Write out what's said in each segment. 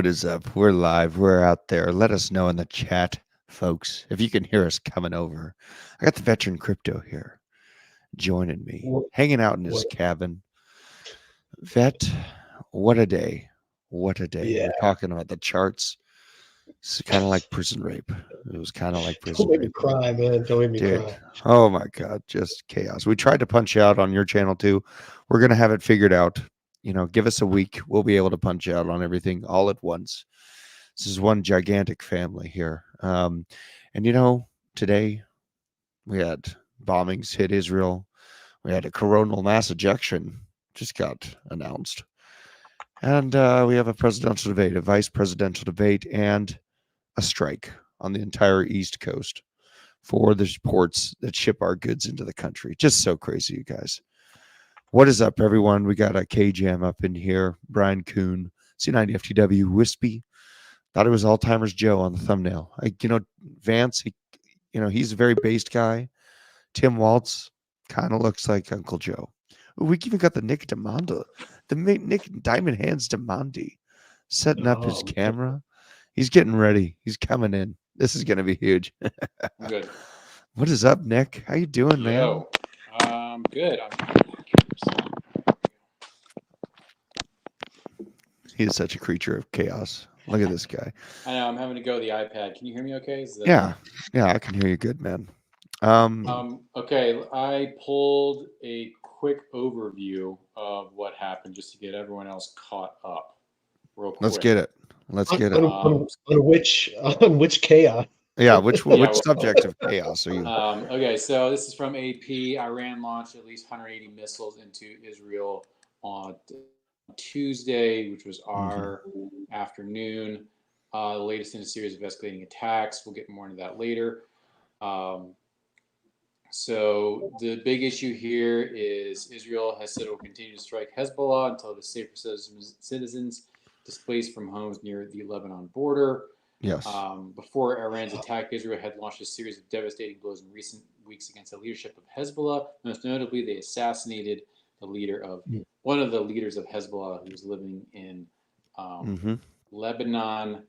What is up? We're live. We're out there. Let us know in the chat, folks, if you can hear us coming over. I got the veteran crypto here joining me, hanging out in his cabin. Vet, what a day. What a day. Yeah. We're talking about the charts. It's kind of like prison rape. It was kind of like prison Don't make rape. me cry, man. Don't make me Dude, cry. oh my God, just chaos. We tried to punch out on your channel too. We're going to have it figured out. You know, give us a week. We'll be able to punch out on everything all at once. This is one gigantic family here. And, you know, today we had bombings hit Israel. We had a coronal mass ejection just got announced. And we have a presidential debate, a vice presidential debate, and a strike on the entire East Coast for the ports that ship our goods into the country. Just so crazy, you guys. What is up, everyone? We got a K-Jam up in here. Brian Kuhn, C90FTW, Wispy. Thought it was Alzheimer's Joe on the thumbnail. Vance, he's a very based guy. Tim Waltz kind of looks like Uncle Joe. We even got the Nick Demanda, Nick Diamond Hands Demandi setting up his camera. He's getting ready. He's coming in. This is going to be huge. Good. What is up, Nick? How you doing, man? Good. He is such a creature of chaos. Look at this guy. I know. I'm having to go with the iPad. Can you hear me okay? Yeah, I can hear you good, man. Okay, I pulled a quick overview of what happened just to get everyone else caught up real quick. Let's get it. On which chaos? Yeah, which subject of chaos are you? Okay, so this is from AP. Iran launched at least 180 missiles into Israel on Tuesday, which was our afternoon. The latest in a series of escalating attacks. We'll get more into that later. So the big issue here is Israel has said it will continue to strike Hezbollah until the safer citizens displaced from homes near the Lebanon border. Yes. Before Iran's attack, Israel had launched a series of devastating blows in recent weeks against the leadership of Hezbollah. Most notably, they assassinated one of the leaders of Hezbollah, who was living in Lebanon.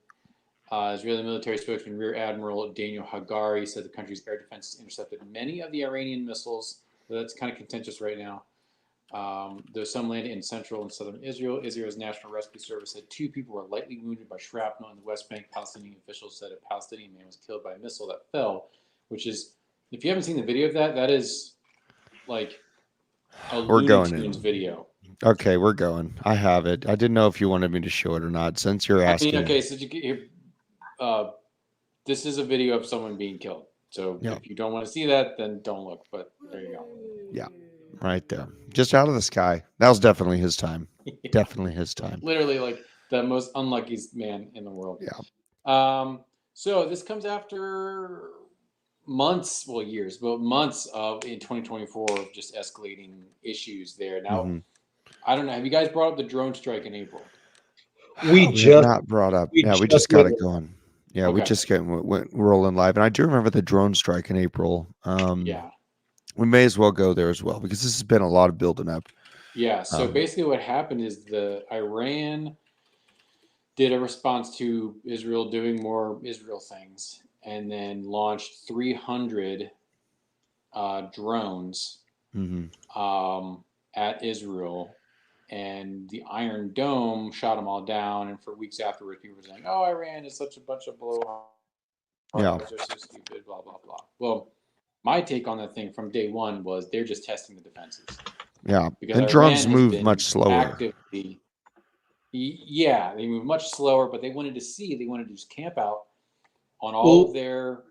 Israeli military spokesman Rear Admiral Daniel Hagari said the country's air defenses intercepted many of the Iranian missiles. So that's kind of contentious right now. Though some landed in central and southern Israel. Israel's National Rescue Service said 2 people were lightly wounded by shrapnel in the West Bank. Palestinian officials said a Palestinian man was killed by a missile that fell, which is, if you haven't seen the video of that, that is like a Looney Tunes video. Okay, we're going. I have it. I didn't know if you wanted me to show it or not, since you're asking. Okay, so this is a video of someone being killed. So if you don't want to see that, then don't look. But there you go. Yeah, right there. Just out of the sky. That was definitely his time. Yeah. Definitely his time. Literally like the most unluckiest man in the world. Yeah. So this comes after months of in 2024 of just escalating issues there. Now, I don't know. Have you guys brought up the drone strike in April? We just not brought up. We just got it going. Yeah, we just went rolling live, and I do remember the drone strike in April. We may as well go there as well because this has been a lot of building up. Yeah. So basically, what happened is Iran did a response to Israel doing more Israel things, and then launched 300 drones at Israel, and the Iron Dome shot them all down. And for weeks afterwards, people were saying, "Oh, Iran is such a bunch of blowhards. Yeah. They're so stupid." Blah blah blah. Well, my take on that thing from day one was they're just testing the defenses. Yeah. Because And Iran drones has move been much slower. actively, yeah, they move much slower, but they wanted to just camp out on all of their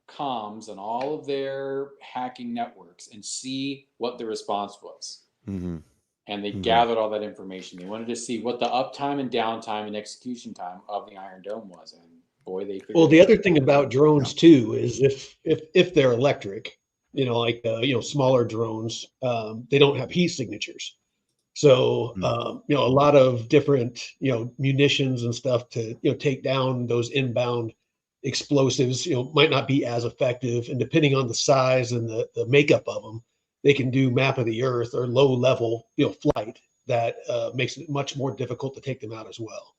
comms and all of their hacking networks and see what the response was. Mm-hmm. And they gathered all that information. They wanted to see what the uptime and downtime and execution time of the Iron Dome was. And boy, they figured. Well, the other thing about drones too is if they're electric, like smaller drones, they don't have heat signatures. So a lot of different munitions and stuff to take down those inbound explosives might not be as effective. And depending on the size and the makeup of them, they can do map of the earth or low level flight that makes it much more difficult to take them out as well.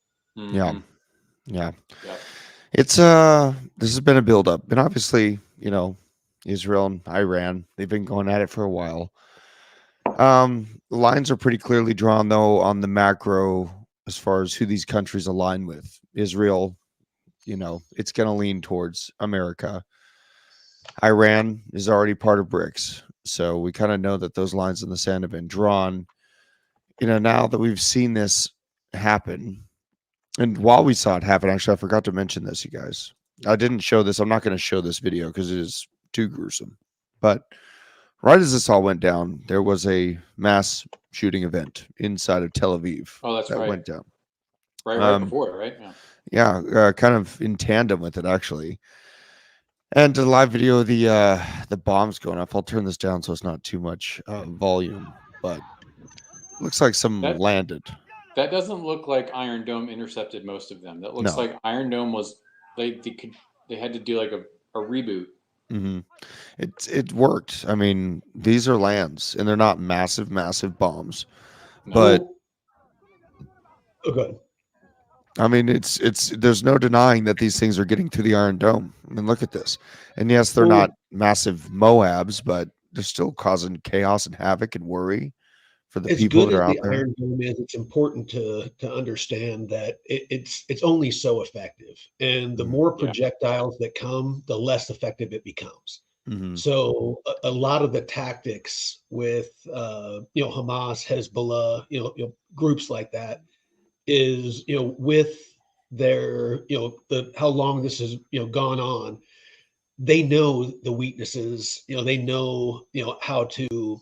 Yeah. It's this has been a buildup, and obviously Israel and Iran, they've been going at it for a while. The lines are pretty clearly drawn though on the macro as far as who these countries align with. Israel, it's going to lean towards America. Iran is already part of BRICS, so we kind of know that those lines in the sand have been drawn. Now that we've seen this happen, and while we saw it happen, actually, I forgot to mention this, you guys. I didn't show this. I'm not going to show this video because it is too gruesome. But right as this all went down, there was a mass shooting event inside of Tel Aviv. Oh, that's that right. Went down. Right before, right? Yeah, kind of in tandem with it, actually. And a live video of the bombs going off. I'll turn this down so it's not too much volume, but looks like some landed. That doesn't look like Iron Dome intercepted most of them. That looks like Iron Dome was they had to do like a reboot. Mm-hmm. It worked. I mean, these are lands, and they're not massive bombs, but good. I mean, it's there's no denying that these things are getting to the Iron Dome. I mean, look at this. And yes, they're not massive Moabs, but they're still causing chaos and havoc and worry for the people that are out there. Iron Dome is, it's important to understand that it's only so effective, and the more projectiles that come, the less effective it becomes. Mm-hmm. So a lot of the tactics with Hamas, Hezbollah, groups like that is with their how long this has gone on, they know the weaknesses, they know how to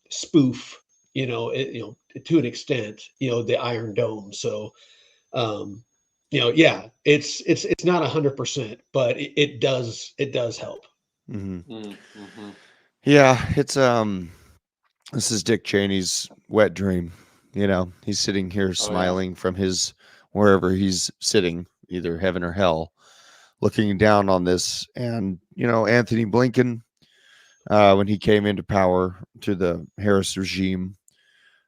spoof to an extent the Iron Dome. So it's not 100%, but it does help. Mm-hmm. Mm-hmm. Yeah, it's this is Dick Cheney's wet dream. He's sitting here smiling from his wherever he's sitting, either heaven or hell, looking down on this. And Anthony Blinken, when he came into power to the Harris regime,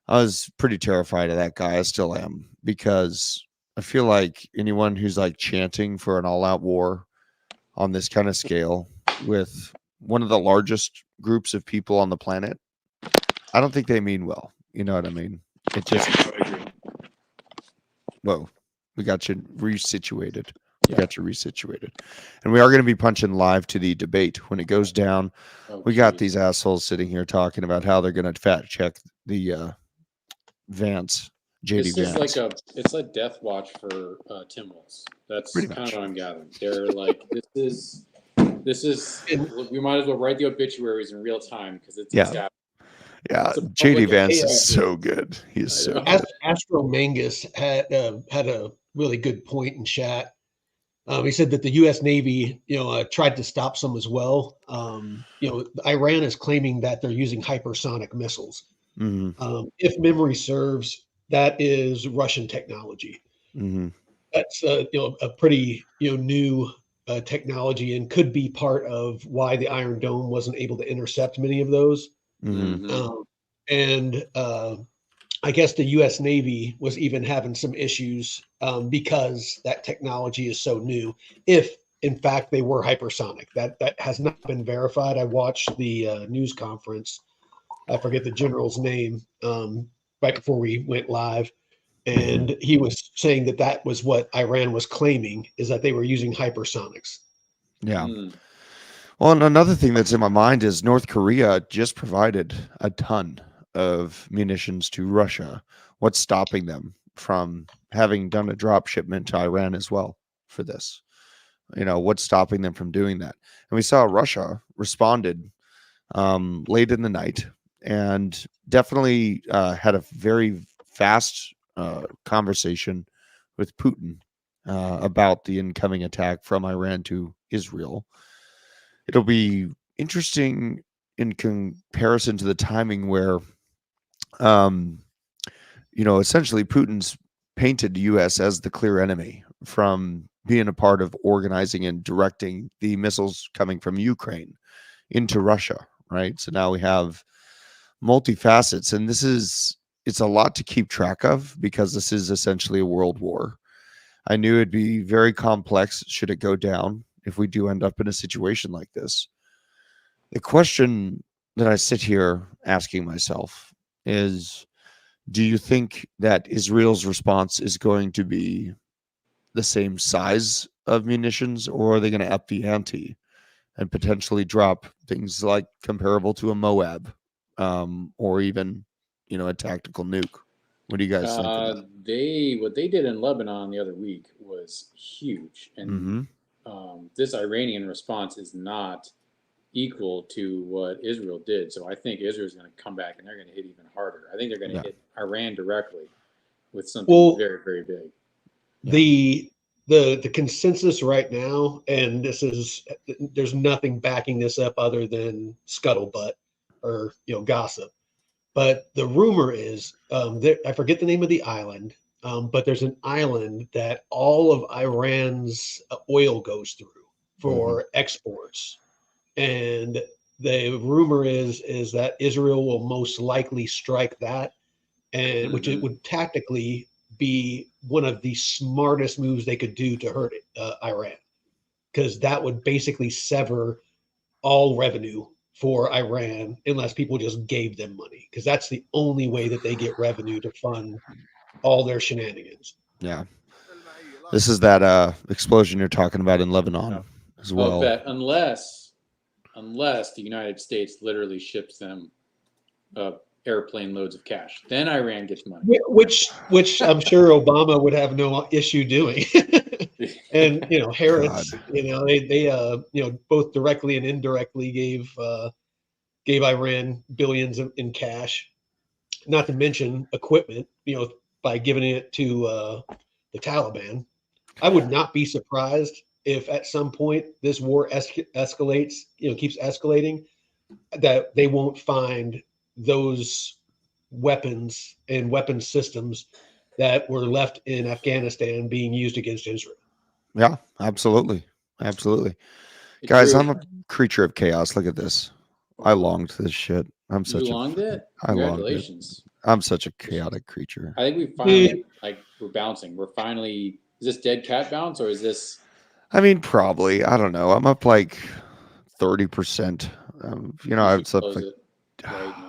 I was pretty terrified of that guy. I still am, because I feel like anyone who's like chanting for an all-out war on this kind of scale with one of the largest groups of people on the planet, I don't think they mean well. You know what I mean? It just whoa, we got you resituated. And we are going to be punching live to the debate when it goes down. We got these assholes sitting here talking about how they're going to fact check the Vance, JD Vance. It's like death watch for Tim Walz. That's kind of what I'm gathering. They're like, this is. We might as well write the obituaries in real time because it's happening. Yeah, JD Vance is so good. He's so good. Astro Mangus had a really good point in chat. He said that the U.S. Navy, tried to stop some as well. Iran is claiming that they're using hypersonic missiles. Mm-hmm. If memory serves, that is Russian technology. Mm-hmm. That's a pretty new technology, and could be part of why the Iron Dome wasn't able to intercept many of those. Mm-hmm. And I guess the U.S. Navy was even having some issues because that technology is so new. If in fact they were hypersonic, that has not been verified. I watched the news conference. I forget the general's name, right before we went live, and he was saying that that was what Iran was claiming, is that they were using hypersonics. Yeah. Mm. Well, and another thing that's in my mind is North Korea just provided a ton of munitions to Russia. What's stopping them from having done a drop shipment to Iran as well for this? What's stopping them from doing that? And we saw Russia responded late in the night and definitely had a very fast conversation with Putin about the incoming attack from Iran to Israel. It'll be interesting in comparison to the timing where, um, essentially Putin's painted the U.S. as the clear enemy from being a part of organizing and directing the missiles coming from Ukraine into Russia, right? So now we have multifacets, and it's a lot to keep track of because this is essentially a world war. I knew it'd be very complex should it go down if we do end up in a situation like this. The question that I sit here asking myself is, do you think that Israel's response is going to be the same size of munitions, or are they going to up the ante and potentially drop things like comparable to a Moab, or even, a tactical nuke? What do you guys think of that? What they did in Lebanon the other week was huge, and this Iranian response is not equal to what Israel did. So I think Israel's going to come back and they're going to hit even harder. I think they're going to hit Iran directly with something very, very big. The consensus right now, and there's nothing backing this up other than scuttlebutt or gossip. But the rumor is, I forget the name of the island, but there's an island that all of Iran's oil goes through for exports. And the rumor is that Israel will most likely strike that, and which it would tactically be one of the smartest moves they could do to hurt Iran, because that would basically sever all revenue for Iran unless people just gave them money, because that's the only way that they get revenue to fund all their shenanigans. Yeah. This is that explosion you're talking about in Lebanon as well. Bet, unless the United States literally ships them airplane loads of cash, then Iran gets money. Which I'm sure Obama would have no issue doing. And Harris, they both directly and indirectly gave Iran billions in cash, not to mention equipment, by giving it to the Taliban. I would not be surprised if at some point this war escalates, keeps escalating, that they won't find those weapons and weapon systems that were left in Afghanistan being used against Israel. Yeah, absolutely. Guys, I'm a creature of chaos. Look at this. I longed this shit. You longed it? Congratulations. I'm such a chaotic creature. I think we finally, we're bouncing. We're finally, is this dead cat bounce or is this? I mean, probably. I don't know. I'm up like 30%. I've slept like. Right now.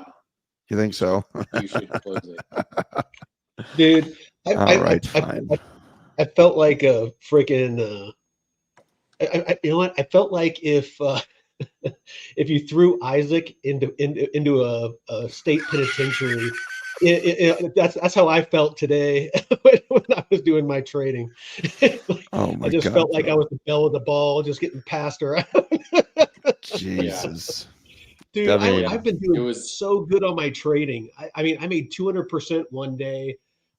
You think so? You should close it. Dude, fine. I felt like a freaking. You know what? I felt like if you threw Isaac into a state penitentiary, that's how I felt today when I was doing my trading. I just felt like I was the belle of the ball, just getting passed around. Jesus. Dude, I've been doing so good on my trading. I mean, I made 200% one day.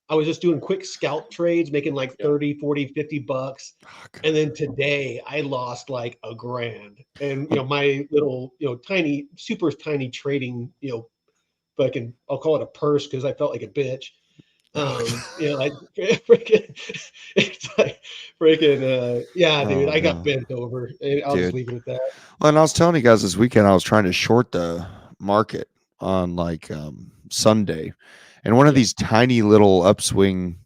I was just doing quick scalp trades, making like 30, 40, 50 bucks. And then today I lost like $1,000. And, my little, tiny, super tiny trading, fucking, I'll call it a purse because I felt like a bitch. It's like freaking, dude, I got bent over. I'll just leave it at that. Well, and I was telling you guys this weekend, I was trying to short the market on like Sunday. And one of these tiny little upswing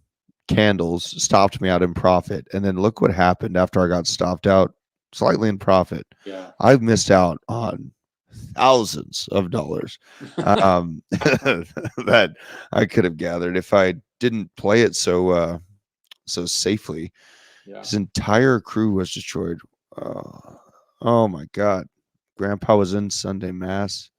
candles stopped me out in profit. And then look what happened after I got stopped out slightly in profit. Yeah. I missed out on thousands of dollars that I could have gathered if I didn't play it so safely. Yeah. His entire crew was destroyed. Oh my God. Grandpa was in Sunday Mass.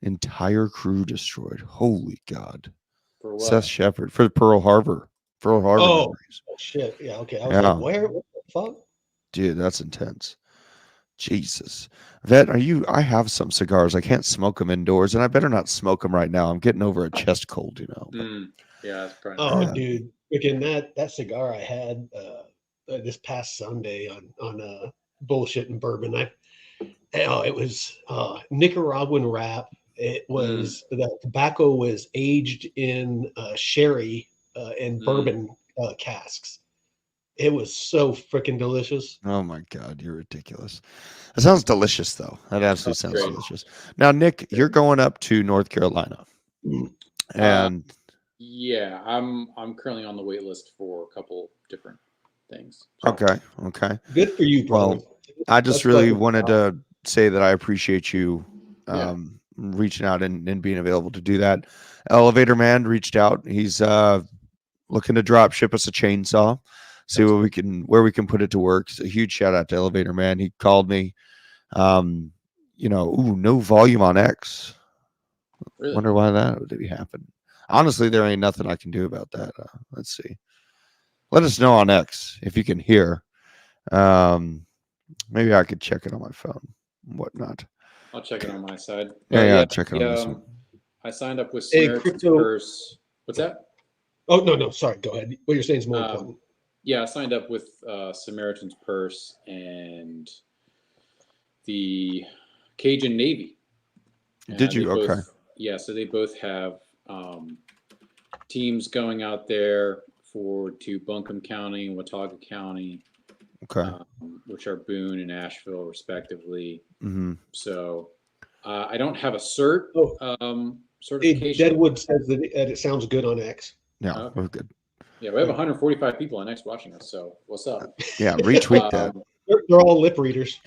Entire crew destroyed. Holy God. For Seth what? Shepard for Pearl Harbor. Pearl Harbor Oh, memories. shit. Yeah. Okay. I was like, Yeah. where? What the fuck? Dude, that's intense. Jesus. Vet, I have some cigars. I can't smoke them indoors, and I better not smoke them right now. I'm getting over a chest cold, But Yeah, that's probably Oh, not. uh, dude. Freaking that cigar I had this past Sunday on bullshit and bourbon. It was Nicaraguan wrap. It Mm, was the tobacco was aged in sherry and mm. bourbon casks. It was so freaking delicious. oh my God, you're ridiculous. That sounds delicious, though. That absolutely That's sounds great. delicious. Now, Nick, you're going up to North Carolina, Mm. Uh, and yeah, I'm currently on the wait list for a couple different things. So okay. Good for you, brother. Well, I just That's really fucking wanted to say that I appreciate you yeah, reaching out and being available to do that. Elevator Man reached out. He's looking to drop ship us a chainsaw, see what where we can put it to work. So a huge shout out to Elevator Man. He called me. Um, no volume on X. really. Wonder why that would be happen. Honestly, there ain't nothing I can do about that. Let's see. Let us know on X if you can hear. Maybe I could check it on my phone and whatnot. I'll check it on my side. But Yeah, yeah, check it the, on this one. I signed up with Hey, Samaritan's crypto. Purse. What's that? Oh no, sorry. Go ahead. What you're saying is more Um, important. yeah, I signed up with Samaritan's Purse and the Cajun Navy. Did They you? Okay. both, yeah, so they both have teams going out there to Buncombe County and Watauga County, Okay. which are Boone and Asheville, respectively. Mm-hmm. So I don't have a cert Oh, certification. Deadwood says that it sounds good on X. Yeah, Okay. we're good. Yeah, we have 145 people on X watching us. So what's up? Yeah, retweet that. They're all lip readers.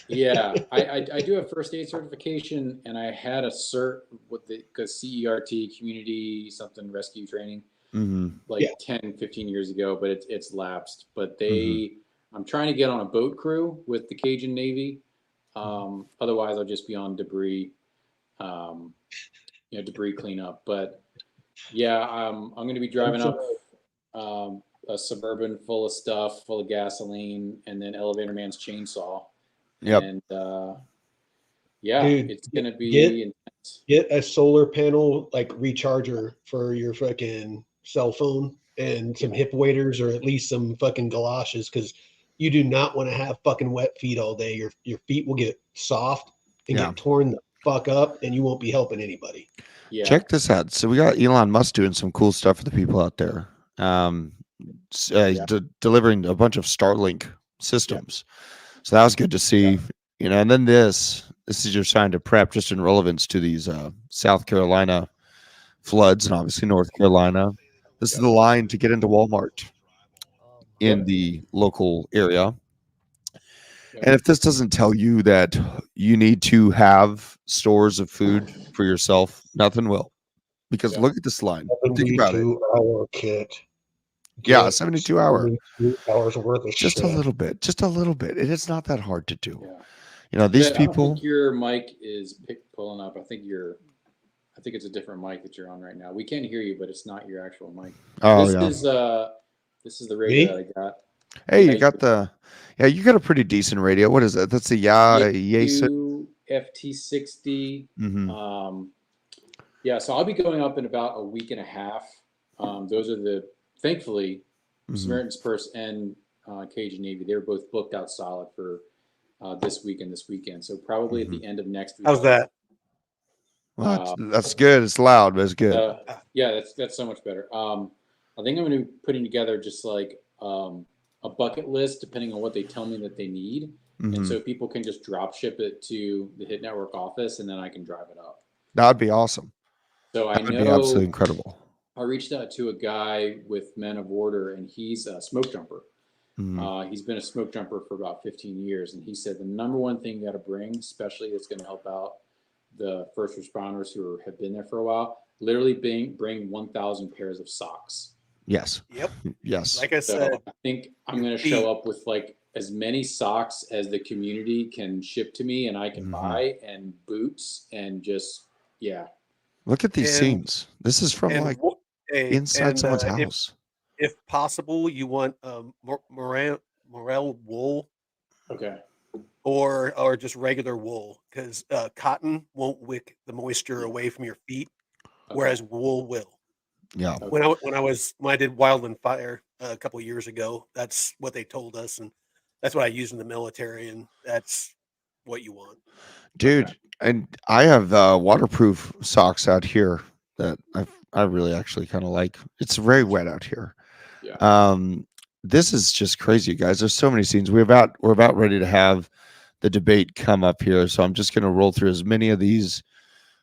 Yeah, I do have first aid certification, and I had a cert with the because CERT community something rescue training Mm-hmm. like Yeah. 10, 15 years ago, but it's lapsed. But Mm-hmm. I'm trying to get on a boat crew with the Cajun Navy. Otherwise, I'll just be on debris, debris cleanup. But yeah, I'm going to be driving It's, up a Suburban full of stuff, full of gasoline, and then Elevator Man's chainsaw. Yep. And yeah, dude, it's going to get be intense. get a solar panel like recharger for your fucking cell phone and some hip waders or at least some fucking galoshes because you do not want to have fucking wet feet all day. Your feet will get soft and Yeah. get torn the fuck up, and you won't be helping anybody. Yeah. Check this out. So we got Elon Musk doing some cool stuff for the people out there. Delivering a bunch of Starlink systems. So that was good to see. And then this is your sign to prep, just in relevance to these South Carolina floods and obviously North Carolina. This is the line to get into Walmart in the local area. And if this doesn't tell you that you need to have stores of food for yourself, nothing will. Because look at this line. Think about it. 72-hour kit. Yeah, Get 72 hour. 72 hours worth of Just shit. a little bit. Just a little bit. It is not that hard to do. Yeah. These I don't people. think your mic is pulling up. I think it's a different mic that you're on right now. We can't hear you, but it's not your actual mic. Oh, This is the radio that I got. Hey, you got you got a pretty decent radio. What is that? That's a Yaesu FT60. Mm-hmm. Yeah, so I'll be going up in about a week and a half. Those are thankfully, Samaritan's Purse and Cajun Navy. They were both booked out solid for this week and this weekend. So probably at the end of next week. How's that? Well, that's good. It's loud, but it's good. Yeah, that's so much better. I think I'm going to be putting together just like a bucket list, depending on what they tell me that they need. And so people can just drop ship it to the Hit Network office, and then I can drive it up. That'd be awesome. So that would be absolutely incredible. I reached out to a guy with Men of Order, and he's a smoke jumper. He's been a smoke jumper for about 15 years, and he said the number one thing you got to bring, especially that's going to help out the first responders who have been there for a while, literally bring 1,000 pairs of socks. Yes. Yep. Yes. Like I said, I think I'm going to show up with like as many socks as the community can ship to me and I can buy, and boots, and just Look at these And- scenes. This is from like inside someone's house. If possible, you want morel wool Okay. or just regular wool, because cotton won't wick the moisture away from your feet, whereas wool will. Yeah. Okay. When I did Wildland Fire a couple of years ago, that's what they told us, and that's what I used in the military, and that's what you want. Dude, and I have waterproof socks out here that I really actually kind of like. It's very wet out here. Yeah. This is just crazy, guys. There's so many scenes. We're about ready to have the debate come up here, so I'm just going to roll through as many of these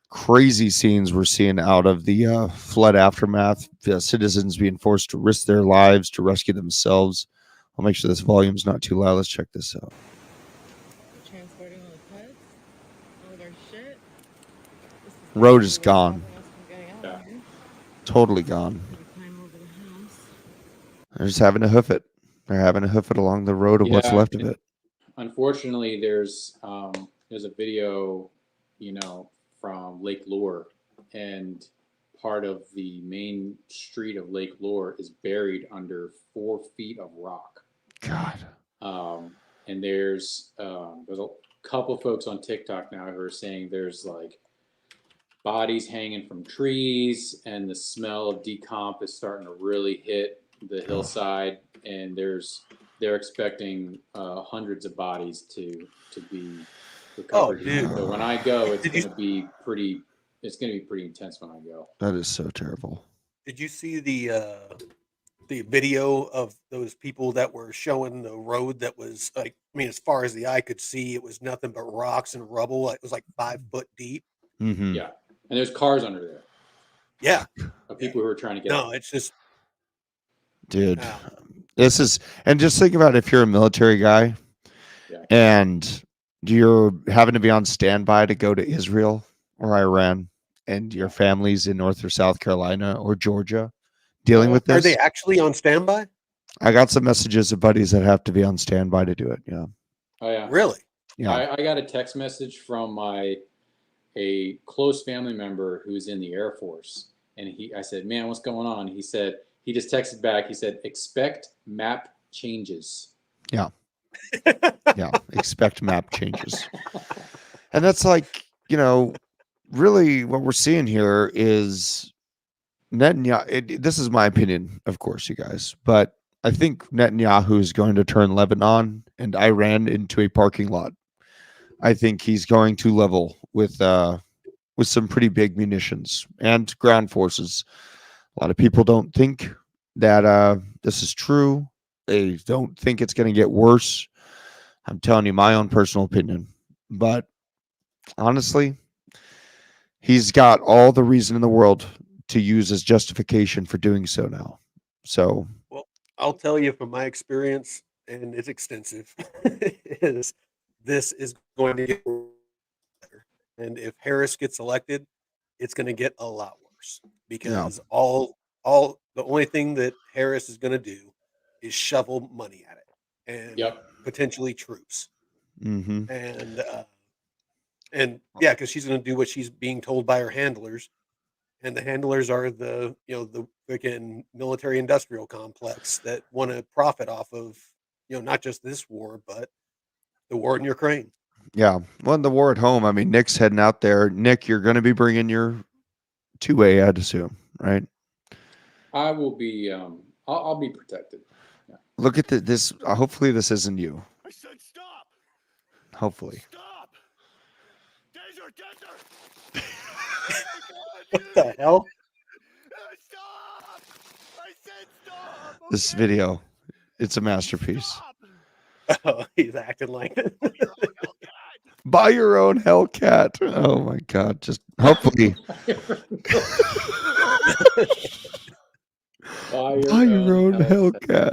crazy scenes we're seeing out of the flood aftermath. Citizens being forced to risk their lives to rescue themselves. I'll make sure this volume's not too loud. Let's check this out. Transporting all the pets, all their shit. Road is gone. Yeah. Totally gone. Climb over the house. They're just having to hoof it. They're having to hoof it along the road of what's Yeah, left of it. Unfortunately, there's a video, from Lake Lure, and part of the main street of Lake Lure is buried under 4 feet of rock. God. And there's a couple of folks on TikTok now who are saying there's like bodies hanging from trees, and the smell of decomp is starting to really hit the hillside, and they're expecting hundreds of bodies to be recovered. Oh, dude. So when I go, it's Did you- going to be pretty. It's going to be pretty intense when I go. That is so terrible. Did you see the video of those people that were showing the road that was like, I mean, as far as the eye could see, it was nothing but rocks and rubble. It was like 5 foot deep. Mm-hmm. Yeah, and there's cars under there Yeah. of people who are trying to get. No, out. it's just, Dude, wow. this is, and just think about if you're a military guy Yeah. and you're having to be on standby to go to Israel or Iran, and your family's in North or South Carolina or Georgia dealing with this. Are they actually on standby? I got some messages of buddies that have to be on standby to do it. Yeah. Oh yeah. Really? Yeah. I got a text message from a close family member who's in the Air Force, and I said, "Man, what's going on?" He said, he just texted back. He said, "Expect map changes." Yeah. Expect map changes. And that's like, really what we're seeing here is Netanyahu. This is my opinion, of course, you guys, but I think Netanyahu is going to turn Lebanon and Iran into a parking lot. I think he's going to level with some pretty big munitions and ground forces. A lot of people don't think that this is true. They don't think it's going to get worse. I'm telling you my own personal opinion. But honestly, he's got all the reason in the world to use as justification for doing so now. So, I'll tell you from my experience, and it's extensive, is this is going to get better. And if Harris gets elected, it's going to get a lot worse, because all the only thing that Harris is going to do is shovel money at it, and potentially troops. mm-hmm. And yeah, because she's going to do what she's being told by her handlers, and the handlers are the freaking military industrial complex that want to profit off of not just this war, but the war in Ukraine. Yeah. Well, the war at home. I mean, Nick's heading out there. Nick, you're going to be bringing your 2A, I'd assume, right? I will be. I'll be protected. Yeah. Look at this. Hopefully, this isn't you. I said stop. Hopefully. Stop. Desert. What the hell? Stop. I said stop. This video, it's a masterpiece. Stop. Oh, he's acting like it. Buy your own Hellcat. Oh my God. Just hopefully. Buy your own Hellcat.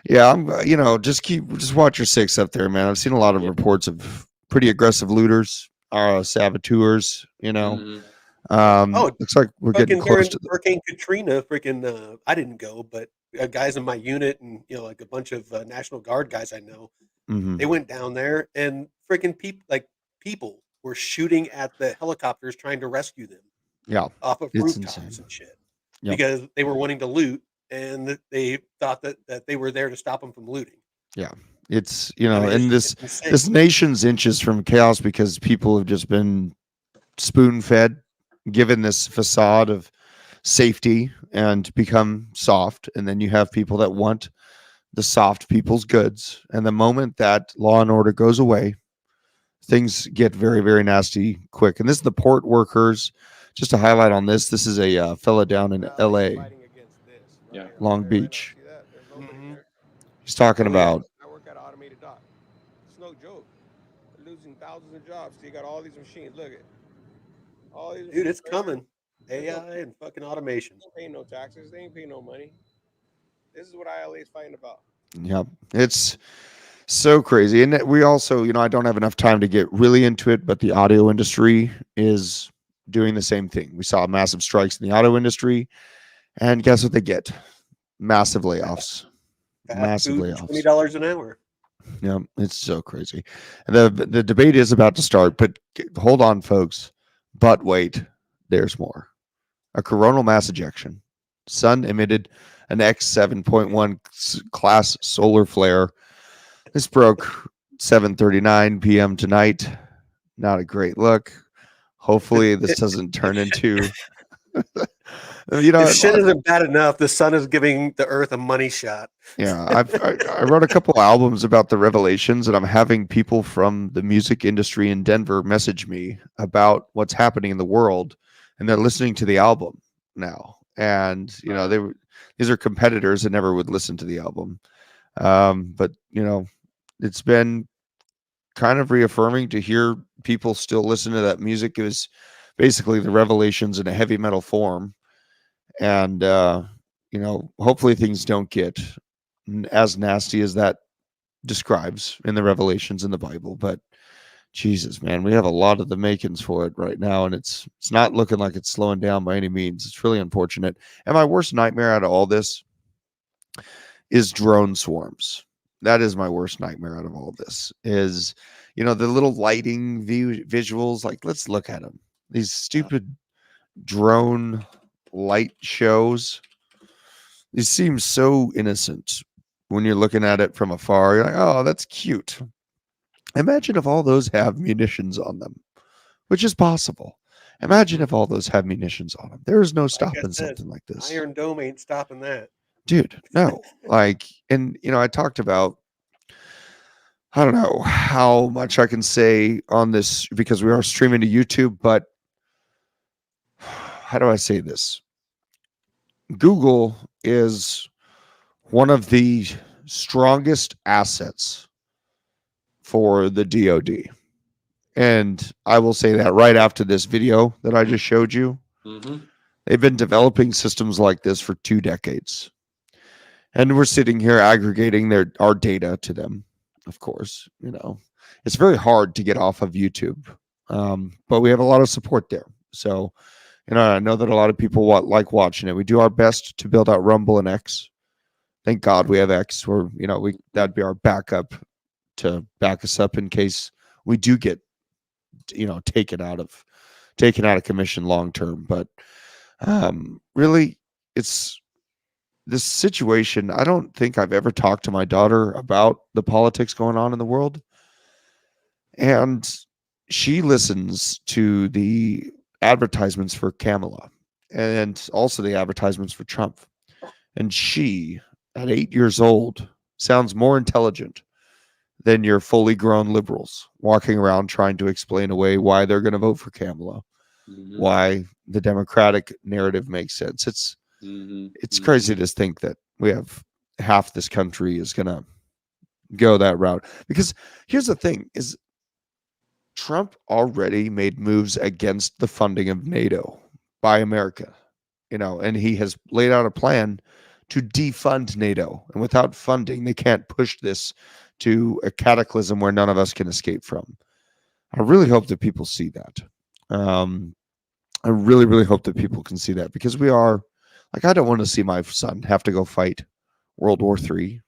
Yeah, I'm. Just watch your six up there, man. I've seen a lot of reports of pretty aggressive looters, saboteurs. Mhm. Oh, Looks like we're getting fucking close during to the. Hurricane Katrina, freaking, I didn't go, but guys in my unit and like a bunch of National Guard guys I know, Mhm. they went down there and freaking people were shooting at the helicopters trying to rescue them Yeah, off of it's rooftops insane. and shit Yep. because they were wanting to loot and they thought that they were there to stop them from looting. Yeah, it's I mean, and it's this insane. nation's inches from chaos because people have just been spoon fed, given this facade of safety, and become soft. And then you have people that want the soft people's goods. And the moment that law and order goes away, things get very, very nasty quick. And this is the port workers. Just to highlight on this, this is a fella down in LA, Yeah. Long Beach. Mhm. He's talking Oh, yeah. about, I work at an automated dock. It's no joke. They're losing thousands of jobs. So you got all these machines. Look at all these. Dude, it's machines right here. coming. AI and fucking automation. They ain't paying no taxes. They ain't paying no money. This is what ILA is fighting about. yeah, it's so crazy. And we also, I don't have enough time to get really into it, but the audio industry is doing the same thing. We saw massive strikes in the auto industry, and guess what they get? Massive layoffs. Fast Massive food, layoffs. $20 an hour. Yeah, it's so crazy. And the debate is about to start, but hold on, folks. But wait, there's more. A coronal mass ejection. Sun emitted an X 7.1 class solar flare. This broke 7:39 p.m. tonight. Not a great look. Hopefully, this doesn't turn into. If shit isn't bad enough, the sun is giving the earth a money shot. Yeah, I wrote a couple albums about the revelations, and I'm having people from the music industry in Denver message me about what's happening in the world, and they're listening to the album now. And these are competitors that never would listen to the album, but it's been kind of reaffirming to hear people still listen to that music. It was basically the revelations in a heavy metal form, and hopefully things don't get as nasty as that describes in the revelations in the Bible. But Jesus, man, we have a lot of the makings for it right now, and it's not looking like it's slowing down by any means. It's really unfortunate. And my worst nightmare out of all this is drone swarms. That is my worst nightmare out of all this. Is the little lighting visuals? Like, let's look at them. These stupid drone light shows. These seem so innocent when you're looking at it from afar. You're like, oh, that's cute. Imagine if all those have munitions on them, which is possible. Imagine if all those have munitions on them. There is no Like I stopping said, something like this. Iron Dome ain't stopping that. Dude, no. I talked about, I don't know how much I can say on this because we are streaming to YouTube, but how do I say this? Google is one of the strongest assets for the DoD. And I will say that right after this video that I just showed you, Mm-hmm. they've been developing systems like this for 2 decades. And we're sitting here aggregating our data to them. Of course, it's very hard to get off of YouTube, but we have a lot of support there. So, I know that a lot of people like watching it. We do our best to build out Rumble and X. Thank God we have X, where that'd be our backup to back us up in case we do get taken out of commission long term. But really, it's this situation. I don't think I've ever talked to my daughter about the politics going on in the world, and she listens to the advertisements for Kamala and also the advertisements for Trump. And she, at 8 years old, sounds more intelligent than your fully grown liberals walking around trying to explain away why they're going to vote for Kamala, Mm-hmm. why the Democratic narrative makes sense. It's Mm-hmm. crazy to think that we have half this country is going to go that route. Because here's the thing is Trump already made moves against the funding of NATO by America, and he has laid out a plan to defund NATO. And without funding, they can't push this to a cataclysm where none of us can escape from. I really hope that people see that. I really, really hope that people can see that because we are like, I don't want to see my son have to go fight World War III.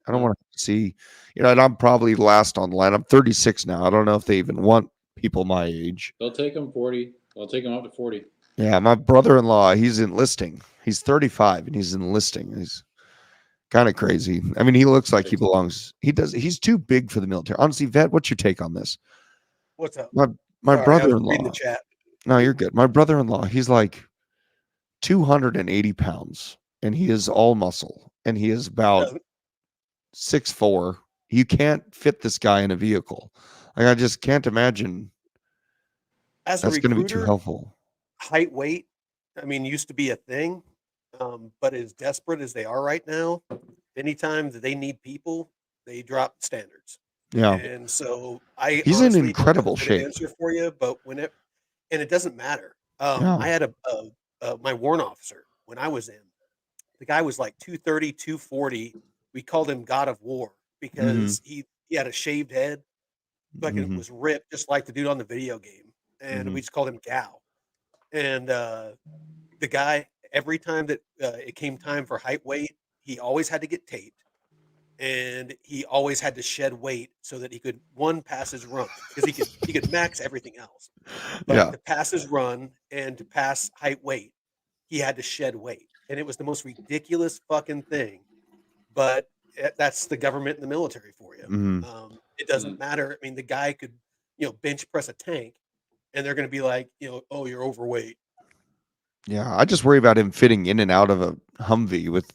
I don't want to see, and I'm probably last on the line. I'm 36 now. I don't know if they even want people my age. They'll take him 40. They'll take him up to 40. Yeah, my brother-in-law, he's enlisting. He's 35 and he's enlisting. He's kind of crazy. I mean, he looks like he belongs. He does. He's too big for the military. Honestly, Vet, what's your take on this? What's up? My Sorry, I was brother-in-law. reading the chat. No, you're good. My brother-in-law, he's like 280 pounds and he is all muscle and he is about 6'4". You can't fit this guy in a vehicle. Like, I just can't imagine As a that's going to be too recruiter, helpful. height, weight, I mean, used to be a thing. But as desperate as they are right now, anytime that they need people, they drop standards. Yeah, And so I he's in honestly don't have a incredible good shape. answer for you, but and it doesn't matter. Yeah. I had my warrant officer when I was in. The guy was like 230, 240. We called him God of War because he had a shaved head, fucking was ripped just like the dude on the video game, and we just called him Gal. And the guy, every time that it came time for height weight, he always had to get taped, and he always had to shed weight so that he could pass his run because he could max everything else, but Yeah. to pass his run and to pass height weight, he had to shed weight, and it was the most ridiculous fucking thing. But that's the government and the military for you. It doesn't matter. I mean, the guy could, bench press a tank, and they're going to be like, oh, you're overweight. Yeah, I just worry about him fitting in and out of a Humvee with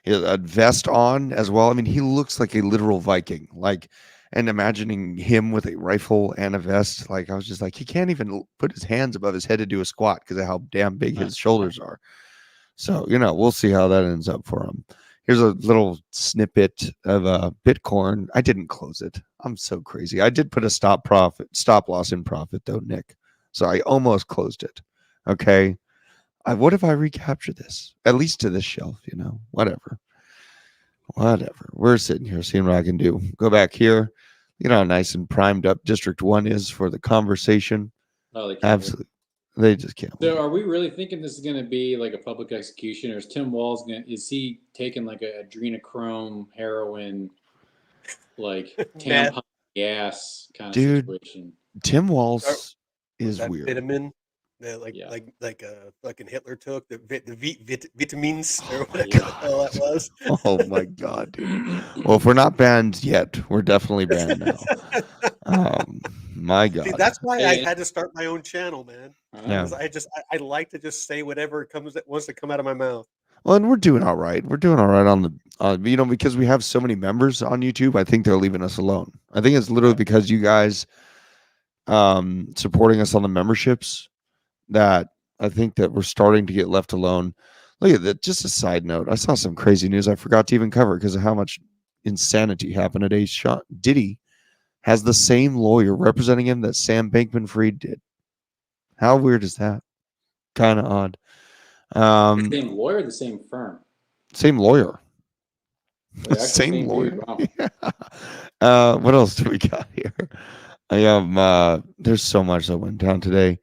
a vest on as well. I mean, he looks like a literal Viking. Like, and imagining him with a rifle and a vest, like I was just like, he can't even put his hands above his head to do a squat because of how damn big his shoulders are. So, we'll see how that ends up for him. Here's a little snippet of Bitcoin. I didn't close it. I'm so crazy. I did put a stop loss in profit though, Nick. So I almost closed it. Okay. What if I recapture this? At least to this shelf, whatever. We're sitting here seeing what I can do. Go back here. How nice and primed up District 1 is for the conversation. Oh, they can't Absolutely. They just can't. So are we really thinking this is going to be like a public execution, or is Tim Walz is he taking like a adrenochrome, heroin, like tampon gas kind of situation? Tim Walz is that weird. Vitamin, like fucking Hitler took the vitamins or whatever the hell that was. Oh my god, dude. Well, if we're not banned yet, we're definitely banned now. My god. See, that's why I had to start my own channel, man. Yeah. I like to just say whatever wants to come out of my mouth. Well, and we're doing all right. We're doing all right on the, because we have so many members on YouTube. I think they're leaving us alone. I think it's literally because you guys supporting us on the memberships that I think that we're starting to get left alone. Look at that. Just a side note. I saw some crazy news I forgot to even cover because of how much insanity happened today. Diddy has the same lawyer representing him that Sam Bankman-Fried did. How weird is that? Kind of odd. The same lawyer, the same firm. Same lawyer. Same lawyer. Dude, wow. Yeah. What else do we got here? I have there's so much that went down today.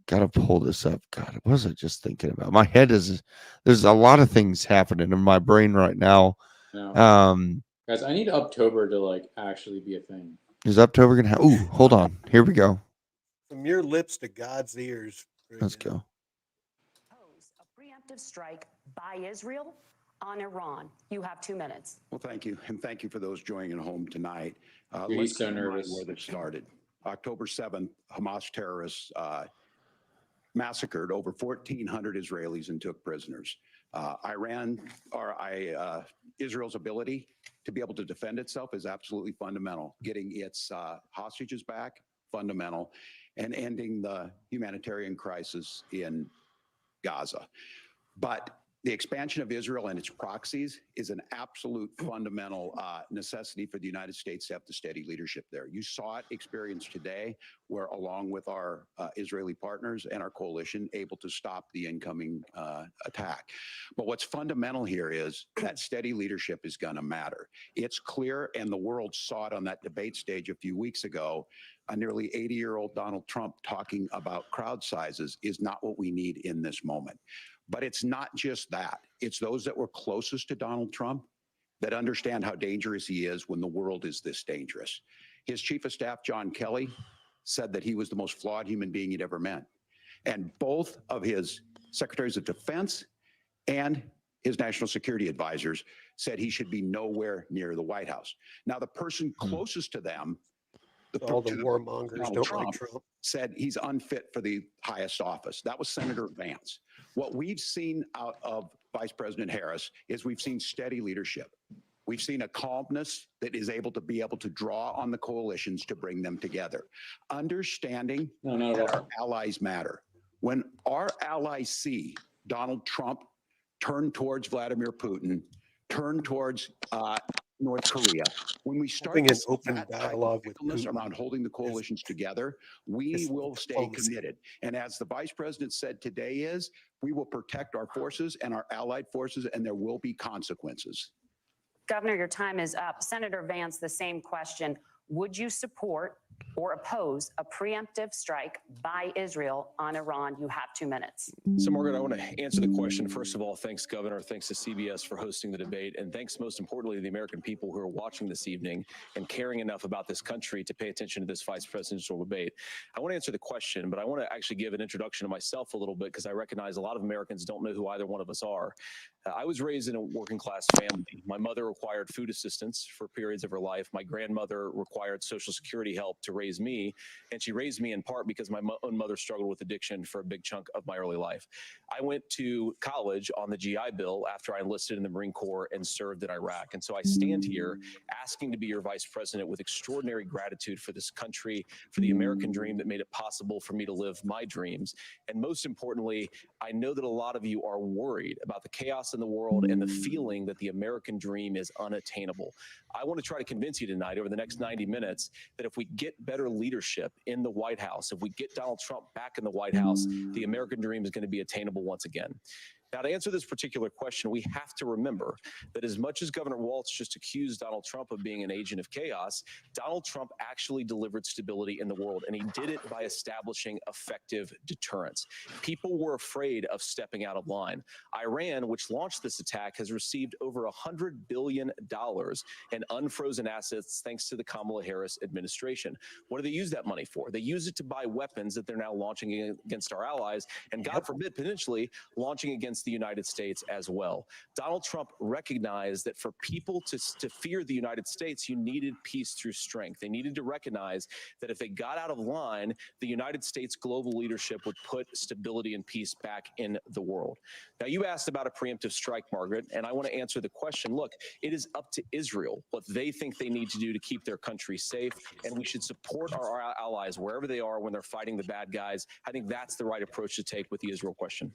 Gotta pull this up. God, what was I just thinking about? My head there's a lot of things happening in my brain right now. No. Guys, I need Uptober to like actually be a thing. Is Uptober gonna happen? Ooh, hold on. Here we go. From your lips to God's ears. Let's go. A preemptive strike by Israel on Iran. You have 2 minutes. Well, thank you. And thank you for those joining at home tonight. He's so nervous. Where this started. October 7th, Hamas terrorists massacred over 1,400 Israelis and took prisoners. Israel's ability to be able to defend itself is absolutely fundamental. Getting its hostages back, fundamental, and ending the humanitarian crisis in Gaza. But the expansion of Israel and its proxies is an absolute fundamental necessity for the United States to have the steady leadership there. You saw it experienced today, where along with our Israeli partners and our coalition, able to stop the incoming attack. But what's fundamental here is that steady leadership is going to matter. It's clear, and the world saw it on that debate stage a few weeks ago. A nearly 80-year-old Donald Trump talking about crowd sizes is not what we need in this moment. But it's not just that. It's those that were closest to Donald Trump that understand how dangerous he is when the world is this dangerous. His chief of staff, John Kelly, said that he was the most flawed human being he'd ever met. And both of his secretaries of defense and his national security advisors said he should be nowhere near the White House. Now, the person closest to them, All the warmongers don't like Trump, said he's unfit for the highest office. That was Senator Vance. What we've seen out of Vice President Harris is we've seen steady leadership. We've seen a calmness that is able to draw on the coalitions to bring them together. Understanding that our allies matter. When our allies see Donald Trump turn towards Vladimir Putin, turn towards North Korea, when we start having to an see open that type of dialogue with fickleness Putin around holding the coalitions together, we is will stay diplomacy. committed. And as the vice president said today is, we will protect our forces and our allied forces, and there will be consequences. Governor, your time is up. Senator Vance, the same question. Would you support or oppose a preemptive strike by Israel on Iran? You have 2 minutes. So, Margaret, I want to answer the question. First of all, thanks, Governor. Thanks to CBS for hosting the debate. And thanks, most importantly, to the American people who are watching this evening and caring enough about this country to pay attention to this vice presidential debate. I want to answer the question, but I want to actually give an introduction to myself a little bit because I recognize a lot of Americans don't know who either one of us are. I was raised in a working class family. My mother required food assistance for periods of her life. My grandmother required Social Security help to raise me. And she raised me in part because my own mother struggled with addiction for a big chunk of my early life. I went to college on the GI Bill after I enlisted in the Marine Corps and served in Iraq. And so I stand here asking to be your vice president with extraordinary gratitude for this country, for the American dream that made it possible for me to live my dreams. And most importantly, I know that a lot of you are worried about the chaos in the world and the feeling that the American dream is unattainable. I want to try to convince you tonight over the next 90 minutes that if we get better leadership in the White House, if we get Donald Trump back in the White House, the American dream is going to be attainable once again. Now, to answer this particular question, we have to remember that as much as Governor Walz just accused Donald Trump of being an agent of chaos, Donald Trump actually delivered stability in the world, and he did it by establishing effective deterrence. People were afraid of stepping out of line. Iran, which launched this attack, has received over $100 billion in unfrozen assets thanks to the Kamala Harris administration. What do they use that money for? They use it to buy weapons that they're now launching against our allies, and God forbid, potentially launching against the United States as well. Donald Trump recognized that for people to fear the United States, you needed peace through strength. They needed to recognize that if they got out of line, the United States global leadership would put stability and peace back in the world. Now, you asked about a preemptive strike, Margaret, and I want to answer the question. Look, it is up to Israel what they think they need to do to keep their country safe, and we should support our allies wherever they are when they're fighting the bad guys. I think that's the right approach to take with the Israel question.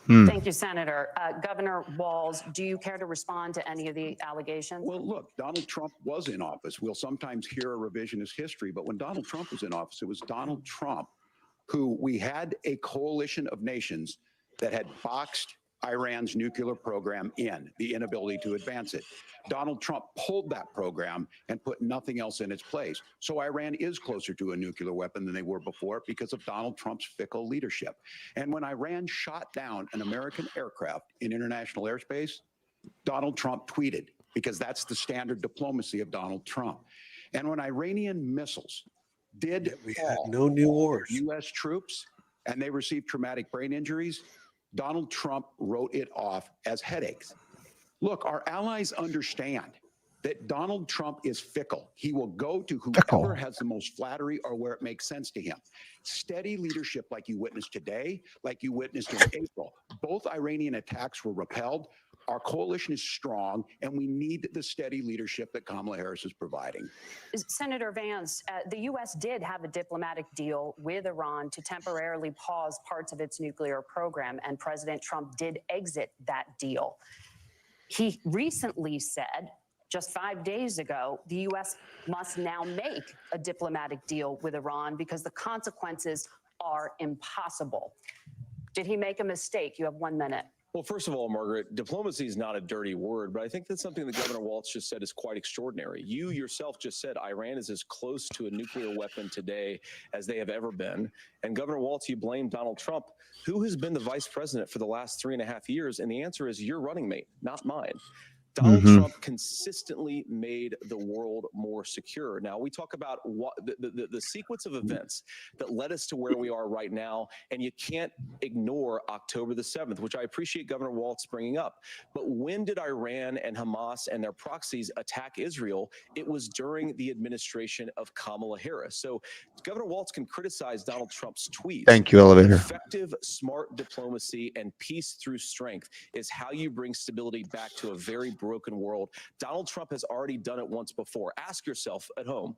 Thank you, Senator. Governor Walz, do you care to respond to any of the allegations? Well, look, Donald Trump was in office. We'll sometimes hear a revisionist history, but when Donald Trump was in office, it was Donald Trump who we had a coalition of nations that had boxed Iran's nuclear program in, the inability to advance it. Donald Trump pulled that program and put nothing else in its place. So Iran is closer to a nuclear weapon than they were before because of Donald Trump's fickle leadership. And when Iran shot down an American aircraft in international airspace, Donald Trump tweeted, because that's the standard diplomacy of Donald Trump. And when Iranian missiles did we had no new wars. U.S. troops and they received traumatic brain injuries, Donald Trump wrote it off as headaches. Look, our allies understand that Donald Trump is fickle. He will go to whoever has the most flattery or where it makes sense to him. Steady leadership like you witnessed today, like you witnessed in April. Both Iranian attacks were repelled. Our coalition is strong, and we need the steady leadership that Kamala Harris is providing. Senator Vance, the U.S. did have a diplomatic deal with Iran to temporarily pause parts of its nuclear program, and President Trump did exit that deal. He recently said, just 5 days ago, the U.S. must now make a diplomatic deal with Iran because the consequences are impossible. Did he make a mistake? You have 1 minute. Well, first of all, Margaret, diplomacy is not a dirty word, but I think that's something that Governor Walz just said is quite extraordinary. You yourself just said Iran is as close to a nuclear weapon today as they have ever been. And Governor Walz, you blame Donald Trump, who has been the vice president for the last 3.5 years. And the answer is your running mate, not mine. Donald Trump consistently made the world more secure. Now, we talk about what the sequence of events that led us to where we are right now, and you can't ignore October the 7th, which I appreciate Governor Walz bringing up. But when did Iran and Hamas and their proxies attack Israel? It was during the administration of Kamala Harris. So Governor Walz can criticize Donald Trump's tweets. Thank you, elevator. Effective, smart diplomacy and peace through strength is how you bring stability back to a very broken world. Donald Trump has already done it once before. Ask yourself at home,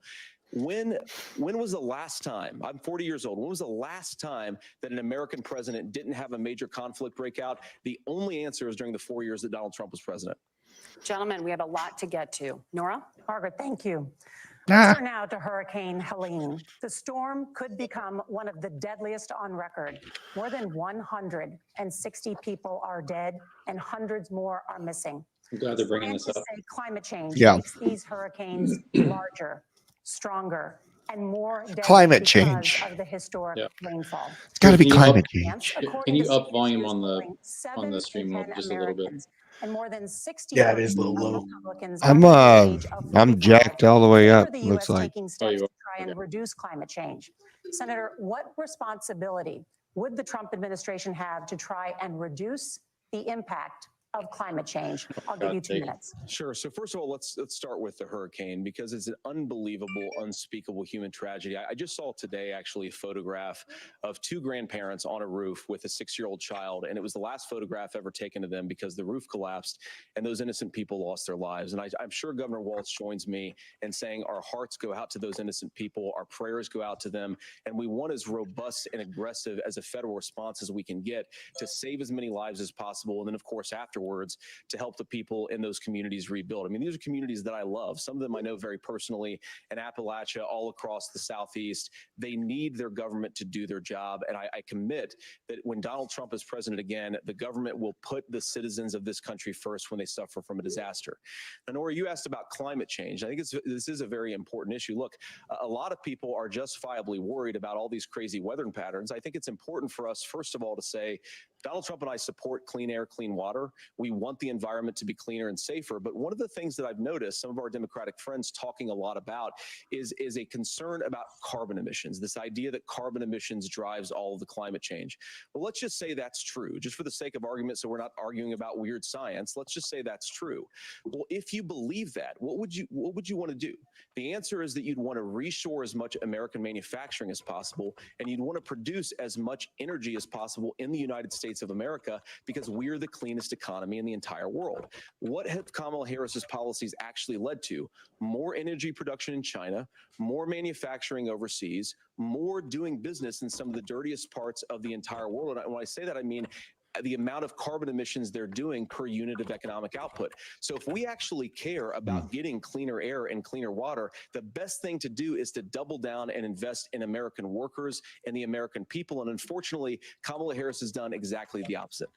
when was the last time, I'm 40 years old, when was the last time that an American president didn't have a major conflict break out? The only answer is during the 4 years that Donald Trump was president. Gentlemen, we have a lot to get to. Nora? Margaret, thank you. Let's turn now to Hurricane Helene. The storm could become one of the deadliest on record. More than 160 people are dead and hundreds more are missing. I'm glad they're bringing this up. Say climate change Yeah. makes these hurricanes larger, stronger, and more deadly Climate because change. of the historic rainfall. It's got to be Can you climate up- change. Can you up volume CBS on the polling, 7 the stream in 10 just a little bit? Americans and more than 60 Yeah, it is a little low. Republicans I'm under the age of 45 jacked all the way favor up, the looks US like. taking Oh, steps you to are? try and Okay. reduce climate change. Senator, what responsibility would the Trump administration have to try and reduce the impact of climate change? I'll give you 2 take it. minutes. Sure. So first of all, let's start with the hurricane because it's an unbelievable, unspeakable human tragedy. I just saw today actually a photograph of 2 grandparents on a roof with a 6-year-old child, and it was the last photograph ever taken of them because the roof collapsed and those innocent people lost their lives. And I'm sure Governor Walz joins me in saying our hearts go out to those innocent people, our prayers go out to them, and we want as robust and aggressive as a federal response as we can get to save as many lives as possible. And then, of course, afterwards, to help the people in those communities rebuild. I mean, these are communities that I love. Some of them I know very personally in Appalachia, all across the Southeast. They need their government to do their job. And I commit that when Donald Trump is president again, the government will put the citizens of this country first when they suffer from a disaster. Now, Nora, you asked about climate change. I think this is a very important issue. Look, a lot of people are justifiably worried about all these crazy weather patterns. I think it's important for us, first of all, to say Donald Trump and I support clean air, clean water. We want the environment to be cleaner and safer. But one of the things that I've noticed some of our Democratic friends talking a lot about is a concern about carbon emissions, this idea that carbon emissions drives all of the climate change. Well, let's just say that's true, just for the sake of argument, so we're not arguing about weird science. Let's just say that's true. Well, if you believe that, what would you want to do? The answer is that you'd want to reshore as much American manufacturing as possible, and you'd want to produce as much energy as possible in the United States of America because we're the cleanest economy in the entire world. What have Kamala Harris's policies actually led to? More energy production in China, more manufacturing overseas, more doing business in some of the dirtiest parts of the entire world. And when I say that, I mean the amount of carbon emissions they're doing per unit of economic output. So if we actually care about getting cleaner air and cleaner water, the best thing to do is to double down and invest in American workers and the American people. And unfortunately, Kamala Harris has done exactly the opposite.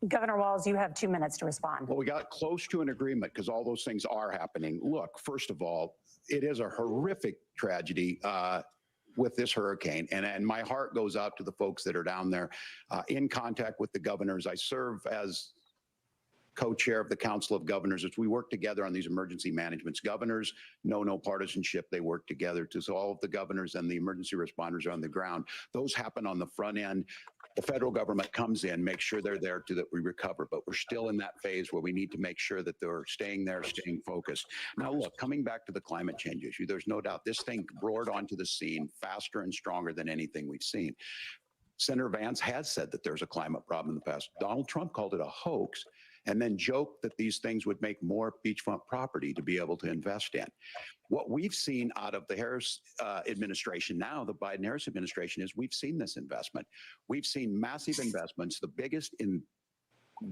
Governor Walz, you have 2 minutes to respond. Well, we got close to an agreement because all those things are happening. Look, first of all, it is a horrific tragedy with this hurricane. And my heart goes out to the folks that are down there in contact with the governors. I serve as co-chair of the Council of Governors as we work together on these emergency managements. Governors know no partisanship. They work together to all of the governors and the emergency responders are on the ground. Those happen on the front end. The federal government comes in, makes sure they're there so that we recover. But we're still in that phase where we need to make sure that they're staying there, staying focused. Now, look, coming back to the climate change issue, there's no doubt this thing roared onto the scene faster and stronger than anything we've seen. Senator Vance has said that there's a climate problem in the past. Donald Trump called it a hoax. and then joke that these things would make more beachfront property to be able to invest in. What we've seen out of the Harris administration now, the Biden-Harris administration, is we've seen this investment. We've seen massive investments, the biggest in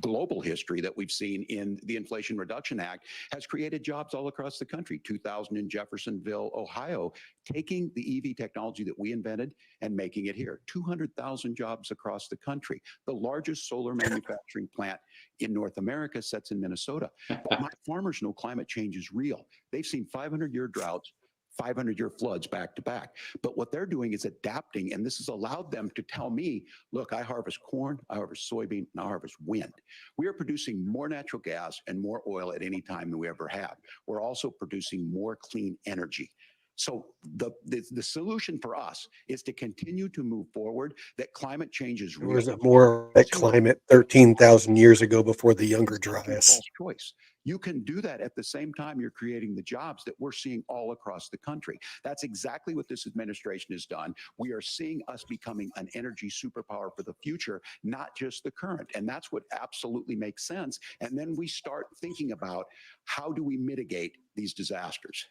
global history that we've seen in the Inflation Reduction Act, has created jobs all across the country. 2,000 in Jeffersonville, Ohio, taking the EV technology that we invented and making it here. 200,000 jobs across the country. The largest solar manufacturing plant in North America sits in Minnesota. But my farmers know climate change is real. They've seen 500-year droughts, 500-year floods back to back. But what they're doing is adapting, and this has allowed them to tell me, look, I harvest corn, I harvest soybean, and I harvest wind. We are producing more natural gas and more oil at any time than we ever have. We're also producing more clean energy. So the solution for us is to continue to move forward, that climate change is There real. was more at climate 13,000 years ago before the Younger Dryas. False choice. You can do that at the same time you're creating the jobs that we're seeing all across the country. That's exactly what this administration has done. We are seeing us becoming an energy superpower for the future, not just the current. And that's what absolutely makes sense. And then we start thinking about how do we mitigate these disasters.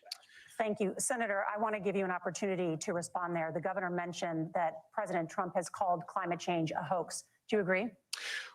Thank you. Senator, I want to give you an opportunity to respond there. The governor mentioned that President Trump has called climate change a hoax. Do you agree?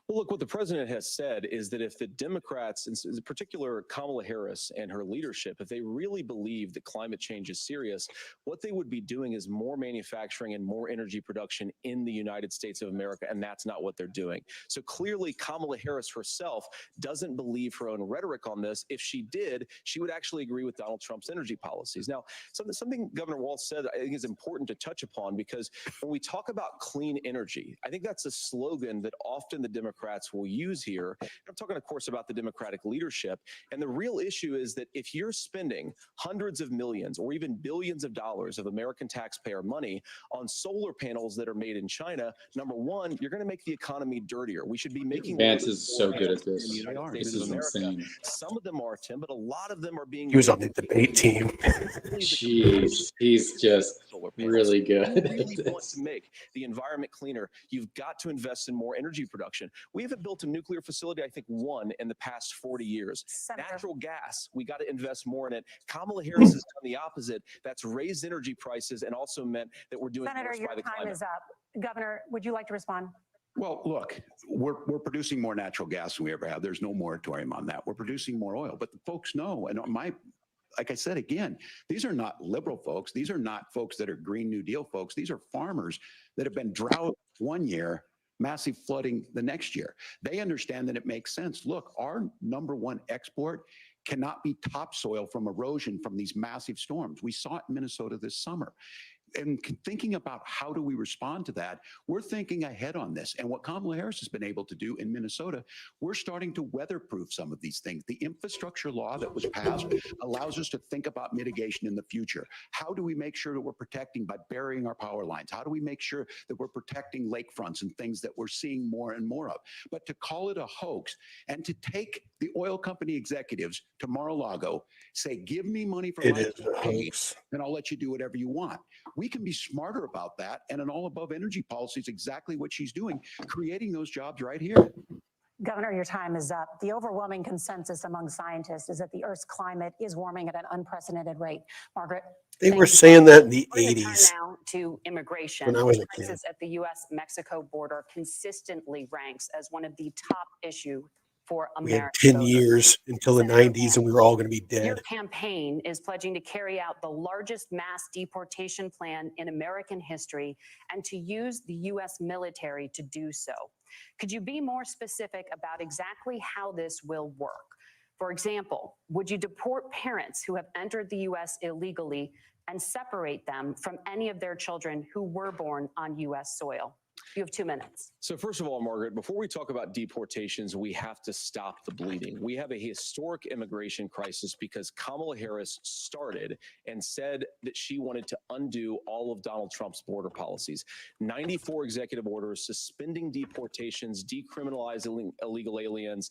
Well, look, what the president has said is that if the Democrats, in particular Kamala Harris and her leadership, if they really believe that climate change is serious, what they would be doing is more manufacturing and more energy production in the United States of America, and that's not what they're doing. So clearly, Kamala Harris herself doesn't believe her own rhetoric on this. If she did, she would actually agree with Donald Trump's energy policies. Now, something Governor Walz said I think is important to touch upon, because when we talk about clean energy, I think that's a slogan that often the Democrats will use here. I'm talking, of course, about the Democratic leadership. And the real issue is that if you're spending hundreds of millions or even billions of dollars of American taxpayer money on solar panels that are made in China, number one, you're going to make the economy dirtier. We should be making Vance is so good at in this. the United States This of is America. insane. Some of them are, Tim, but a lot of them are being. He was on the debate team. Jeez, he's just really good. If you really want to make the environment cleaner, you've got to invest in more energy production. We haven't built a nuclear facility, I think, one in the past 40 years. Senator. Natural gas, we got to invest more in it. Kamala Harris has done the opposite. That's raised energy prices and also meant that we're doing Senator, worse your by the time climate. is up. Governor, would you like to respond? Well, look, we're producing more natural gas than we ever have. There's no moratorium on that. We're producing more oil, but the folks know, and like I said, again, these are not liberal folks. These are not folks that are Green New Deal folks. These are farmers that have been drought one year, massive flooding the next year. They understand that it makes sense. Look, our number one export cannot be topsoil from erosion from these massive storms. We saw it in Minnesota this summer. And thinking about how do we respond to that, we're thinking ahead on this. And what Kamala Harris has been able to do in Minnesota, we're starting to weatherproof some of these things. The infrastructure law that was passed allows us to think about mitigation in the future. How do we make sure that we're protecting by burying our power lines? How do we make sure that we're protecting lakefronts and things that we're seeing more and more of? But to call it a hoax and to take the oil company executives to Mar-a-Lago, say, give me money for It my is a hoax. and I'll let you do whatever you want. We can be smarter about that. And an all above energy policy is exactly what she's doing, creating those jobs right here. Governor, your time is up. The overwhelming consensus among scientists is that the Earth's climate is warming at an unprecedented rate. Margaret? They were saying that in the We're gonna turn 80s. now to immigration. when I was a The kid. crisis at the U.S.-Mexico border consistently ranks as one of the top issues for We had American 10 voters. years until the Senator 90s and we were all going to be Your dead. campaign is pledging to carry out the largest mass deportation plan in American history and to use the U.S. military to do so. Could you be more specific about exactly how this will work? For example, would you deport parents who have entered the U.S. illegally and separate them from any of their children who were born on U.S. soil? You have 2 minutes. So first of all, Margaret, before we talk about deportations, we have to stop the bleeding. We have a historic immigration crisis because Kamala Harris started and said that she wanted to undo all of Donald Trump's border policies. 94 executive orders suspending deportations, decriminalizing illegal aliens,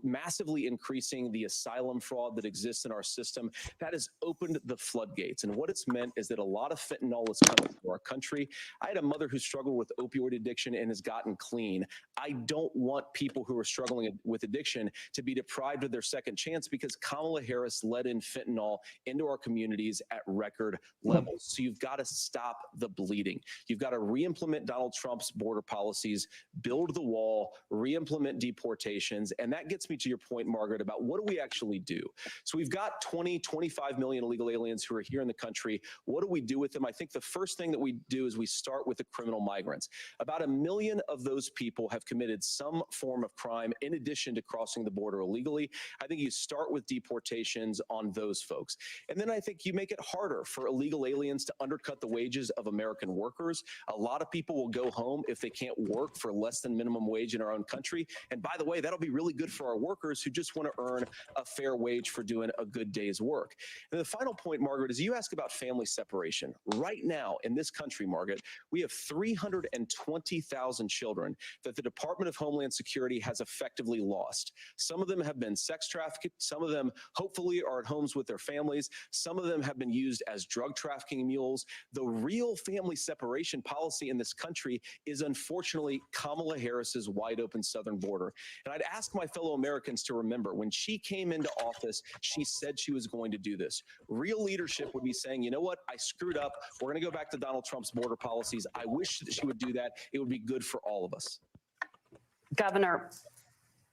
massively increasing the asylum fraud that exists in our system. That has opened the floodgates. And what it's meant is that a lot of fentanyl is coming to our country. I had a mother who struggled with opioid addiction and has gotten clean. I don't want people who are struggling with addiction to be deprived of their second chance because Kamala Harris let in fentanyl into our communities at record levels. So you've got to stop the bleeding. You've got to re-implement Donald Trump's border policies, build the wall, re-implement deportations. And that gets me to your point, Margaret, about what do we actually do? So we've got 25 million illegal aliens who are here in the country. What do we do with them? I think the first thing that we do is we start with the criminal migrants. About 1 million of those people have committed some form of crime in addition to crossing the border illegally. I think you start with deportations on those folks. And then I think you make it harder for illegal aliens to undercut the wages of American workers. A lot of people will go home if they can't work for less than minimum wage in our own country. And by the way, that'll be really good for our workers who just want to earn a fair wage for doing a good day's work. And the final point, Margaret, is you ask about family separation. Right now in this country, Margaret, we have 320,000 children that the Department of Homeland Security has effectively lost. Some of them have been sex trafficked. Some of them hopefully are at homes with their families. Some of them have been used as drug trafficking mules. The real family separation policy in this country is unfortunately Kamala Harris's wide open southern border. And I'd ask my fellow Americans to remember when she came into office, she said she was going to do this. Real leadership would be saying, you know what, I screwed up. We're going to go back to Donald Trump's border policies. I wish that she would do that. It would be good for all of us. Governor,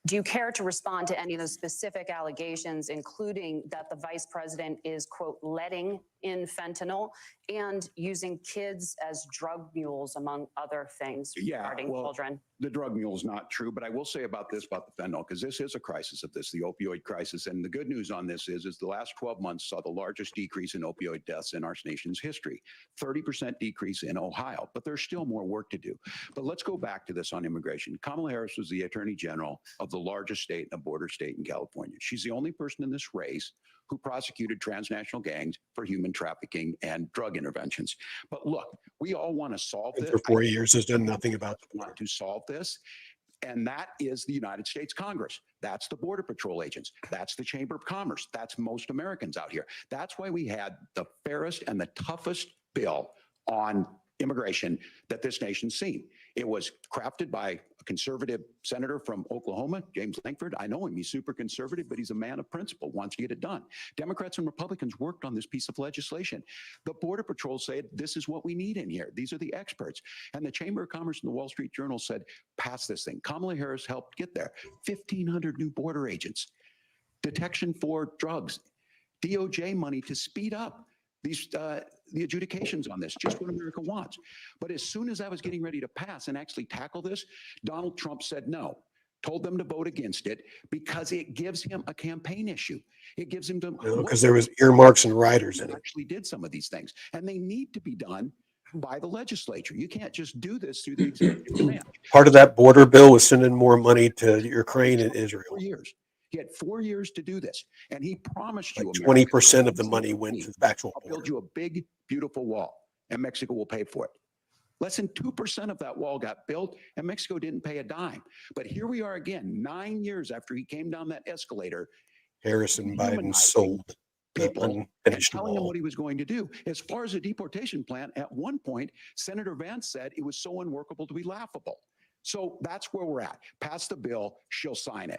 do you care to respond to any of the specific allegations, including that the vice president is, quote, letting in fentanyl and using kids as drug mules, among other things regarding children? The drug mule is not true, but I will say about the fentanyl, because this is a crisis of this, the opioid crisis. And the good news on this is the last 12 months saw the largest decrease in opioid deaths in our nation's history, 30% decrease in Ohio, but there's still more work to do. But let's go back to this on immigration. Kamala Harris was the attorney general of the largest state, a border state in California. She's the only person in this race who prosecuted transnational gangs for human trafficking and drug interventions. But look, we all want to solve this. For 4 years has done nothing about it. Want to solve this. And that is the United States Congress. That's the Border Patrol agents. That's the Chamber of Commerce. That's most Americans out here. That's why we had the fairest and the toughest bill on immigration that this nation's seen. It was crafted by a conservative senator from Oklahoma, James Lankford. I know him. He's super conservative, but he's a man of principle, wants to get it done. Democrats and Republicans worked on this piece of legislation. The Border Patrol said, this is what we need in here. These are the experts. And the Chamber of Commerce and the Wall Street Journal said, pass this thing. Kamala Harris helped get there. 1,500 new border agents, detection for drugs, DOJ money to speed up the adjudications on this, just what America wants. But as soon as I was getting ready to pass and actually tackle this, Donald Trump said no, told them to vote against it because it gives him a campaign issue. It gives him because there was earmarks and riders in it. Actually did some of these things, and they need to be done by the legislature. You can't just do this through the executive branch. Part of that border bill was sending more money to Ukraine and Israel. 4 years. He had 4 years to do this, and he promised you 20% of the money went to the actual border. I'll build you a big, beautiful wall, and Mexico will pay for it. Less than 2% of that wall got built, and Mexico didn't pay a dime. But here we are again, 9 years after he came down that escalator. Harris and Biden sold people and telling him what he was going to do. As far as the deportation plan, at one point, Senator Vance said it was so unworkable to be laughable. So that's where we're at. Pass the bill, she'll sign it.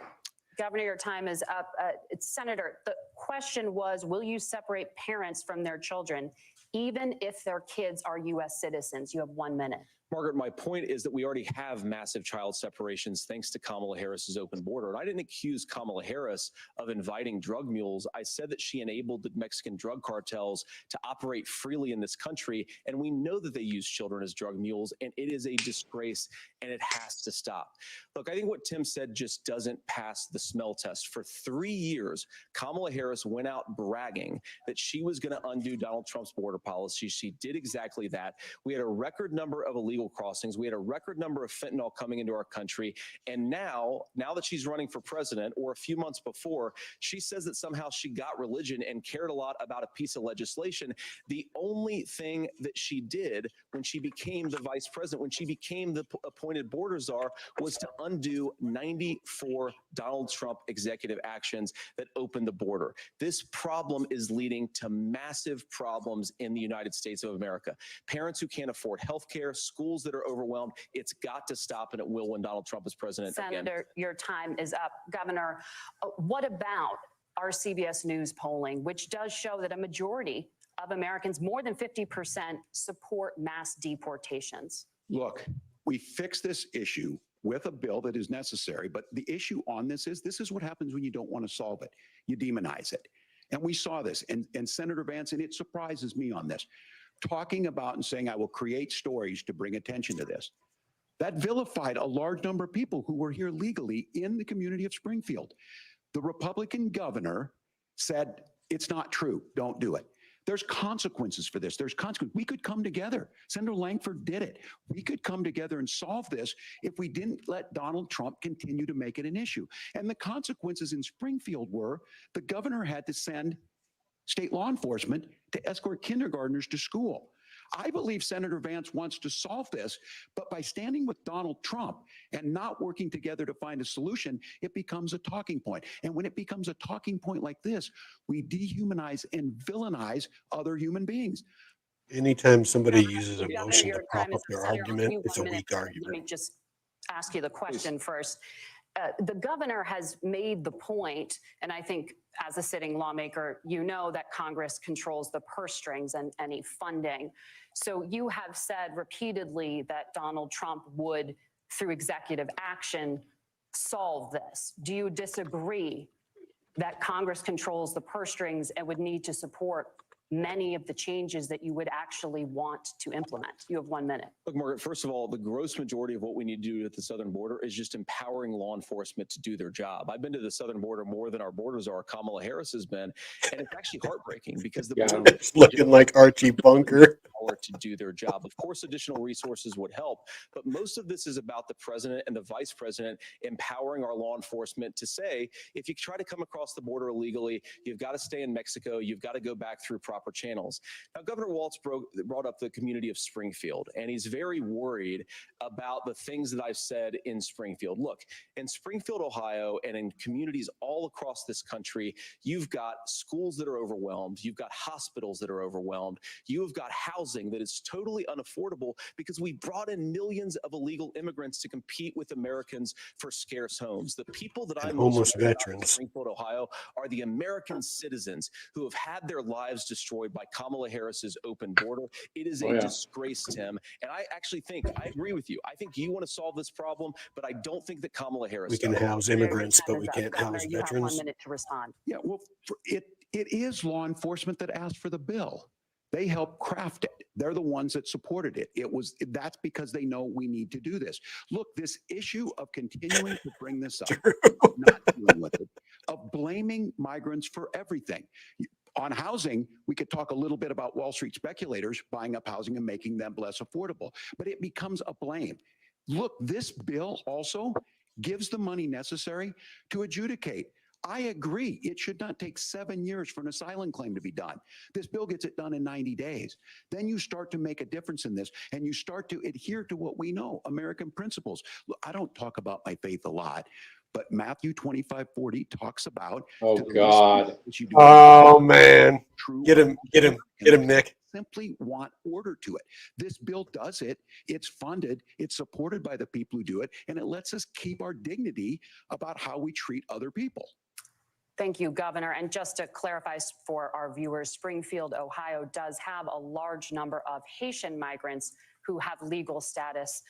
Governor, your time is up. Senator, the question was, will you separate parents from their children, even if their kids are U.S. citizens? You have 1 minute. Margaret, my point is that we already have massive child separations thanks to Kamala Harris's open border. And I didn't accuse Kamala Harris of inviting drug mules. I said that she enabled the Mexican drug cartels to operate freely in this country. And we know that they use children as drug mules, and it is a disgrace, and it has to stop. Look, I think what Tim said just doesn't pass the smell test. For 3 years, Kamala Harris went out bragging that she was going to undo Donald Trump's border policy. She did exactly that. We had a record number of illegal crossings. We had a record number of fentanyl coming into our country. And now that she's running for president, or a few months before, she says that somehow she got religion and cared a lot about a piece of legislation. The only thing that she did when she became the vice president, when she became the appointed border czar, was to undo 94 Donald Trump executive actions that opened the border. This problem is leading to massive problems in the United States of America. Parents who can't afford health care, schools schools that are overwhelmed. It's got to stop, and it will when Donald Trump is president again. Senator, your time is up. Governor, what about our CBS News polling, which does show that a majority of Americans, more than 50%, support mass deportations? Look, we fix this issue with a bill that is necessary, but the issue on this is what happens when you don't want to solve it. You demonize it. And we saw this, and Senator Vance, and it surprises me on this, talking about and saying, I will create stories to bring attention to this. That vilified a large number of people who were here legally in the community of Springfield. The Republican governor said, it's not true, don't do it. There's consequences for this. There's consequences. We could come together. Senator Langford did it. We could come together and solve this if we didn't let Donald Trump continue to make it an issue. And the consequences in Springfield were the governor had to send state law enforcement to escort kindergartners to school. I believe Senator Vance wants to solve this, but by standing with Donald Trump and not working together to find a solution, it becomes a talking point. And when it becomes a talking point like this, we dehumanize and villainize other human beings. Anytime somebody uses Governor, emotion to your prop time up is up. their Senator, I'll give argument, you it's a 1 minute. weak argument. Let me just ask you the question first. The governor has made the point, and I think as a sitting lawmaker, you know that Congress controls the purse strings and any funding. So you have said repeatedly that Donald Trump would, through executive action, solve this. Do you disagree that Congress controls the purse strings and would need to support many of the changes that you would actually want to implement? You have 1 minute. Look, Margaret, first of all, the gross majority of what we need to do at the southern border is just empowering law enforcement to do their job. I've been to the southern border more than our borders are. Kamala Harris has been, and it's actually heartbreaking because the border It's looking like Archie Bunker. to do their job. Of course, additional resources would help, but most of this is about the president and the vice president empowering our law enforcement to say, if you try to come across the border illegally, you've got to stay in Mexico, you've got to go back through proper channels. Now, Governor Walz brought up the community of Springfield, and he's very worried about the things that I've said in Springfield. Look, in Springfield, Ohio, and in communities all across this country, you've got schools that are overwhelmed, you've got hospitals that are overwhelmed, you've got housing that is totally unaffordable because we brought in millions of illegal immigrants to compete with Americans for scarce homes. The people that I'm homeless most worried about in veterans. Springfield, Ohio, are the American citizens who have had their lives destroyed by Kamala Harris's open border. It is a disgrace, Tim. And I actually think, I agree with you. I think you want to solve this problem, but I don't think that Kamala Harris We can does. house immigrants, but we can't Governor, house you have 1 veterans. minute to respond. Yeah, well, it is law enforcement that asked for the bill. They helped craft it. They're the ones that supported it. That's because they know we need to do this. Look, this issue of continuing to bring this up, not dealing with it, of blaming migrants for everything. On housing, we could talk a little bit about Wall Street speculators buying up housing and making them less affordable, but it becomes a blame. Look, this bill also gives the money necessary to adjudicate. I agree. It should not take 7 years for an asylum claim to be done. This bill gets it done in 90 days. Then you start to make a difference in this, and you start to adhere to what we know, American principles. Look, I don't talk about my faith a lot, but Matthew 25:40 talks about. Oh, to the least God. that you do Oh, man. true Get him, Nick. simply want order to it. This bill does it. It's funded. It's supported by the people who do it. And it lets us keep our dignity about how we treat other people. Thank you, Governor. And just to clarify for our viewers, Springfield, Ohio does have a large number of Haitian migrants who have legal status,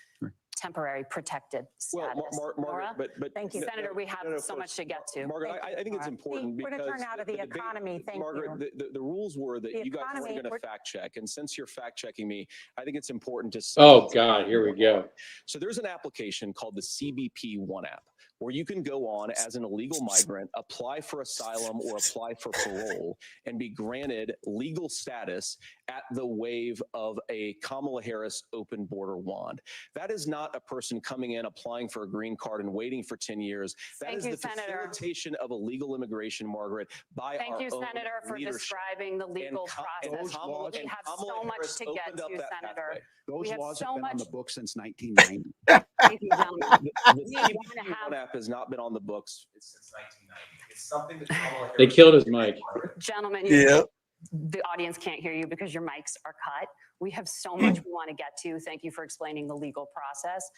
temporary protected status. Well, Nora? Margaret, but Thank you. Senator, we have so much to get to. Margaret, I think it's important We're because going to turn out of the debate- economy. Thank Margaret, you. the rules were that The you guys economy, weren't going we're- to fact check, and since you're fact checking me, I think it's important to. Oh, God, here we go. So there's an application called the CBP One app, where you can go on as an illegal migrant, apply for asylum or apply for parole, and be granted legal status at the wave of a Kamala Harris open border wand. That is not a person coming in, applying for a green card and waiting for 10 years. That Thank is you, the Senator. facilitation of illegal immigration, Margaret, by Thank our you, own Senator, for leadership. describing the legal process. Kamala- We and have Kamala so much Harris to get opened up to, that Senator. pathway. Those We have laws so have been on much- the books since 1990. Ladies and gentlemen, The we are going to CBP have One app has not been on the books since 1990. It's something that Kamala They Harris- killed his mic. Gentlemen, Yeah. the audience can't hear you because your mics are cut. We have so much we want to get to. Thank you for explaining the legal process.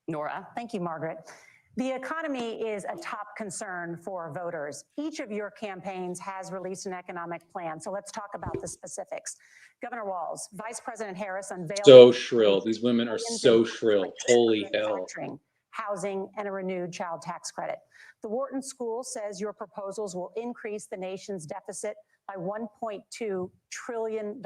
Nora. Thank you, Margaret. The economy is a top concern for voters. Each of your campaigns has released an economic plan. So let's talk about the specifics. Governor Walz, Vice President Harris unveiled— So shrill. These women are so shrill. Holy hell. Manufacturing, housing, and a renewed child tax credit. The Wharton School says your proposals will increase the nation's deficit by $1.2 trillion.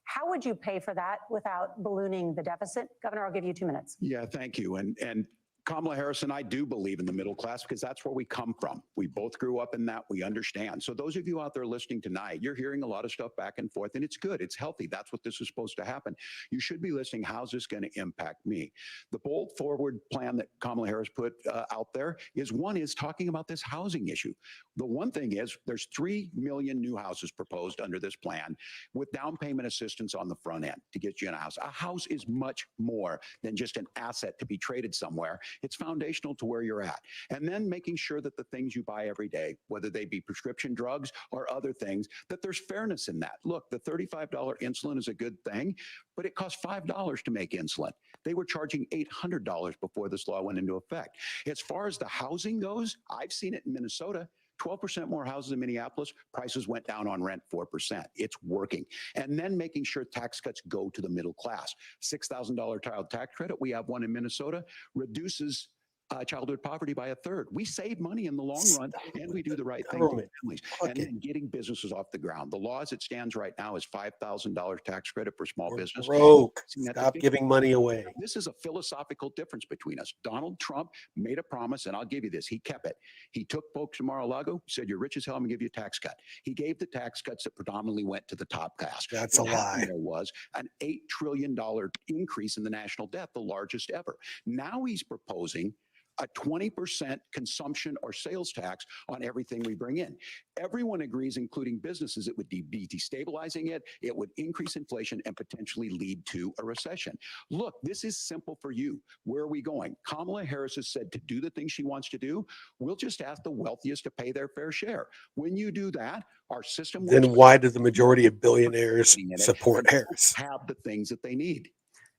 How would you pay for that without ballooning the deficit? Governor, I'll give you 2 minutes. Yeah, thank you. And Kamala Harris and I do believe in the middle class because that's where we come from. We both grew up in that. We understand. So those of you out there listening tonight, you're hearing a lot of stuff back and forth, and it's good. It's healthy. That's what this is supposed to happen. You should be listening. How's this going to impact me? The bold forward plan that Kamala Harris put out there is talking about this housing issue. The one thing is there's 3 million new houses proposed under this plan with down payment assistance on the front end to get you in a house. A house is much more than just an asset to be traded somewhere. It's foundational to where you're at. And then making sure that the things you buy every day, whether they be prescription drugs or other things, that there's fairness in that. Look, the $35 insulin is a good thing, but it costs $5 to make insulin. They were charging $800 before this law went into effect. As far as the housing goes, I've seen it in Minnesota. 12% more houses in Minneapolis, prices went down on rent 4%. It's working. And then making sure tax cuts go to the middle class. $6,000 child tax credit, we have one in Minnesota, reduces childhood poverty by 1/3. We save money in the long run, and we do the right thing for families. And then getting businesses off the ground. The law as it stands right now is $5,000 tax credit for small business. Broke. Stop giving money away. This is a philosophical difference between us. Donald Trump made a promise, and I'll give you this. He kept it. He took folks from Mar-a-Lago, said, "You're rich as hell, I'm going to give you a tax cut." He gave the tax cuts that predominantly went to the top class. That's a lie. There was an $8 trillion increase in the national debt, the largest ever. Now he's proposing a 20% consumption or sales tax on everything we bring in. Everyone agrees, including businesses, it would be destabilizing it. It would increase inflation and potentially lead to a recession. Look, this is simple for you. Where are we going? Kamala Harris has said to do the things she wants to do. We'll just ask the wealthiest to pay their fair share. When you do that, our system— Then why does the majority of billionaires support Harris? Have the things that they need.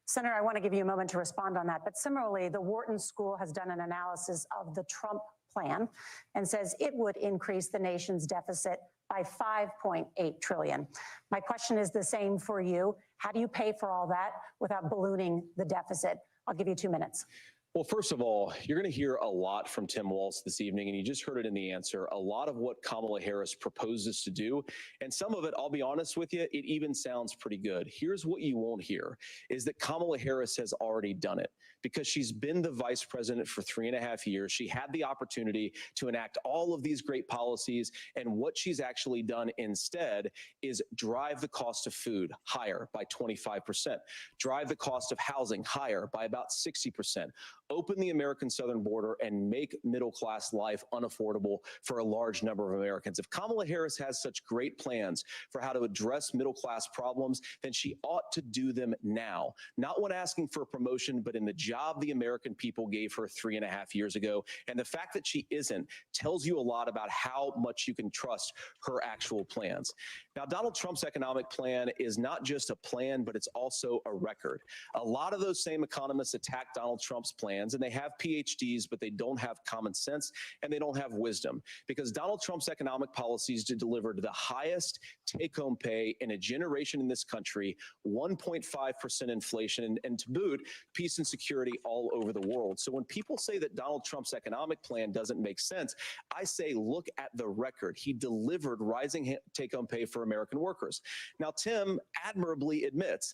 Senator, I want to give you a moment to respond on that. But similarly, the Wharton School has done an analysis of the Trump plan and says it would increase the nation's deficit by $5.8 trillion. My question is the same for you. How do you pay for all that without ballooning the deficit? I'll give you 2 minutes. Well, first of all, you're going to hear a lot from Tim Walz this evening, and you just heard it in the answer, a lot of what Kamala Harris proposes to do. And some of it, I'll be honest with you, it even sounds pretty good. Here's what you won't hear, is that Kamala Harris has already done it. Because she's been the vice president for 3.5 years. She had the opportunity to enact all of these great policies. And what she's actually done instead is drive the cost of food higher by 25%, drive the cost of housing higher by about 60%, open the American southern border and make middle-class life unaffordable for a large number of Americans. If Kamala Harris has such great plans for how to address middle-class problems, then she ought to do them now, not when asking for a promotion, but in the job the American people gave her 3.5 years ago. And the fact that she isn't tells you a lot about how much you can trust her actual plans. Now, Donald Trump's economic plan is not just a plan, but it's also a record. A lot of those same economists attack Donald Trump's plans, and they have PhDs, but they don't have common sense and they don't have wisdom, because Donald Trump's economic policies delivered the highest take-home pay in a generation in this country, 1.5% inflation, and to boot, peace and security all over the world. So when people say that Donald Trump's economic plan doesn't make sense, I say, look at the record. He delivered rising take-home pay for American workers. Now, Tim admirably admits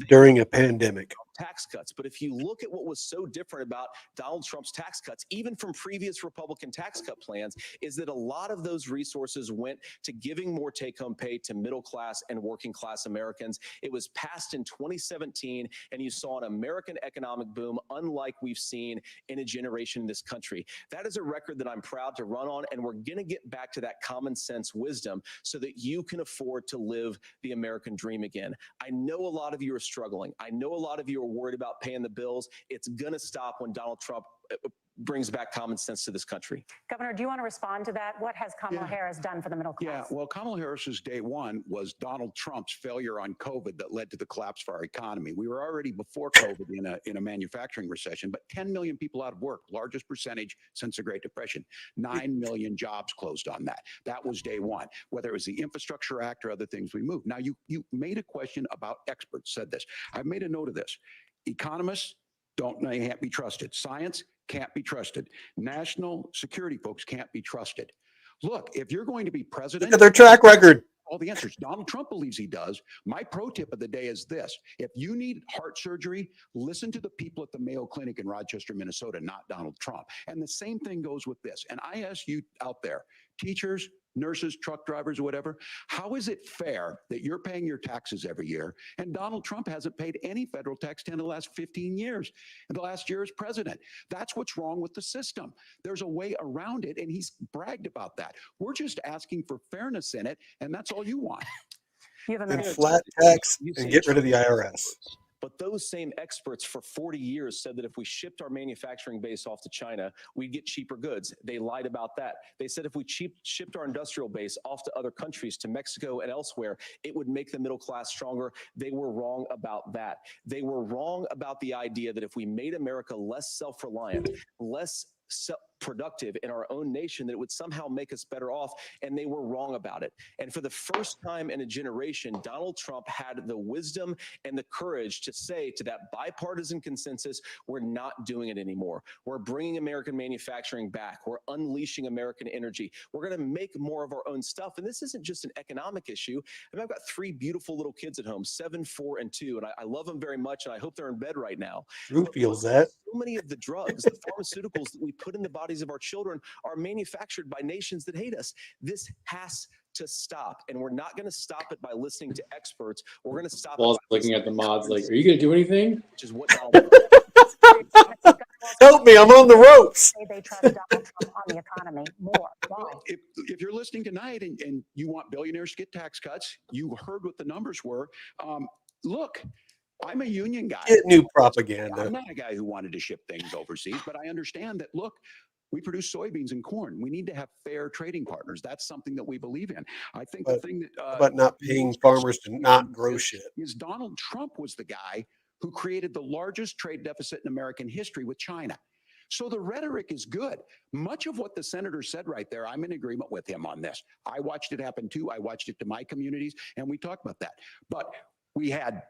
during a pandemic tax cuts. But if you look at what was so different about Donald Trump's tax cuts, even from previous Republican tax cut plans, is that a lot of those resources went to giving more take-home pay to middle class and working class Americans. It was passed in 2017, and you saw an American economic boom unlike we've seen in a generation in this country. That is a record that I'm proud to run on, and we're going to get back to that common sense wisdom so that you can afford to live the American dream again. I know a lot of you are struggling. I know a lot of you are worried about paying the bills. It's going to stop when Donald Trump brings back common sense to this country. Governor, do you want to respond to that? What has Kamala Harris done for the middle Yeah, class? well, Kamala Harris's day one was Donald Trump's failure on COVID that led to the collapse of our economy. We were already before COVID in a manufacturing recession, but 10 million people out of work, largest percentage since the Great Depression. 9 million jobs closed on that. That was day one. Whether it was the Infrastructure Act or other things we moved. Now, you made a question about experts, said this. I've made a note of this. Economists can't be trusted. Science can't be trusted. National security folks can't be trusted. Look, if you're going to be president, Look at their track record. All the answers. Donald Trump believes he does. My pro tip of the day is this. If you need heart surgery, listen to the people at the Mayo Clinic in Rochester, Minnesota, not Donald Trump. And the same thing goes with this. And I ask you out there, teachers, nurses, truck drivers, or whatever, how is it fair that you're paying your taxes every year and Donald Trump hasn't paid any federal tax in the last 15 years, and the last year as president? That's what's wrong with the system. There's a way around it, and he's bragged about that. We're just asking for fairness in it, and that's all you want. You have a And minute. flat tax and get rid of the IRS. But those same experts for 40 years said that if we shipped our manufacturing base off to China, we'd get cheaper goods. They lied about that. They said if we shipped our industrial base off to other countries, to Mexico and elsewhere, it would make the middle class stronger. They were wrong about that. They were wrong about the idea that if we made America less self-reliant, less productive in our own nation, that it would somehow make us better off, and they were wrong about it. And for the first time in a generation, Donald Trump had the wisdom and the courage to say to that bipartisan consensus, we're not doing it anymore. We're bringing American manufacturing back. We're unleashing American energy. We're going to make more of our own stuff. And this isn't just an economic issue. I mean, I've got 3 beautiful little kids at home, 7, 4, and 2, and I love them very much, and I hope they're in bed right now. Drew feels that. So many of the drugs, the pharmaceuticals that we put in the bodies of our children are manufactured by nations that hate us. This has to stop, and we're not going to stop it by listening to experts. We're going to stop While it by looking at the listening to mods, like, common are you going to do anything? which is what Donald Help me, I'm on the ropes. Say they trust Donald Trump on the economy more. Why? If you're listening tonight and you want billionaires to get tax cuts, you heard what the numbers were. Look, I'm a union guy. Get new propaganda. I'm not a guy who wanted to ship things overseas, but I understand that, look, we produce soybeans and corn. We need to have fair trading partners. That's something that we believe in. I think the thing that But not paying farmers to not grow shit. is Donald Trump was the guy who created the largest trade deficit in American history with China. So the rhetoric is good. Much of what the senator said right there, I'm in agreement with him on this. I watched it happen too. I watched it to my communities, and we talked about that. But we had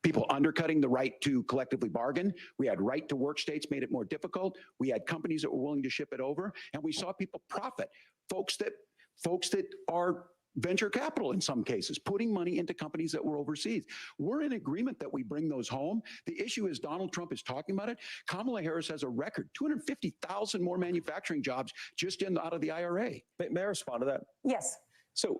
people undercutting the right to collectively bargain. We had right to work states made it more difficult. We had companies that were willing to ship it over, and we saw people profit. Folks that are venture capital in some cases, putting money into companies that were overseas. We're in agreement that we bring those home. The issue is Donald Trump is talking about it. Kamala Harris has a record, 250,000 more manufacturing jobs just out of the IRA. May I respond to that? Yes. So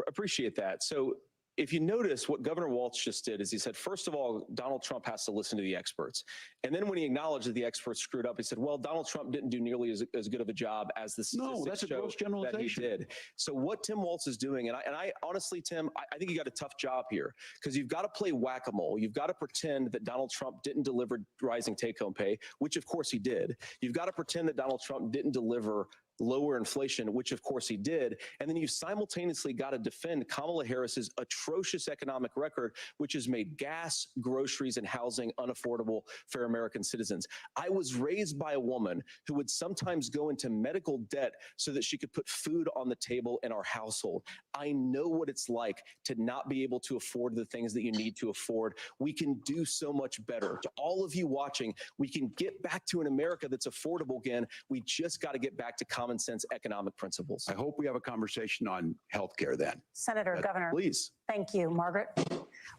appreciate that. So if you notice, what Governor Walz just did is he said, first of all, Donald Trump has to listen to the experts. And then when he acknowledged that the experts screwed up, he said, well, Donald Trump didn't do nearly as good of a job as the statistics No, that's a show gross that he generalization. did. So what Tim Walz is doing, and I honestly, Tim, I think you got a tough job here, because you've got to play whack-a-mole. You've got to pretend that Donald Trump didn't deliver rising take-home pay, which of course he did. You've got to pretend that Donald Trump didn't deliver lower inflation, which of course he did. And then you simultaneously got to defend Kamala Harris's atrocious economic record, which has made gas, groceries, and housing unaffordable for American citizens. I was raised by a woman who would sometimes go into medical debt so that she could put food on the table in our household. I know what it's like to not be able to afford the things that you need to afford. We can do so much better. To all of you watching, we can get back to an America that's affordable again. We just got to get back to common sense economic principles. I hope we have a conversation on healthcare then. Senator, Governor. Please. Thank you. Margaret?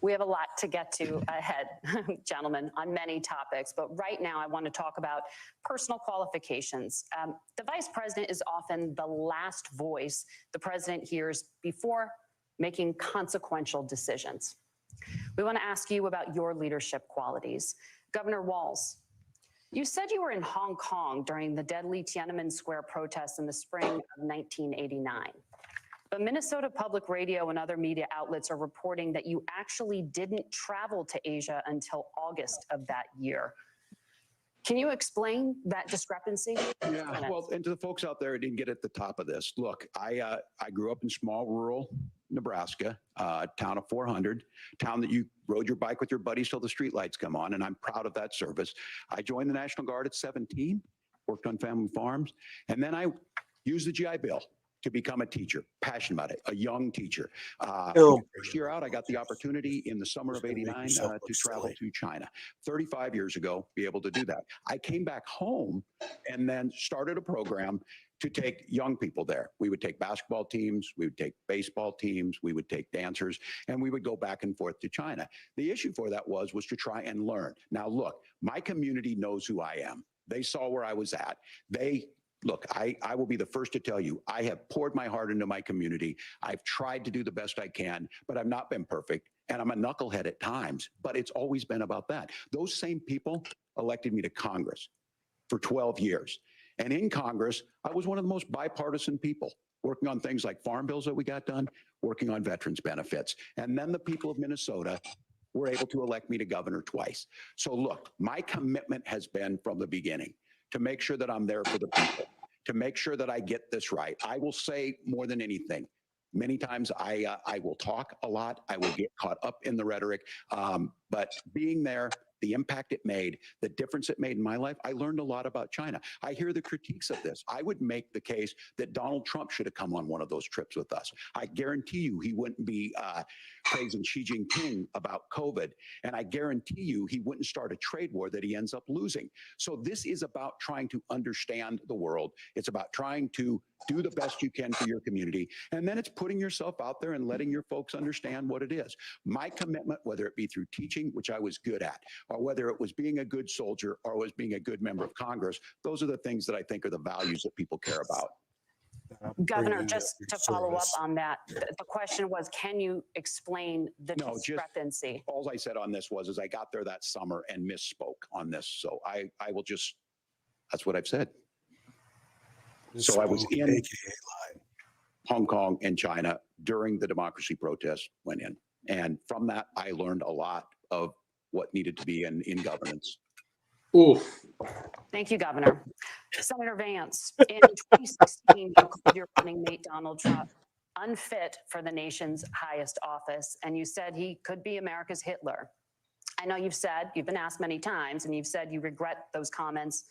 We have a lot to get to ahead, gentlemen, on many topics. But right now, I want to talk about personal qualifications. The vice president is often the last voice the president hears before making consequential decisions. We want to ask you about your leadership qualities. Governor Walz, you said you were in Hong Kong during the deadly Tiananmen Square protests in the spring of 1989. But Minnesota Public Radio and other media outlets are reporting that you actually didn't travel to Asia until August of that year. Can you explain that discrepancy? Yeah, well, and to the folks out there who didn't get at the top of this, look, I grew up in small rural Nebraska, town of 400, town that you rode your bike with your buddies till the streetlights come on, and I'm proud of that service. I joined the National Guard at 17, worked on family farms, and then I used the GI Bill to become a teacher, passionate about it, a young teacher. First year out, I got the opportunity in the summer of '89 to travel to China. 35 years ago, be able to do that. I came back home and then started a program to take young people there. We would take basketball teams, we would take baseball teams, we would take dancers, and we would go back and forth to China. The issue for that was to try and learn. Now, look, my community knows who I am. They saw where I was at. Look, I will be the first to tell you, I have poured my heart into my community. I've tried to do the best I can, but I've not been perfect. And I'm a knucklehead at times, but it's always been about that. Those same people elected me to Congress for 12 years. And in Congress, I was one of the most bipartisan people, working on things like farm bills that we got done, working on veterans benefits. And then the people of Minnesota were able to elect me to governor twice. So look, my commitment has been from the beginning to make sure that I'm there for the people, to make sure that I get this right. I will say more than anything, many times I will talk a lot. I will get caught up in the rhetoric, but being there, the impact it made, the difference it made in my life, I learned a lot about China. I hear the critiques of this. I would make the case that Donald Trump should have come on one of those trips with us. I guarantee you he wouldn't be praising Xi Jinping about COVID. And I guarantee you he wouldn't start a trade war that he ends up losing. So this is about trying to understand the world. It's about trying to do the best you can for your community. And then it's putting yourself out there and letting your folks understand what it is. My commitment, whether it be through teaching, which I was good at, or whether it was being a good soldier or was being a good member of Congress, those are the things that I think are the values that people care about. Governor, just to follow up on that, the question was, can you explain the discrepancy? All I said on this was I got there that summer and misspoke on this. So I will just, that's what I've said. So I was in Hong Kong and China during the democracy protests, went in. And from that, I learned a lot of what needed to be in governance. Oof. Thank you, Governor. Senator Vance, in 2016, you called your running mate, Donald Trump, unfit for the nation's highest office, and you said he could be America's Hitler. I know you've been asked many times, and you've said you regret those comments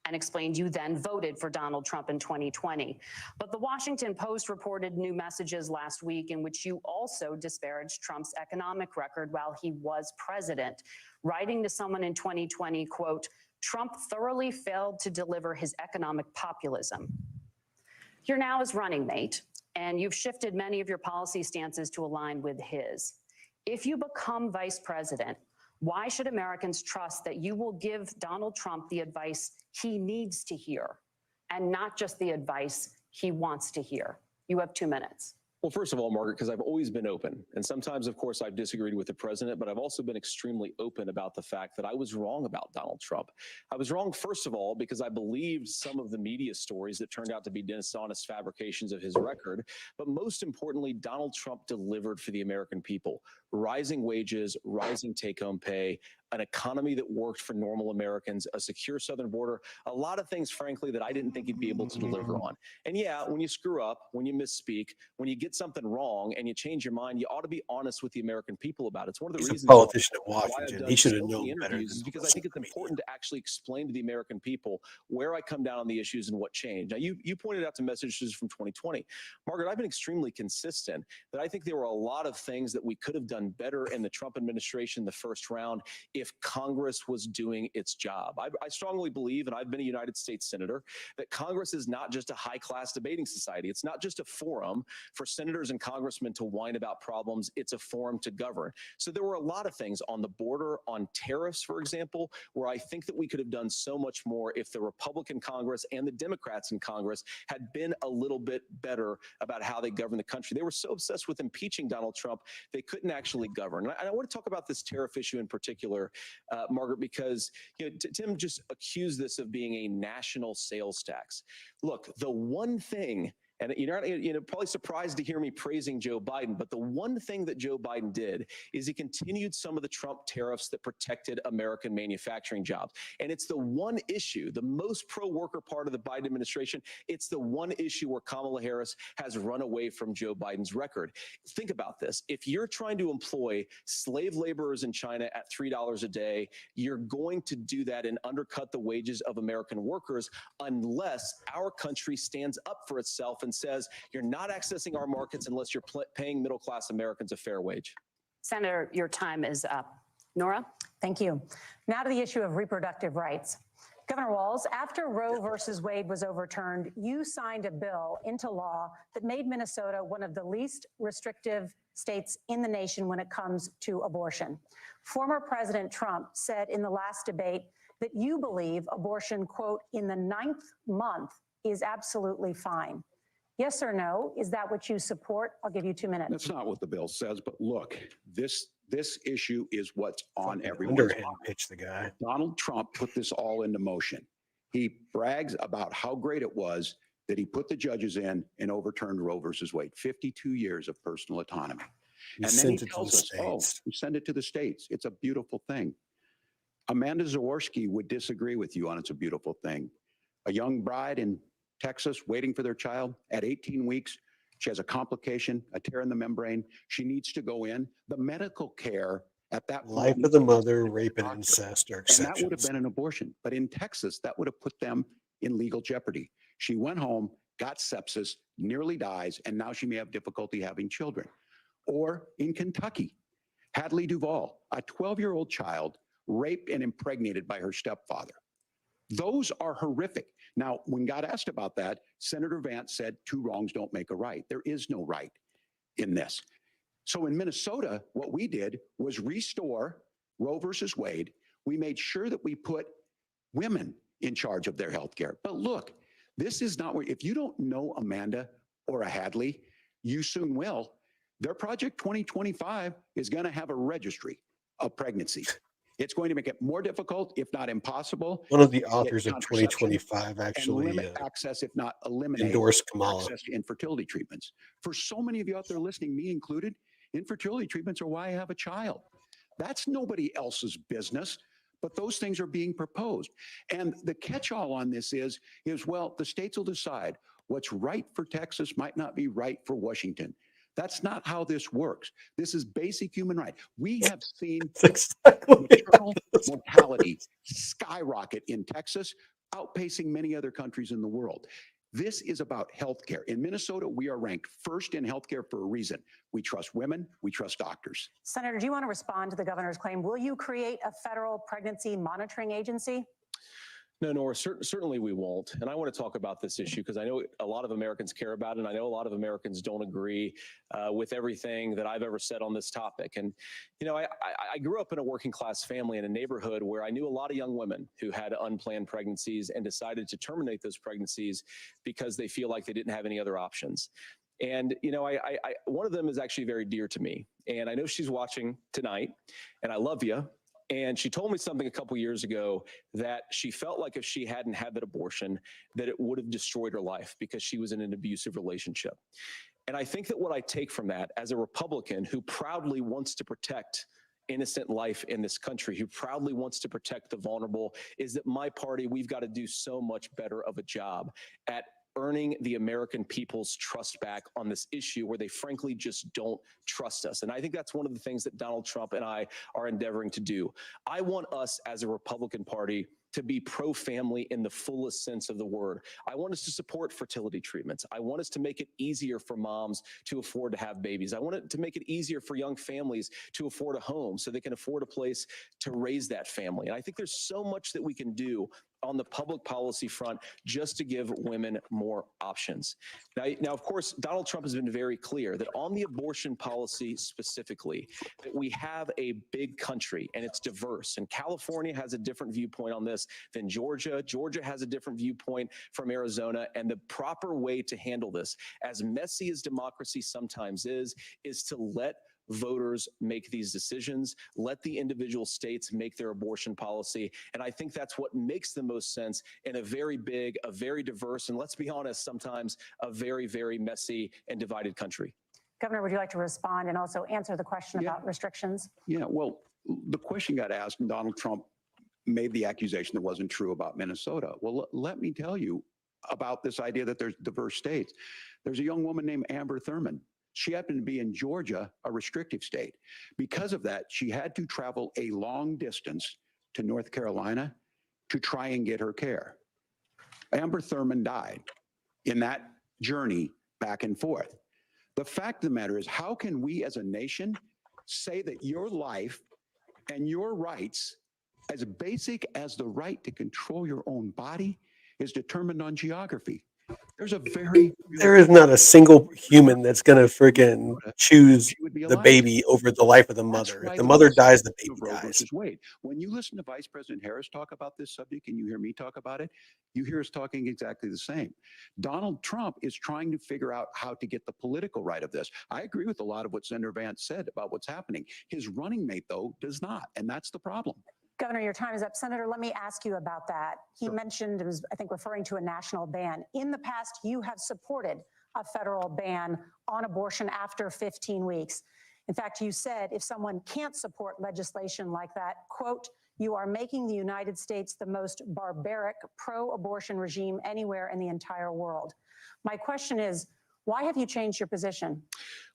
and explained you then voted for Donald Trump in 2020. But the Washington Post reported new messages last week in which you also disparaged Trump's economic record while he was president, writing to someone in 2020, quote, Trump thoroughly failed to deliver his economic populism. You're now his running mate, and you've shifted many of your policy stances to align with his. If you become vice president, why should Americans trust that you will give Donald Trump the advice he needs to hear and not just the advice he wants to hear? You have 2 minutes. Well, first of all, Margaret, because I've always been open. And sometimes, of course, I've disagreed with the president, but I've also been extremely open about the fact that I was wrong about Donald Trump. I was wrong, first of all, because I believed some of the media stories that turned out to be dishonest fabrications of his record. But most importantly, Donald Trump delivered for the American people. Rising wages, rising take-home pay, an economy that worked for normal Americans, a secure southern border, a lot of things, frankly, that I didn't think he'd be able to deliver on. And yeah, when you screw up, when you misspeak, when you get something wrong and you change your mind, you ought to be honest with the American people about it. It's one of the reasons a politician in why Washington. I've done He should have so known many better interviews is because I think it's important to actually explain to the American people where I come down on the issues and what changed. Now, you pointed out some messages from 2020. Margaret, I've been extremely consistent that I think there were a lot of things that we could have done better in the Trump administration the first round if Congress was doing its job. I strongly believe, and I've been a United States Senator, that Congress is not just a high-class debating society. It's not just a forum for senators and congressmen to whine about problems. It's a forum to govern. So there were a lot of things on the border, on tariffs, for example, where I think that we could have done so much more if the Republican Congress and the Democrats in Congress had been a little bit better about how they govern the country. They were so obsessed with impeaching Donald Trump, they couldn't actually govern. And I want to talk about this tariff issue in particular, Margaret, because Tim just accused this of being a national sales tax. Look, the one thing, And you're not, probably surprised to hear me praising Joe Biden, but the one thing that Joe Biden did is he continued some of the Trump tariffs that protected American manufacturing jobs. And it's the one issue, the most pro-worker part of the Biden administration, it's the one issue where Kamala Harris has run away from Joe Biden's record. Think about this. If you're trying to employ slave laborers in China at $3 a day, you're going to do that and undercut the wages of American workers unless our country stands up for itself and says, you're not accessing our markets unless you're paying middle-class Americans a fair wage. Senator, your time is up. Nora? Thank you. Now to the issue of reproductive rights. Governor Walz, after Roe versus Wade was overturned, you signed a bill into law that made Minnesota one of the least restrictive states in the nation when it comes to abortion. Former President Trump said in the last debate that you believe abortion, quote, in the 9th month is absolutely fine. Yes or no? Is that what you support? I'll give you 2 minutes. That's not what the bill says, but look, this issue is what's on everyone's Underhand mind. pitch the guy. Donald Trump put this all into motion. He brags about how great it was that he put the judges in and overturned Roe versus Wade, 52 years of personal autonomy. He And then he sent it to the tells us, oh, states. we send it to the states. It's a beautiful thing. Amanda Zaworski would disagree with you on it's a beautiful thing. A young bride in Texas waiting for their child at 18 weeks. She has a complication, a tear in the membrane. She needs to go in. The medical care at that point. Life of the mother, rape and incest are And that would have exceptions. been an abortion. But in Texas, that would have put them in legal jeopardy. She went home, got sepsis, nearly dies, and now she may have difficulty having children. Or in Kentucky, Hadley Duvall, a 12-year-old child raped and impregnated by her stepfather. Those are horrific. Now, when God asked about that, Senator Vance said, 2 wrongs don't make a right. There is no right in this. So in Minnesota, what we did was restore Roe versus Wade. We made sure that we put women in charge of their health care. But look, this is not where, if you don't know Amanda or a Hadley, you soon will. Their Project 2025 is going to have a registry of pregnancies. It's going to make it more difficult, if not impossible. One of the to get authors of contraception 2025 and actually limit access, if not eliminate endorsed Kamala. access to infertility treatments. For so many of you out there listening, me included, infertility treatments are why I have a child. That's nobody else's business, but those things are being proposed. And the catch-all on this is, well, the states will decide what's right for Texas might not be right for Washington. That's not how this works. This is basic human right. We have seen maternal mortality skyrocket in Texas, outpacing many other countries in the world. This is about healthcare. In Minnesota, we are ranked first in healthcare for a reason. We trust women, we trust doctors. Senator, do you want to respond to the governor's claim? Will you create a federal pregnancy monitoring agency? No, Nora, certainly we won't. And I want to talk about this issue because I know a lot of Americans care about it, and I know a lot of Americans don't agree with everything that I've ever said on this topic. And, I grew up in a working class family in a neighborhood where I knew a lot of young women who had unplanned pregnancies and decided to terminate those pregnancies because they feel like they didn't have any other options. And, one of them is actually very dear to me. And I know she's watching tonight, and I love you. And she told me something a couple years ago that she felt like if she hadn't had that abortion, that it would have destroyed her life because she was in an abusive relationship. And I think that what I take from that as a Republican who proudly wants to protect innocent life in this country, who proudly wants to protect the vulnerable, is that my party, we've got to do so much better of a job at earning the American people's trust back on this issue where they frankly just don't trust us. And I think that's one of the things that Donald Trump and I are endeavoring to do. I want us as a Republican Party to be pro-family in the fullest sense of the word. I want us to support fertility treatments. I want us to make it easier for moms to afford to have babies. I want it to make it easier for young families to afford a home so they can afford a place to raise that family. And I think there's so much that we can do on the public policy front just to give women more options. Now, of course, Donald Trump has been very clear that on the abortion policy specifically, that we have a big country and it's diverse. And California has a different viewpoint on this than Georgia. Georgia has a different viewpoint from Arizona. And the proper way to handle this, as messy as democracy sometimes is to let voters make these decisions. Let the individual states make their abortion policy. And I think that's what makes the most sense in a very big, a very diverse, and let's be honest, sometimes a very, very messy and divided country. Governor, would you like to respond and also answer the question about restrictions? Yeah, well, the question got asked, and Donald Trump made the accusation that wasn't true about Minnesota. Well, let me tell you about this idea that there's diverse states. There's a young woman named Amber Thurman. She happened to be in Georgia, a restrictive state. Because of that, she had to travel a long distance to North Carolina to try and get her care. Amber Thurman died in that journey back and forth. The fact of the matter is, how can we as a nation say that your life and your rights, as basic as the right to control your own body, is determined on geography? There's a there is not a single human that's going to freaking choose the baby over the life of the mother. If the mother dies, the baby dies. Wait, when you listen to Vice President Harris talk about this subject and you hear me talk about it, you hear us talking exactly the same. Donald Trump is trying to figure out how to get the political right of this. I agree with a lot of what Senator Vance said about what's happening. His running mate, though, does not, and that's the problem. Governor, your time is up. Senator, let me ask you about that. He mentioned, it was, I think, referring to a national ban. In the past, you have supported a federal ban on abortion after 15 weeks. In fact, you said if someone can't support legislation like that, quote, you are making the United States the most barbaric pro-abortion regime anywhere in the entire world. My question is, why have you changed your position?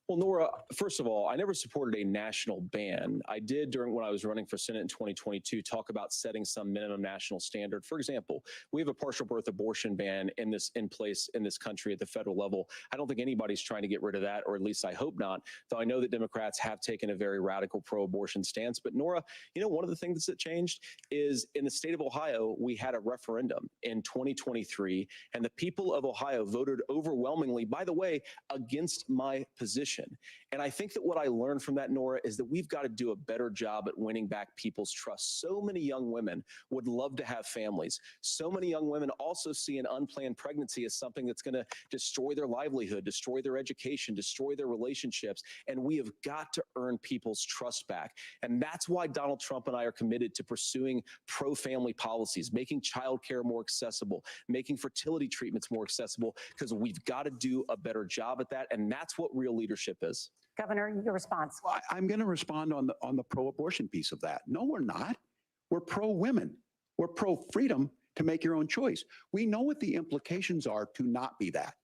Well, Nora, first of all, I never supported a national ban. I did during when I was running for Senate in 2022 talk about setting some minimum national standard. For example, we have a partial birth abortion ban in place in this country at the federal level. I don't think anybody's trying to get rid of that, or at least I hope not, though I know that Democrats have taken a very radical pro-abortion stance. But Nora, you know, one of the things that changed is in the state of Ohio, we had a referendum in 2023, and the people of Ohio voted overwhelmingly, by the way, against my position. And I think that what I learned from that, Nora, is that we've got to do a better job at winning back people's trust. So many young women would love to have families. So many young women also see an unplanned pregnancy as something that's going to destroy their livelihood, destroy their education, destroy their relationships. And we have got to earn people's trust back. And that's why Donald Trump and I are committed to pursuing pro-family policies, making childcare more accessible, making fertility treatments more accessible, because we've got to do a better job at that. And that's what real leadership is. Governor, your response. Well, I'm going to respond on the pro-abortion piece of that. No, we're not. We're pro-women. We're pro-freedom to make your own choice. We know what the implications are to not be that.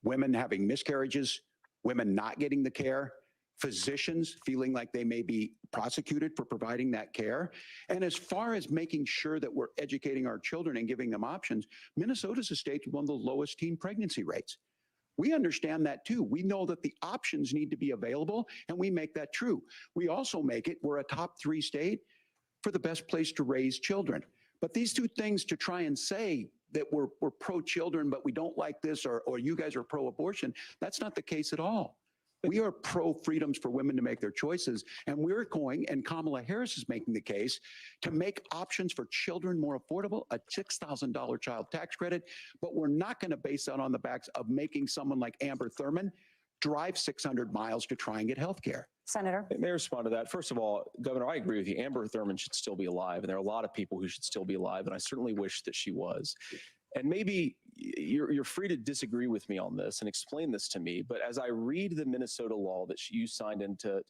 Women having miscarriages, women not getting the care, physicians feeling like they may be prosecuted for providing that care. And as far as making sure that we're educating our children and giving them options, Minnesota's a state with one of the lowest teen pregnancy rates. We understand that too. We know that the options need to be available, and we make that true. We also make it, we're a top 3 state for the best place to raise children. But these two things, to try and say that we're pro-children, but we don't like this, or you guys are pro-abortion, that's not the case at all. We are pro-freedoms for women to make their choices, and we're going, and Kamala Harris is making the case, to make options for children more affordable, a $6,000 child tax credit, but we're not going to base that on the backs of making someone like Amber Thurman drive 600 miles to try and get health care. Senator. May I respond to that? First of all, Governor, I agree with you. Amber Thurman should still be alive, and there are a lot of people who should still be alive, and I certainly wish that she was. And maybe you're free to disagree with me on this and explain this to me, but as I read the Minnesota law that you signed into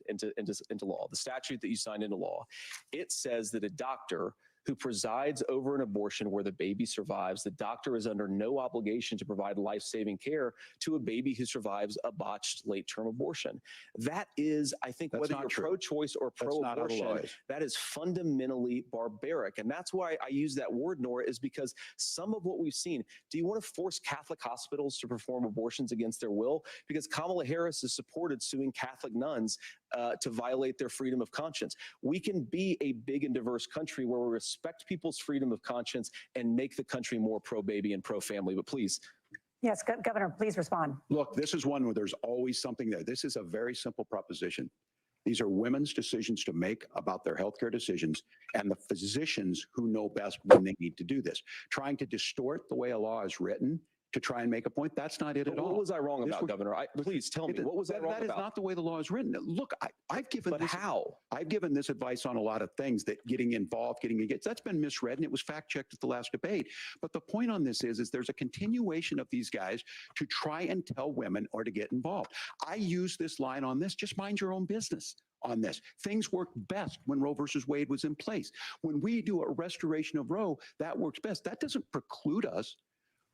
law, the statute that you signed into law, it says that a doctor who presides over an abortion where the baby survives, the doctor is under no obligation to provide life-saving care to a baby who survives a botched late-term abortion. That is, I think, whether you're pro-choice or pro-abortion, that is fundamentally barbaric. And that's why I use that word, Nora, is because some of what we've seen, do you want to force Catholic hospitals to perform abortions against their will? Because Kamala Harris has supported suing Catholic nuns to violate their freedom of conscience. We can be a big and diverse country where we respect people's freedom of conscience and make the country more pro-baby and pro-family. But please. Yes, Governor, please respond. Look, this is one where there's always something there. This is a very simple proposition. These are women's decisions to make about their healthcare decisions, and the physicians who know best when they need to do this. Trying to distort the way a law is written to try and make a point. That's not it at all. What was I wrong This about, was- Governor? Please tell me, what was I wrong That is about? not the way the law is written. Look, I've given But this. how? I've given this advice on a lot of things, that getting involved, getting engaged, that's been misread, and it was fact checked at the last debate. But the point on this is there's a continuation of these guys to try and tell women or to get involved. I use this line on this, just mind your own business on this. Things work best when Roe versus Wade was in place. When we do a restoration of Roe, that works best. That doesn't preclude us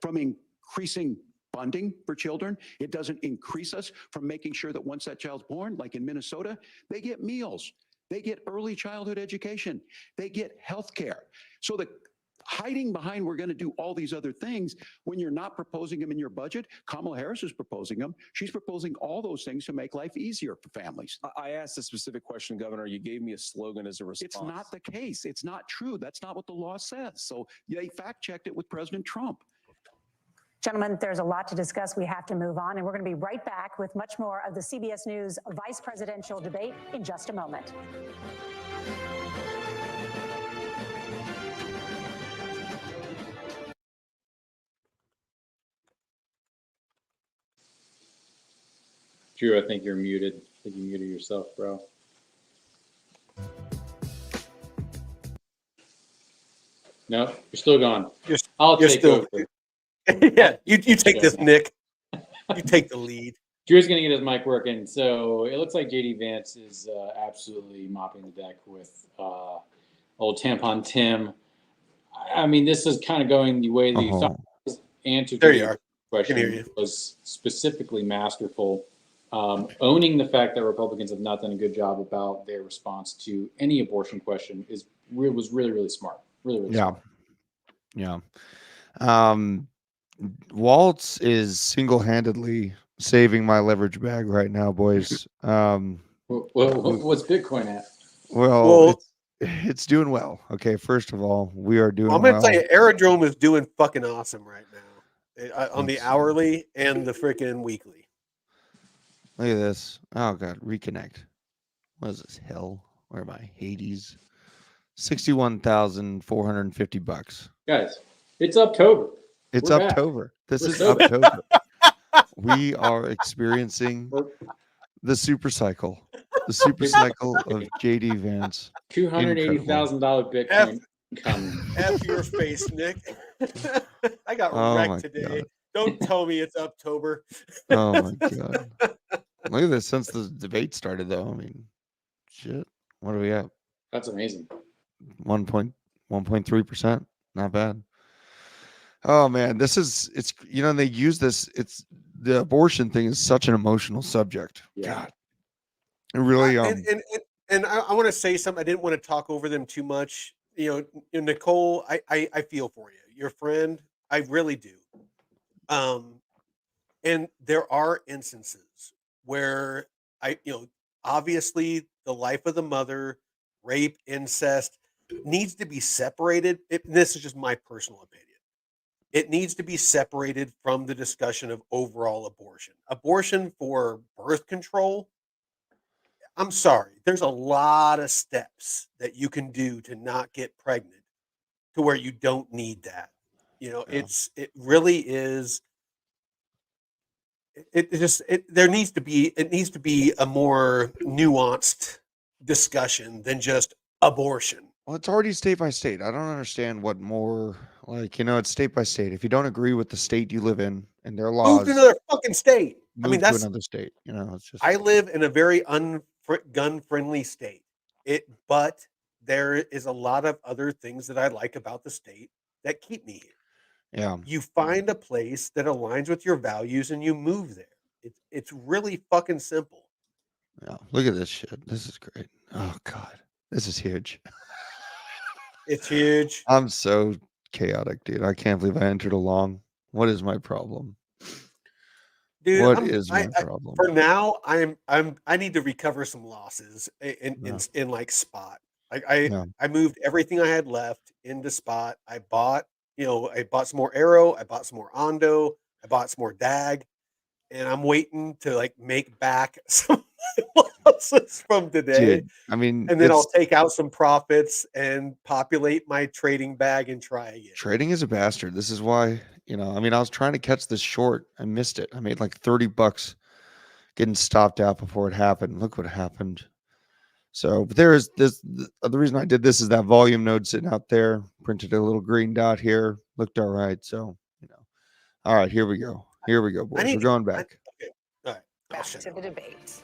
from increasing funding for children. It doesn't increase us from making sure that once that child's born, like in Minnesota, they get meals, they get early childhood education, they get health care. So the hiding behind we're going to do all these other things when you're not proposing them in your budget. Kamala Harris is proposing them. She's proposing all those things to make life easier for families. I asked a specific question, Governor. You gave me a slogan as a response. It's not the case. It's not true. That's not what the law says. So they fact checked it with President Trump. Gentlemen, there's a lot to discuss. We have to move on, and we're going to be right back with much more of the CBS News vice presidential debate in just a moment. Drew, I think you're muted. I think you muted yourself, bro. No, you're still gone. I'll You're take still- over. Yeah, you take this, Nick. You take the lead. Drew's going to get his mic working. So it looks like JD Vance is absolutely mopping the deck with old Tampon Tim. I mean, this is kind of going the way that you thought. His answer There to you the are. I can hear question you. was specifically masterful, owning the fact that Republicans have not done a good job about their response to any abortion question was really, really smart. Really, really smart. Yeah. Waltz is single-handedly saving my leverage bag right now, boys. What's Bitcoin at? Well, it's doing well. Okay, first of all, we are doing I'm going to well. tell you, Aerodrome is doing fucking awesome right now on the Let's see. hourly and the freaking weekly. Look at this. Oh god, reconnect. What is this? Hell? Where am I? Hades. $61,450. Guys, it's October. It's We're back. October. This We're is so back. October. We are experiencing the super cycle. The super cycle of JD Vance. $280,000 Bitcoin income. F your face, Nick. I got Oh my wrecked today. God. Don't tell me it's October. Oh my god. Look at this since the debate started though. I mean, shit. What are we at? That's amazing. 1.3%. Not bad. Oh man, it's they use this. It's the abortion thing is such an emotional subject. Yeah. God. It really And I want to say something. I didn't want to talk over them too much. Nicole, I feel for you. Your friend, I really do. And there are instances where obviously the life of the mother, rape, incest needs to be separated. This is just my personal opinion. It needs to be separated from the discussion of overall abortion. Abortion for birth control, I'm sorry, there's a lot of steps that you can do to not get pregnant to where you don't need that. Yeah. It really is. There needs to be a more nuanced discussion than just abortion. Well, it's already state by state. I don't understand what more it's state by state. If you don't agree with the state you live in and their laws, Move to another fucking state. move to another state. It's just I live in a very gun-friendly state. But there is a lot of other things that I like about the state that keep me here. yeah. You find a place that aligns with your values and you move there. It's really fucking simple. Yeah. Look at this shit. This is great. Oh god. This is huge. It's huge. I'm so chaotic, dude. I can't believe I entered along. What is my problem? Dude, What is my problem? For now, I need to recover some losses in like Spot. I moved everything I had left into Spot. I bought some more Arrow, I bought some more Ondo, I bought some more DAG, and I'm waiting to make back some losses from today. Dude, I mean, and then I'll take out some profits and populate my trading bag and try again. Trading is a bastard. This is why You know, I mean, I was trying to catch this short. I missed it. I made like $30 getting stopped out before it happened. Look what happened. So, but there is this. The reason I did this is that volume node sitting out there, printed a little green dot here, looked all right. So, you know, all right, here we go. Here we go, boys. We're going back. Okay. All right. I'll Back shut to up. the debate.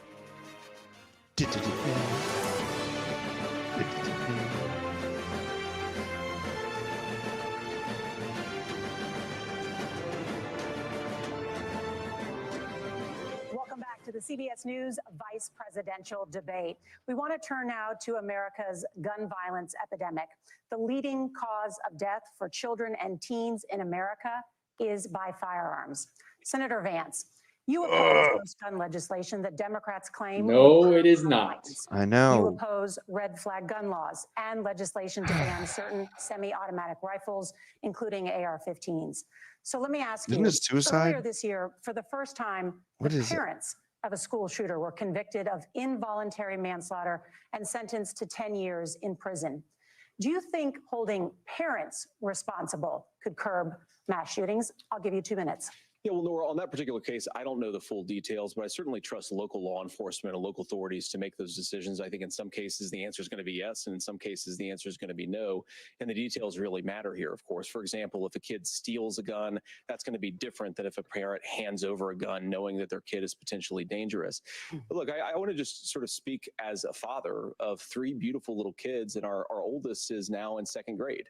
Welcome back to the CBS News Vice Presidential Debate. We want to turn now to America's gun violence epidemic. The leading cause of death for children and teens in America is by firearms. Senator Vance, you oppose most gun legislation that Democrats claim. No, it is not. I You know. oppose red flag gun laws and legislation to ban certain semi-automatic rifles, including AR-15s. So let me ask Isn't you, it suicide? earlier this year, for the first time, What the is it? parents of a school shooter were convicted of involuntary manslaughter and sentenced to 10 years in prison. Do you think holding parents responsible could curb mass shootings? I'll give you 2 minutes. Yeah, well, Nora, on that particular case, I don't know the full details, but I certainly trust local law enforcement and local authorities to make those decisions. I think in some cases the answer is going to be yes, and in some cases the answer is going to be no. And the details really matter here, of course. For example, if a kid steals a gun, that's going to be different than if a parent hands over a gun knowing that their kid is potentially dangerous. But look, I want to just sort of speak as a father of 3 beautiful little kids, and our oldest is now in 2nd grade.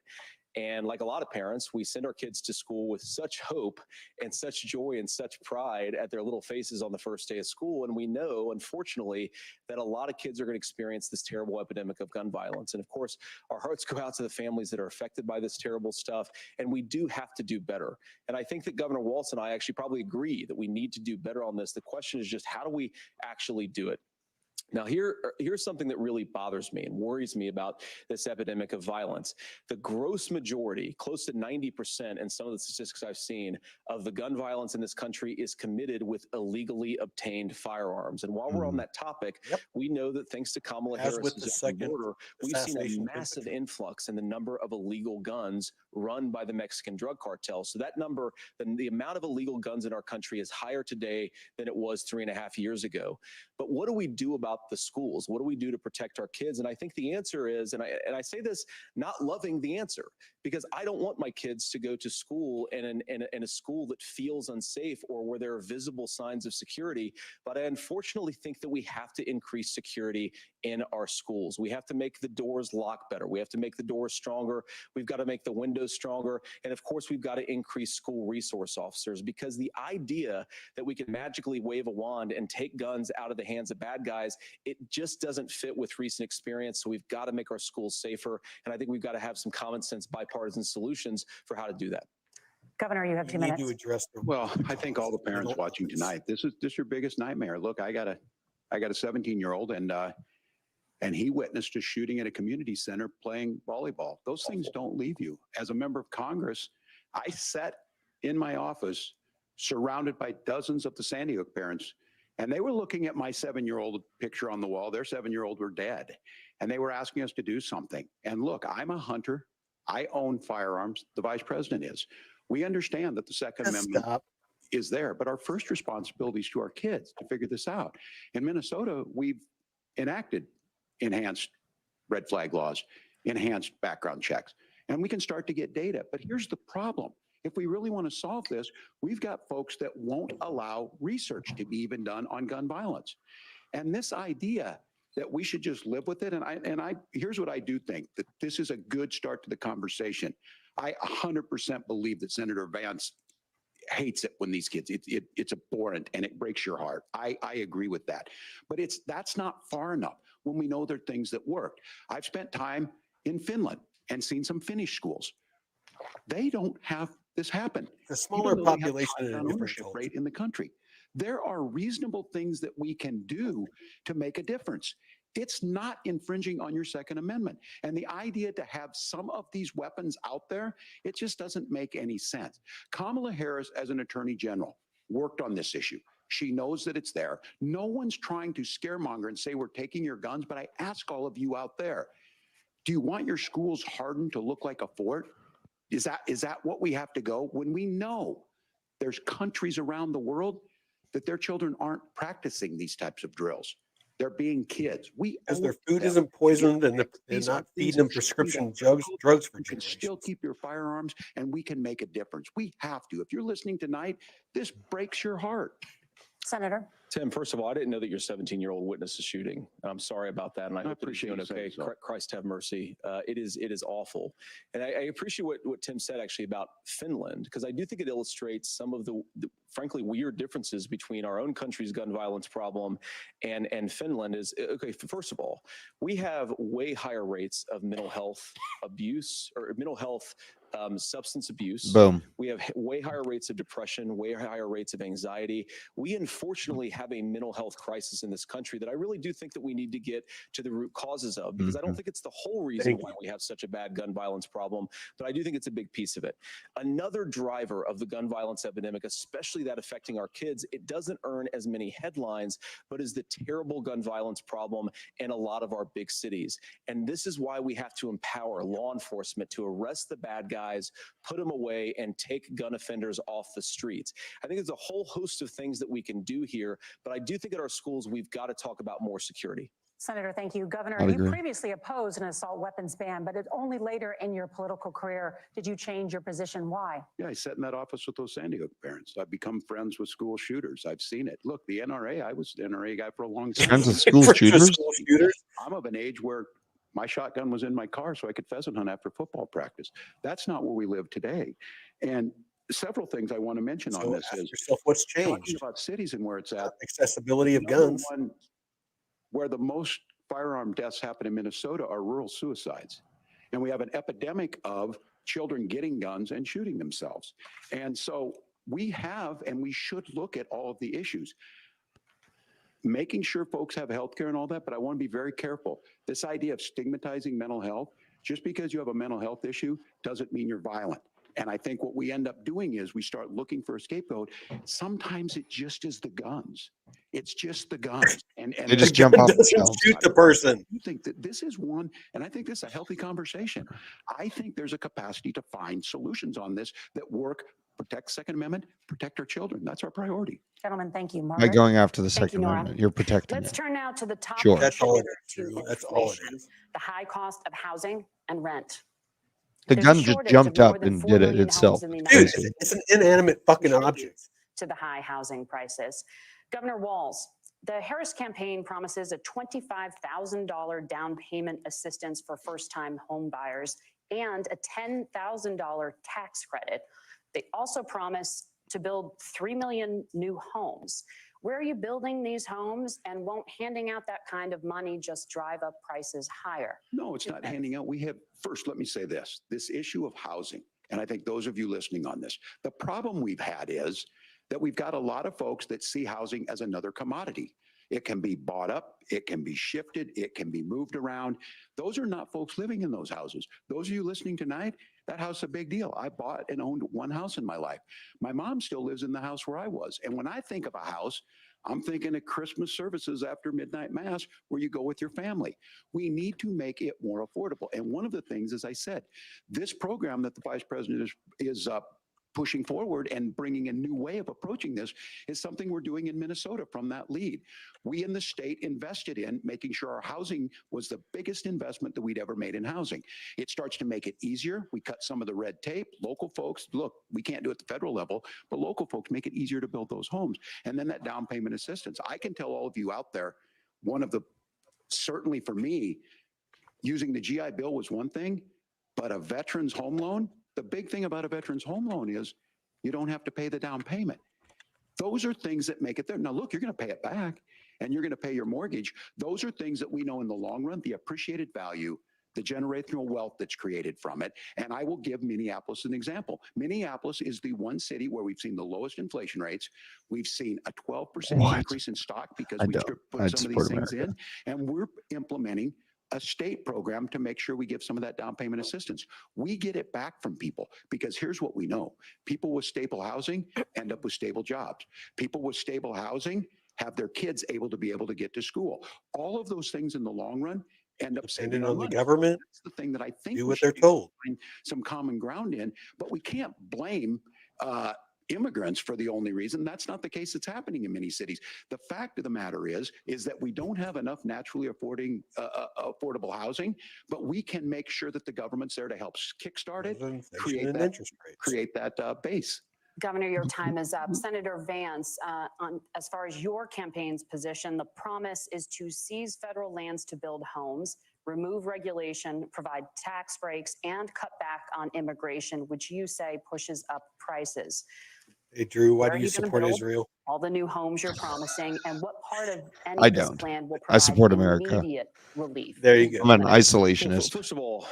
And like a lot of parents, we send our kids to school with such hope and such joy and such pride at their little faces on the first day of school. And we know, unfortunately, that a lot of kids are going to experience this terrible epidemic of gun violence. And of course, our hearts go out to the families that are affected by this terrible stuff. And we do have to do better. And I think that Governor Walz and I actually probably agree that we need to do better on this. The question is just, how do we actually do it? Now, here's something that really bothers me and worries me about this epidemic of violence. The gross majority, close to 90% in some of the statistics I've seen, of the gun violence in this country is committed with illegally obtained firearms. And while we're on that topic, we know that thanks to Kamala As with Harris's the open second border, we've seen a assassination massive picture. influx in the number of illegal guns run by the Mexican drug cartel. So that number, the amount of illegal guns in our country is higher today than it was 3.5 years ago. But what do we do about the schools? What do we do to protect our kids? And I think the answer is, and I say this not loving the answer, because I don't want my kids to go to school in a school that feels unsafe or where there are visible signs of security. But I unfortunately think that we have to increase security in our schools. We have to make the doors lock better. We have to make the doors stronger. We've got to make the windows stronger. And of course, we've got to increase school resource officers, because the idea that we can magically wave a wand and take guns out of the hands of bad guys, it just doesn't fit with recent experience. So we've got to make our schools safer. And I think we've got to have some common sense bipartisan solutions for how to do that. Governor, you have 2 minutes. Need to address the Well, I think all the parents watching tonight, this is your biggest nightmare. Look, I got a 17-year-old, and he witnessed a shooting at a community center playing volleyball. Those things don't leave you. As a member of Congress, I sat in my office surrounded by dozens of the Sandy Hook parents, and they were looking at my 7-year-old picture on the wall. Their 7-year-old were dead, and they were asking us to do something. And look, I'm a hunter. I own firearms. The vice president is. We understand that the Second Amendment is there, but our first responsibility is to our kids to figure this out. In Minnesota, we've enacted enhanced red flag laws, enhanced background checks, and we can start to get data. But here's the problem. If we really want to solve this, we've got folks that won't allow research to be even done on gun violence. And this idea that we should just live with it, and I here's what I do think, that this is a good start to the conversation. I 100% believe that Senator Vance hates it when these kids, it's abhorrent and it breaks your heart. I agree with that. But that's not far enough when we know there are things that work. I've spent time in Finland and seen some Finnish schools. They don't have this happen. The smaller population and and ownership rate in the country. There are reasonable things that we can do to make a difference. It's not infringing on your Second Amendment. And the idea to have some of these weapons out there, it just doesn't make any sense. Kamala Harris, as an attorney general, worked on this issue. She knows that it's there. No one's trying to scaremonger and say we're taking your guns, but I ask all of you out there, do you want your schools hardened to look like a fort? Is that what we have to go when we know there's countries around the world that their children aren't practicing these types of drills? They're being kids. Because their food isn't poisoned and they're not feeding them prescription drugs for You can generations. still keep your firearms, and we can make a difference. We have to. If you're listening tonight, this breaks your heart. Senator. Tim, first of all, I didn't know that your 17-year-old witnessed a shooting. I'm sorry about that, and I hope that he's doing okay. Christ have mercy. It is awful. And I appreciate what Tim said actually about Finland, because I do think it illustrates some of the frankly weird differences between our own country's gun violence problem and Finland. Is okay, first of all, we have way higher rates of mental health abuse or mental health substance abuse. Boom. We have way higher rates of depression, way higher rates of anxiety. We unfortunately have a mental health crisis in this country that I really do think that we need to get to the root causes of, because I don't think it's the whole reason why we have such a bad gun violence problem, but I do think it's a big piece of it. Another driver of the gun violence epidemic, especially that affecting our kids, it doesn't earn as many headlines, but is the terrible gun violence problem in a lot of our big cities. And this is why we have to empower law enforcement to arrest the bad guys, put them away, and take gun offenders off the streets. I think there's a whole host of things that we can do here, but I do think at our schools, we've got to talk about more security. Senator, thank you. Governor, I'd you agree. previously opposed an assault weapons ban, but it's only later in your political career did you change your position. Why? Yeah, I sat in that office with those Sandy Hook parents. I've become friends with school shooters. I've seen it. Look, the NRA, I was the NRA guy for a long time. Friends with school shooters? I'm of an age where my shotgun was in my car so I could pheasant hunt after football practice. That's not where we live today. And several things I want to mention on this is yourself, what's talking changed? about cities and where it's at. Accessibility of guns. One, where the most firearm deaths happen in Minnesota are rural suicides. And we have an epidemic of children getting guns and shooting themselves. And so we have, and we should look at all of the issues. Making sure folks have health care and all that, but I want to be very careful. This idea of stigmatizing mental health, just because you have a mental health issue doesn't mean you're violent. And I think what we end up doing is we start looking for a scapegoat. Sometimes it just is the guns. It's just the guns. And They just jump off the shelves. Shoot the person. You think that this is one, and I think this is a healthy conversation. I think there's a capacity to find solutions on this that work, protect Second Amendment, protect our children. That's our priority. Gentlemen, thank you. By Margaret? going after the Thank you, Second Nora. Amendment, you're protecting Let's it. turn now to the top Sure. That's all it contributor is, to Drew. That's all it inflation, is. the high cost of housing and rent. The There's a gun just shortage jumped of more up than and 4 did it million itself. homes in the It's United Dude, crazy. it's an inanimate fucking object. Contributes to the high housing prices. Governor Walz, the Harris campaign promises a $25,000 down payment assistance for first-time home buyers and a $10,000 tax credit. They also promise to build 3 million new homes. Where are you building these homes, and won't handing out that kind of money just drive up prices higher? No, it's not handing out. We have, first, let me say this issue of housing, and I think those of you listening on this, the problem we've had is that we've got a lot of folks that see housing as another commodity. It can be bought up, it can be shifted, it can be moved around. Those are not folks living in those houses. Those of you listening tonight, that house is a big deal. I bought and owned one house in my life. My mom still lives in the house where I was. And when I think of a house, I'm thinking of Christmas services after midnight mass where you go with your family. We need to make it more affordable. And one of the things, as I said, this program that the vice president is pushing forward and bringing a new way of approaching this is something we're doing in Minnesota from that lead. We in the state invested in making sure our housing was the biggest investment that we'd ever made in housing. It starts to make it easier. We cut some of the red tape. Local folks, look, we can't do it at the federal level, but local folks make it easier to build those homes. And then that down payment assistance. I can tell all of you out there, one of the, certainly for me, using the GI Bill was one thing, but a veteran's home loan, the big thing about a veteran's home loan is you don't have to pay the down payment. Those are things that make it there. Now, look, you're going to pay it back and you're going to pay your mortgage. Those are things that we know in the long run, the appreciated value, the generational wealth that's created from it. And I will give Minneapolis an example. Minneapolis is the one city where we've seen the lowest inflation rates. We've seen a 12% increase in stock because we put some of these things in. And we're implementing a state program to make sure we give some of that down payment assistance. We get it back from people because here's what we know. People with stable housing end up with stable jobs. People with stable housing have their kids able to get to school. All of those things in the long run end up saving Depending our on the money. government, That's the thing that I think do we what should they're be told. find some common ground in, but we can't blame immigrants for the only reason. That's not the case that's happening in many cities. The fact of the matter is that we don't have enough naturally affordable housing, but we can make sure that the government's there to help kickstart it, Inflation and interest rates. create that base. Governor, your time is up. Senator Vance, as far as your campaign's position, the promise is to seize federal lands to build homes, remove regulation, provide tax breaks, and cut back on immigration, which you say pushes up prices. Hey, Drew, why Where do are you gonna support build Israel? all the new homes you're promising, and what part of any I of this don't. plan will I provide support America. immediate relief? There you go. I'm an Well, isolationist. first of all,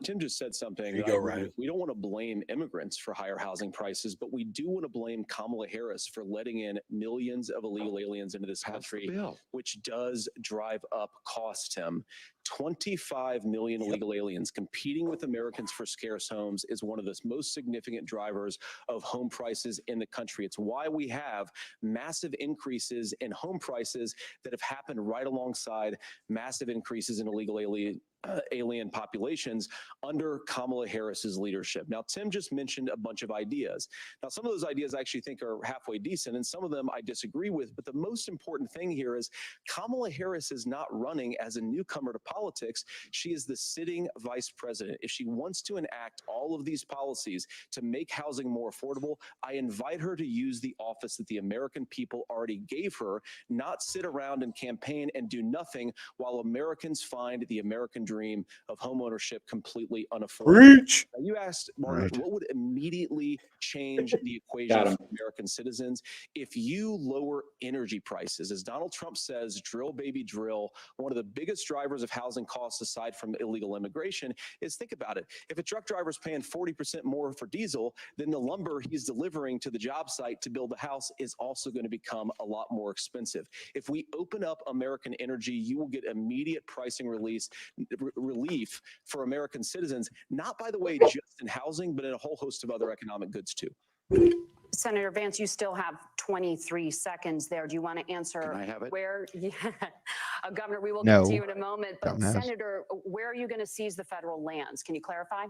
Tim just said something. There you that I go, agree Ryan. with. We don't want to blame immigrants for higher housing prices, but we do want to blame Kamala Harris for letting in millions of illegal aliens into this Pass the country, bill. which does drive up costs, Tim. 25 million illegal aliens competing with Americans for scarce homes is one of the most significant drivers of home prices in the country. It's why we have massive increases in home prices that have happened right alongside massive increases in illegal alien populations under Kamala Harris's leadership. Now, Tim just mentioned a bunch of ideas. Now, some of those ideas I actually think are halfway decent, and some of them I disagree with. But the most important thing here is Kamala Harris is not running as a newcomer to politics. She is the sitting vice president. If she wants to enact all of these policies to make housing more affordable, I invite her to use the office that the American people already gave her, not sit around and campaign and do nothing while Americans find the American dream of homeownership completely unaffordable. Preach. Now, you asked, Margaret, Right. what would immediately change the equation Got him. for American citizens? If you lower energy prices, as Donald Trump says, drill, baby, drill, one of the biggest drivers of housing costs aside from illegal immigration is, think about it. If a truck driver is paying 40% more for diesel, then the lumber he's delivering to the job site to build the house is also going to become a lot more expensive. If we open up American energy, you will get immediate pricing relief for American citizens, not, by the way, just in housing, but in a whole host of other economic goods too. Senator Vance, you still have 23 seconds there. Do you want to answer Can I have it? where? Yeah. Governor, we will No. get to you in a moment. But Dumbass. Senator, where are you going to seize the federal lands? Can you clarify?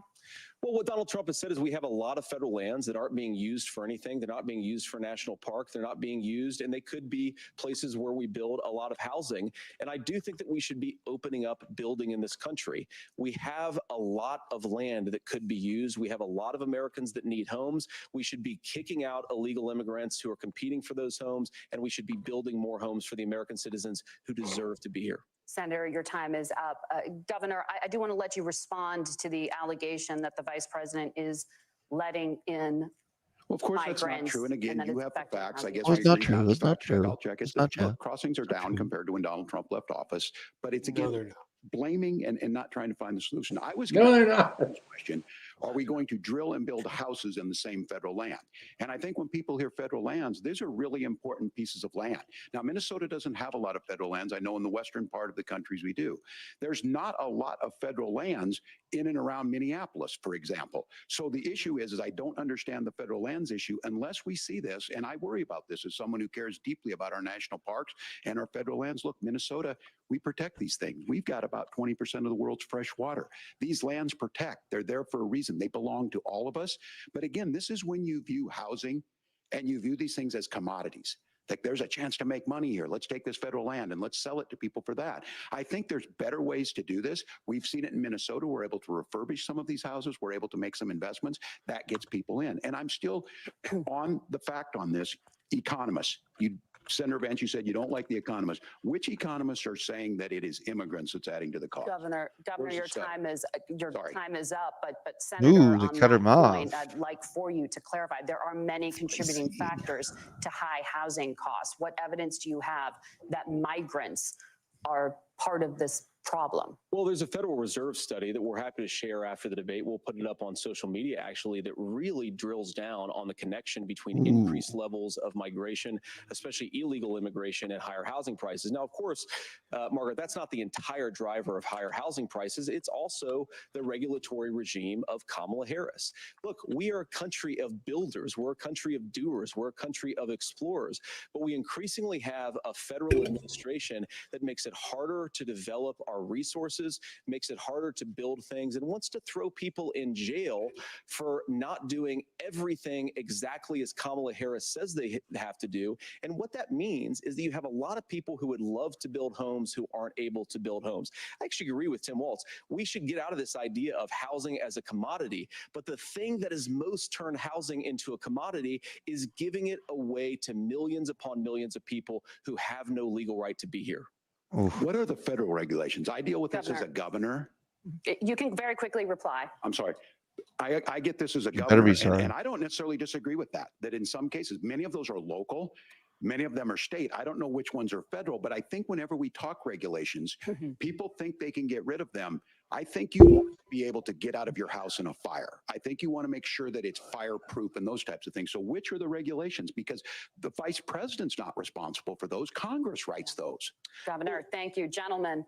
Well, what Donald Trump has said is we have a lot of federal lands that aren't being used for anything. They're not being used for national park. They're not being used, and they could be places where we build a lot of housing. And I do think that we should be opening up building in this country. We have a lot of land that could be used. We have a lot of Americans that need homes. We should be kicking out illegal immigrants who are competing for those homes, and we should be building more homes for the American citizens who deserve to be here. Senator, your time is up. Governor, I do want to let you respond to the allegation that the vice president is letting in. Well, of course, that's not migrants, true. And again, that you it's have the affecting facts. I housing guess Oh, we it's not agreed true. to It's not fact check. true. I'll check it. It's not Look, true. crossings are It's not down true. compared to when Donald Trump left office, but it's No, again they're not. blaming and not trying to find the solution. I was No, going they're to not. ask this question: are we going to drill and build houses in the same federal land? And I think when people hear federal lands, these are really important pieces of land. Now, Minnesota doesn't have a lot of federal lands. I know in the western part of the countries we do. There's not a lot of federal lands in and around Minneapolis, for example. So the issue is I don't understand the federal lands issue unless we see this, and I worry about this as someone who cares deeply about our national parks and our federal lands. Look, Minnesota, we protect these things. We've got about 20% of the world's fresh water. These lands protect. They're there for a reason. They belong to all of us. But again, this is when you view housing and you view these things as commodities. Like, there's a chance to make money here. Let's take this federal land and let's sell it to people for that. I think there's better ways to do this. We've seen it in Minnesota. We're able to refurbish some of these houses. We're able to make some investments. That gets people in. And I'm still on the fact on this. Economists, Senator Vance, you said you don't like the economists. Which economists are saying that it is immigrants that's adding to the cost? Governor, Where's your the study? time is up. But Senator, Ooh, they on cut that him off. point, I'd like for you to clarify. There are many contributing factors to high housing costs. What evidence do you have that migrants are part of this problem? Well, there's a Federal Reserve study that we're happy to share after the debate. We'll put it up on social media, actually, that really drills down on the connection between increased levels of migration, especially illegal immigration, and higher housing prices. Now, of course, Margaret, that's not the entire driver of higher housing prices. It's also the regulatory regime of Kamala Harris. Look, we are a country of builders. We're a country of doers. We're a country of explorers. But we increasingly have a federal administration that makes it harder to develop our our resources, makes it harder to build things, and wants to throw people in jail for not doing everything exactly as Kamala Harris says they have to do. And what that means is that you have a lot of people who would love to build homes who aren't able to build homes. I actually agree with Tim Walz. We should get out of this idea of housing as a commodity. But the thing that has most turned housing into a commodity is giving it away to millions upon millions of people who have no legal right to be here. Oof. What are the federal regulations? I deal with this as a governor. You can very quickly reply. I'm sorry. I get this as a You better governor, be and, sorry. and I don't necessarily disagree with that. That in some cases, many of those are local, many of them are state. I don't know which ones are federal, but I think whenever we talk regulations, people think they can get rid of them. I think you want to be able to get out of your house in a fire. I think you want to make sure that it's fireproof and those types of things. So which are the regulations? Because the vice president's not responsible for those. Congress writes those. Governor, thank you. Gentlemen,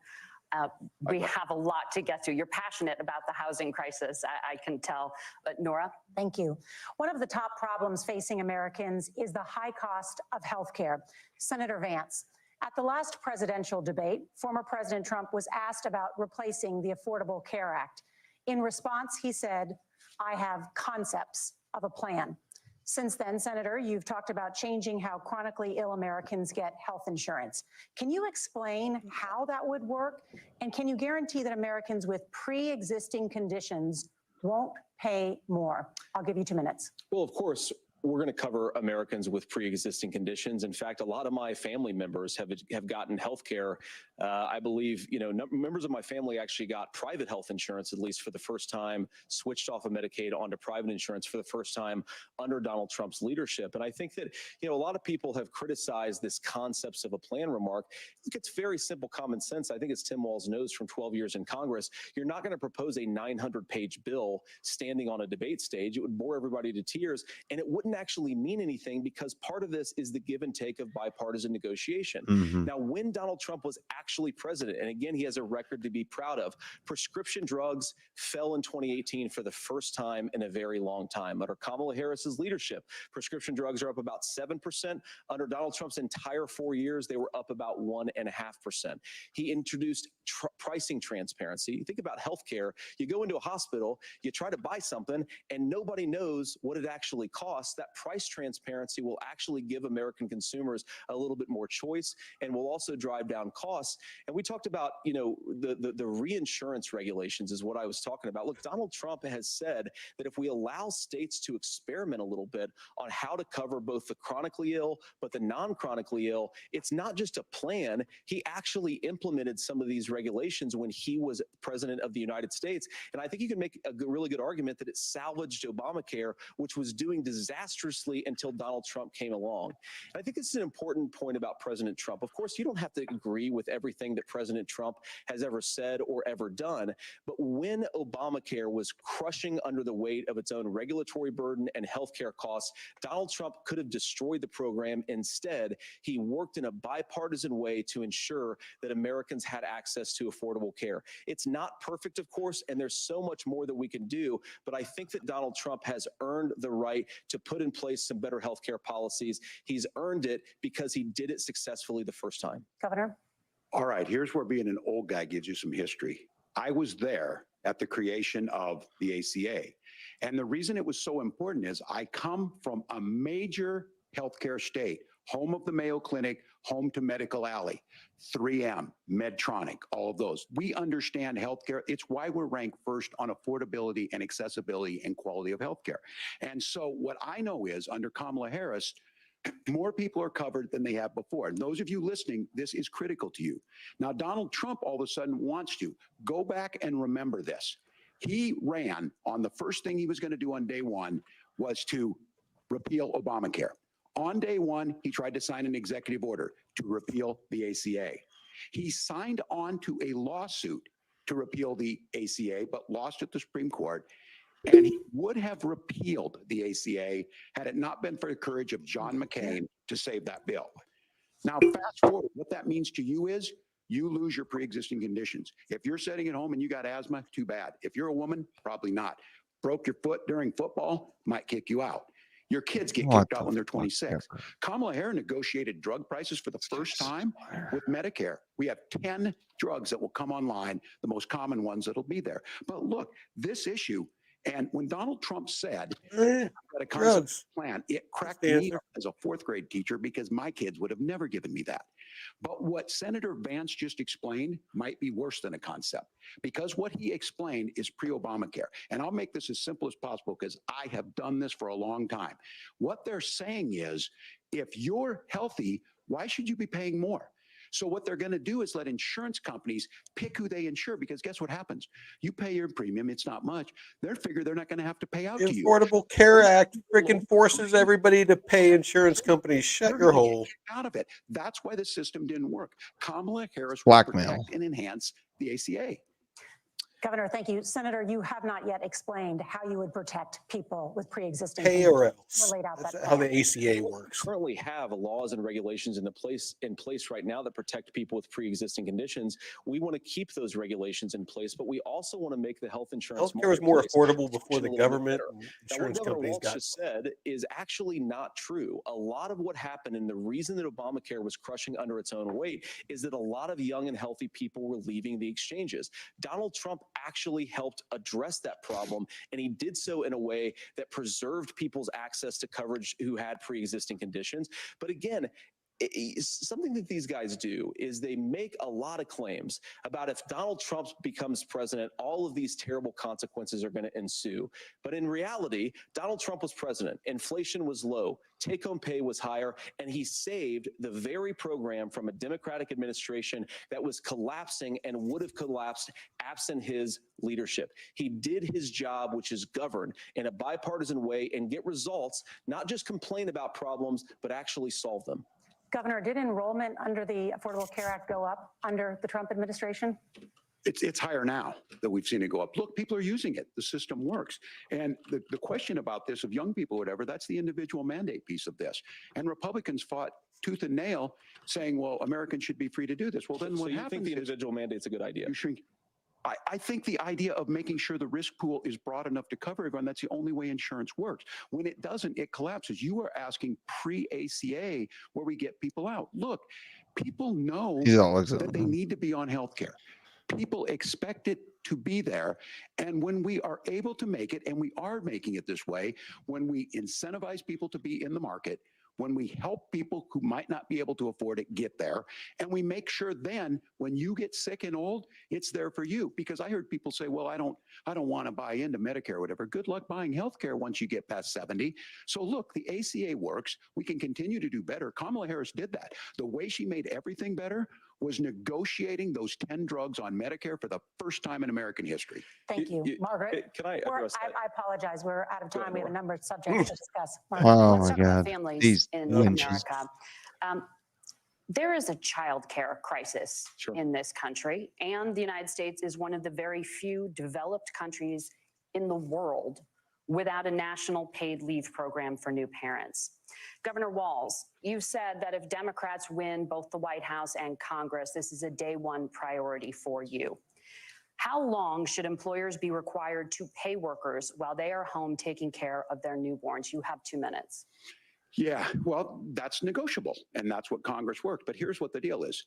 we have a lot to get to. You're passionate about the housing crisis, I can tell. But Nora? Thank you. One of the top problems facing Americans is the high cost of health care. Senator Vance, at the last presidential debate, former President Trump was asked about replacing the Affordable Care Act. In response, he said, "I have concepts of a plan." Since then, Senator, you've talked about changing how chronically ill Americans get health insurance. Can you explain how that would work? And can you guarantee that Americans with pre-existing conditions won't pay more? I'll give you 2 minutes. Well, of course, we're going to cover Americans with pre-existing conditions. In fact, a lot of my family members have gotten health care. I believe, members of my family actually got private health insurance, at least for the first time, switched off of Medicaid onto private insurance for the first time under Donald Trump's leadership. And I think that, a lot of people have criticized this concepts of a plan remark. It's very simple common sense. I think it's Tim Walz knows from 12 years in Congress. You're not going to propose a 900-page bill standing on a debate stage. It would bore everybody to tears, and it wouldn't actually mean anything because part of this is the give and take of bipartisan negotiation. Now, when Donald Trump was actually president, and again, he has a record to be proud of, prescription drugs fell in 2018 for the first time in a very long time. Under Kamala Harris's leadership, prescription drugs are up about 7%. Under Donald Trump's entire 4 years, they were up about 1.5%. He introduced pricing transparency. You think about healthcare, you go into a hospital, you try to buy something, and nobody knows what it actually costs. That price transparency will actually give American consumers a little bit more choice and will also drive down costs. And we talked about, the reinsurance regulations is what I was talking about. Look, Donald Trump has said that if we allow states to experiment a little bit on how to cover both the chronically ill, but the non-chronically ill, it's not just a plan. He actually implemented some of these regulations when he was president of the United States. And I think you can make a really good argument that it salvaged Obamacare, which was doing disastrously until Donald Trump came along. And I think this is an important point about President Trump. Of course, you don't have to agree with everything that President Trump has ever said or ever done. But when Obamacare was crushing under the weight of its own regulatory burden and healthcare costs, Donald Trump could have destroyed the program. Instead, he worked in a bipartisan way to ensure that Americans had access to affordable care. It's not perfect, of course, and there's so much more that we can do. But I think that Donald Trump has earned the right to put in place some better healthcare policies. He's earned it because he did it successfully the first time. Governor? All right, here's where being an old guy gives you some history. I was there at the creation of the ACA. And the reason it was so important is I come from a major healthcare state, home of the Mayo Clinic, home to Medical Alley, 3M, Medtronic, all of those. We understand healthcare. It's why we're ranked first on affordability and accessibility and quality of healthcare. And so what I know is under Kamala Harris, more people are covered than they have before. And those of you listening, this is critical to you. Now, Donald Trump all of a sudden wants to go back and remember this. He ran on the first thing he was going to do on day one was to repeal Obamacare. On day one, he tried to sign an executive order to repeal the ACA. He signed on to a lawsuit to repeal the ACA, but lost at the Supreme Court. And he would have repealed the ACA had it not been for the courage of John McCain to save that bill. Now, fast forward, what that means to you is you lose your pre-existing conditions. If you're sitting at home and you got asthma, too bad. If you're a woman, probably not. Broke your foot during football, might kick you out. Your kids get What kicked out when they're fuck 26. ever. Kamala Harris negotiated drug prices for the first time with Medicare. We have 10 drugs that will come online, the most common ones that'll be there. But look, this issue, and when Donald Trump said that a concept Drugs. plan, it cracked the me answer. up as a fourth grade teacher because my kids would have never given me that. But what Senator Vance just explained might be worse than a concept, because what he explained is pre-Obamacare. And I'll make this as simple as possible because I have done this for a long time. What they're saying is, if you're healthy, why should you be paying more? So what they're going to do is let insurance companies pick who they insure, because guess what happens? You pay your premium, it's not much. They figure they're not going to have to pay out The to you. Affordable Care Act freaking forces everybody to pay insurance companies. Shut You're your gonna get hole. kicked out of it. That's why the system didn't work. Kamala Harris will Blackmail. protect and enhance the ACA. Governor, thank you. Senator, you have not yet explained how you would protect people with pre-existing Pay conditions. or else. We're laid out That's that how plan. the ACA works. Currently have laws and regulations in place right now that protect people with pre-existing conditions. We want to keep those regulations in place, but we also want to make the health insurance Healthcare was more marketplace affordable before function the a little bit government better. and Now, what insurance Governor companies Walsh got. just said is actually not true. A lot of what happened and the reason that Obamacare was crushing under its own weight is that a lot of young and healthy people were leaving the exchanges. Donald Trump actually helped address that problem, and he did so in a way that preserved people's access to coverage who had pre-existing conditions. But again, something that these guys do is they make a lot of claims about if Donald Trump becomes president, all of these terrible consequences are going to ensue. But in reality, Donald Trump was president. Inflation was low. Take-home pay was higher, and he saved the very program from a Democratic administration that was collapsing and would have collapsed absent his leadership. He did his job, which is govern in a bipartisan way and get results, not just complain about problems, but actually solve them. Governor, did enrollment under the Affordable Care Act go up under the Trump administration? It's higher now that we've seen it go up. Look, people are using it. The system works. And the question about this of young people, whatever, that's the individual mandate piece of this. And Republicans fought tooth and nail saying, well, Americans should be free to do this. Well, then So what you happens think the is individual mandate's a good idea? you shrink. I think the idea of making sure the risk pool is broad enough to cover everyone, that's the only way insurance works. When it doesn't, it collapses. You are asking pre-ACA where we get people out. Look, people know He's all looks at that they need to be on health care. People expect it to be there. And when we are able to make it, and we are making it this way, when we incentivize people to be in the market, when we help people who might not be able to afford it get there, and we make sure then when you get sick and old, it's there for you. Because I heard people say, well, I don't want to buy into Medicare or whatever. Good luck buying health care once you get past 70. So look, the ACA works. We can continue to do better. Kamala Harris did that. The way she made everything better was negotiating those 10 drugs on Medicare for the first time in American history. Thank you. Margaret, Can I address that? I apologize. We're out of Go time. ahead, We have a Laura. number of subjects to discuss. Oh Let's my talk about God. families These in lynches. America. There is a child care crisis Sure. in this country, and the United States is one of the very few developed countries in the world without a national paid leave program for new parents. Governor Walz, you've said that if Democrats win both the White House and Congress, this is a day one priority for you. How long should employers be required to pay workers while they are home taking care of their newborns? You have 2 minutes. Yeah, well, that's negotiable, and that's what Congress worked. But here's what the deal is.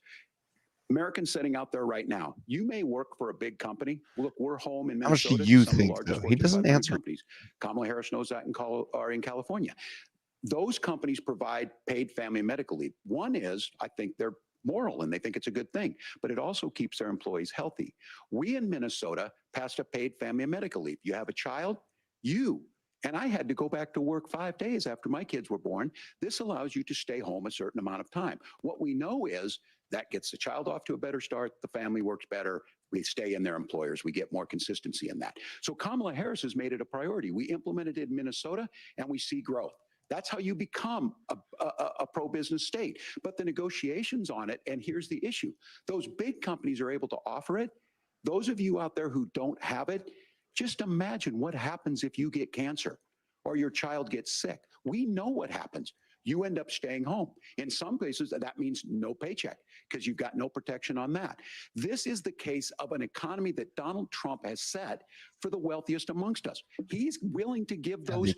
Americans sitting out there right now, you may work for a big company. Look, we're home in How much do Minnesota. you some of the think, largest though? He Fortune doesn't 500 answer. companies. Kamala Harris knows that in California. Those companies provide paid family and medical leave. One is, I think they're moral and they think it's a good thing, but it also keeps their employees healthy. We in Minnesota passed a paid family and medical leave. You have a child, and I had to go back to work 5 days after my kids were born. This allows you to stay home a certain amount of time. What we know is that gets the child off to a better start. The family works better. We stay in their employers. We get more consistency in that. So Kamala Harris has made it a priority. We implemented it in Minnesota and we see growth. That's how you become a pro-business state. But the negotiations on it, and here's the issue. Those big companies are able to offer it. Those of you out there who don't have it, just imagine what happens if you get cancer or your child gets sick. We know what happens. you end up staying home. In some cases, that means no paycheck because you've got no protection on that. This is the case of an economy that Donald Trump has set for the wealthiest amongst us. He's willing to give those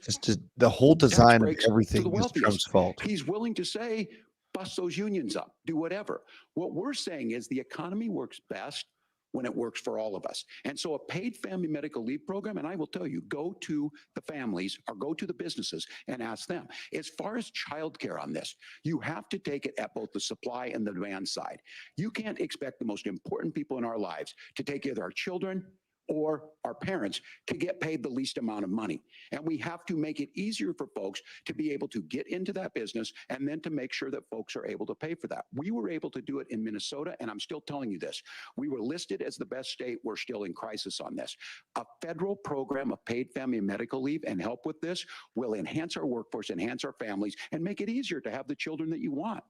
the whole tax design of breaks to the everything is wealthiest. Trump's fault. He's willing to say, bust those unions up, do whatever. What we're saying is the economy works best when it works for all of us. And so a paid family medical leave program, and I will tell you, go to the families or go to the businesses and ask them. As far as childcare on this, you have to take it at both the supply and the demand side. You can't expect the most important people in our lives to take care of our children or our parents to get paid the least amount of money. And we have to make it easier for folks to be able to get into that business and then to make sure that folks are able to pay for that. We were able to do it in Minnesota, and I'm still telling you this. We were listed as the best state. We're still in crisis on this. A federal program of paid family and medical leave and help with this will enhance our workforce, enhance our families, and make it easier to have the children that you want.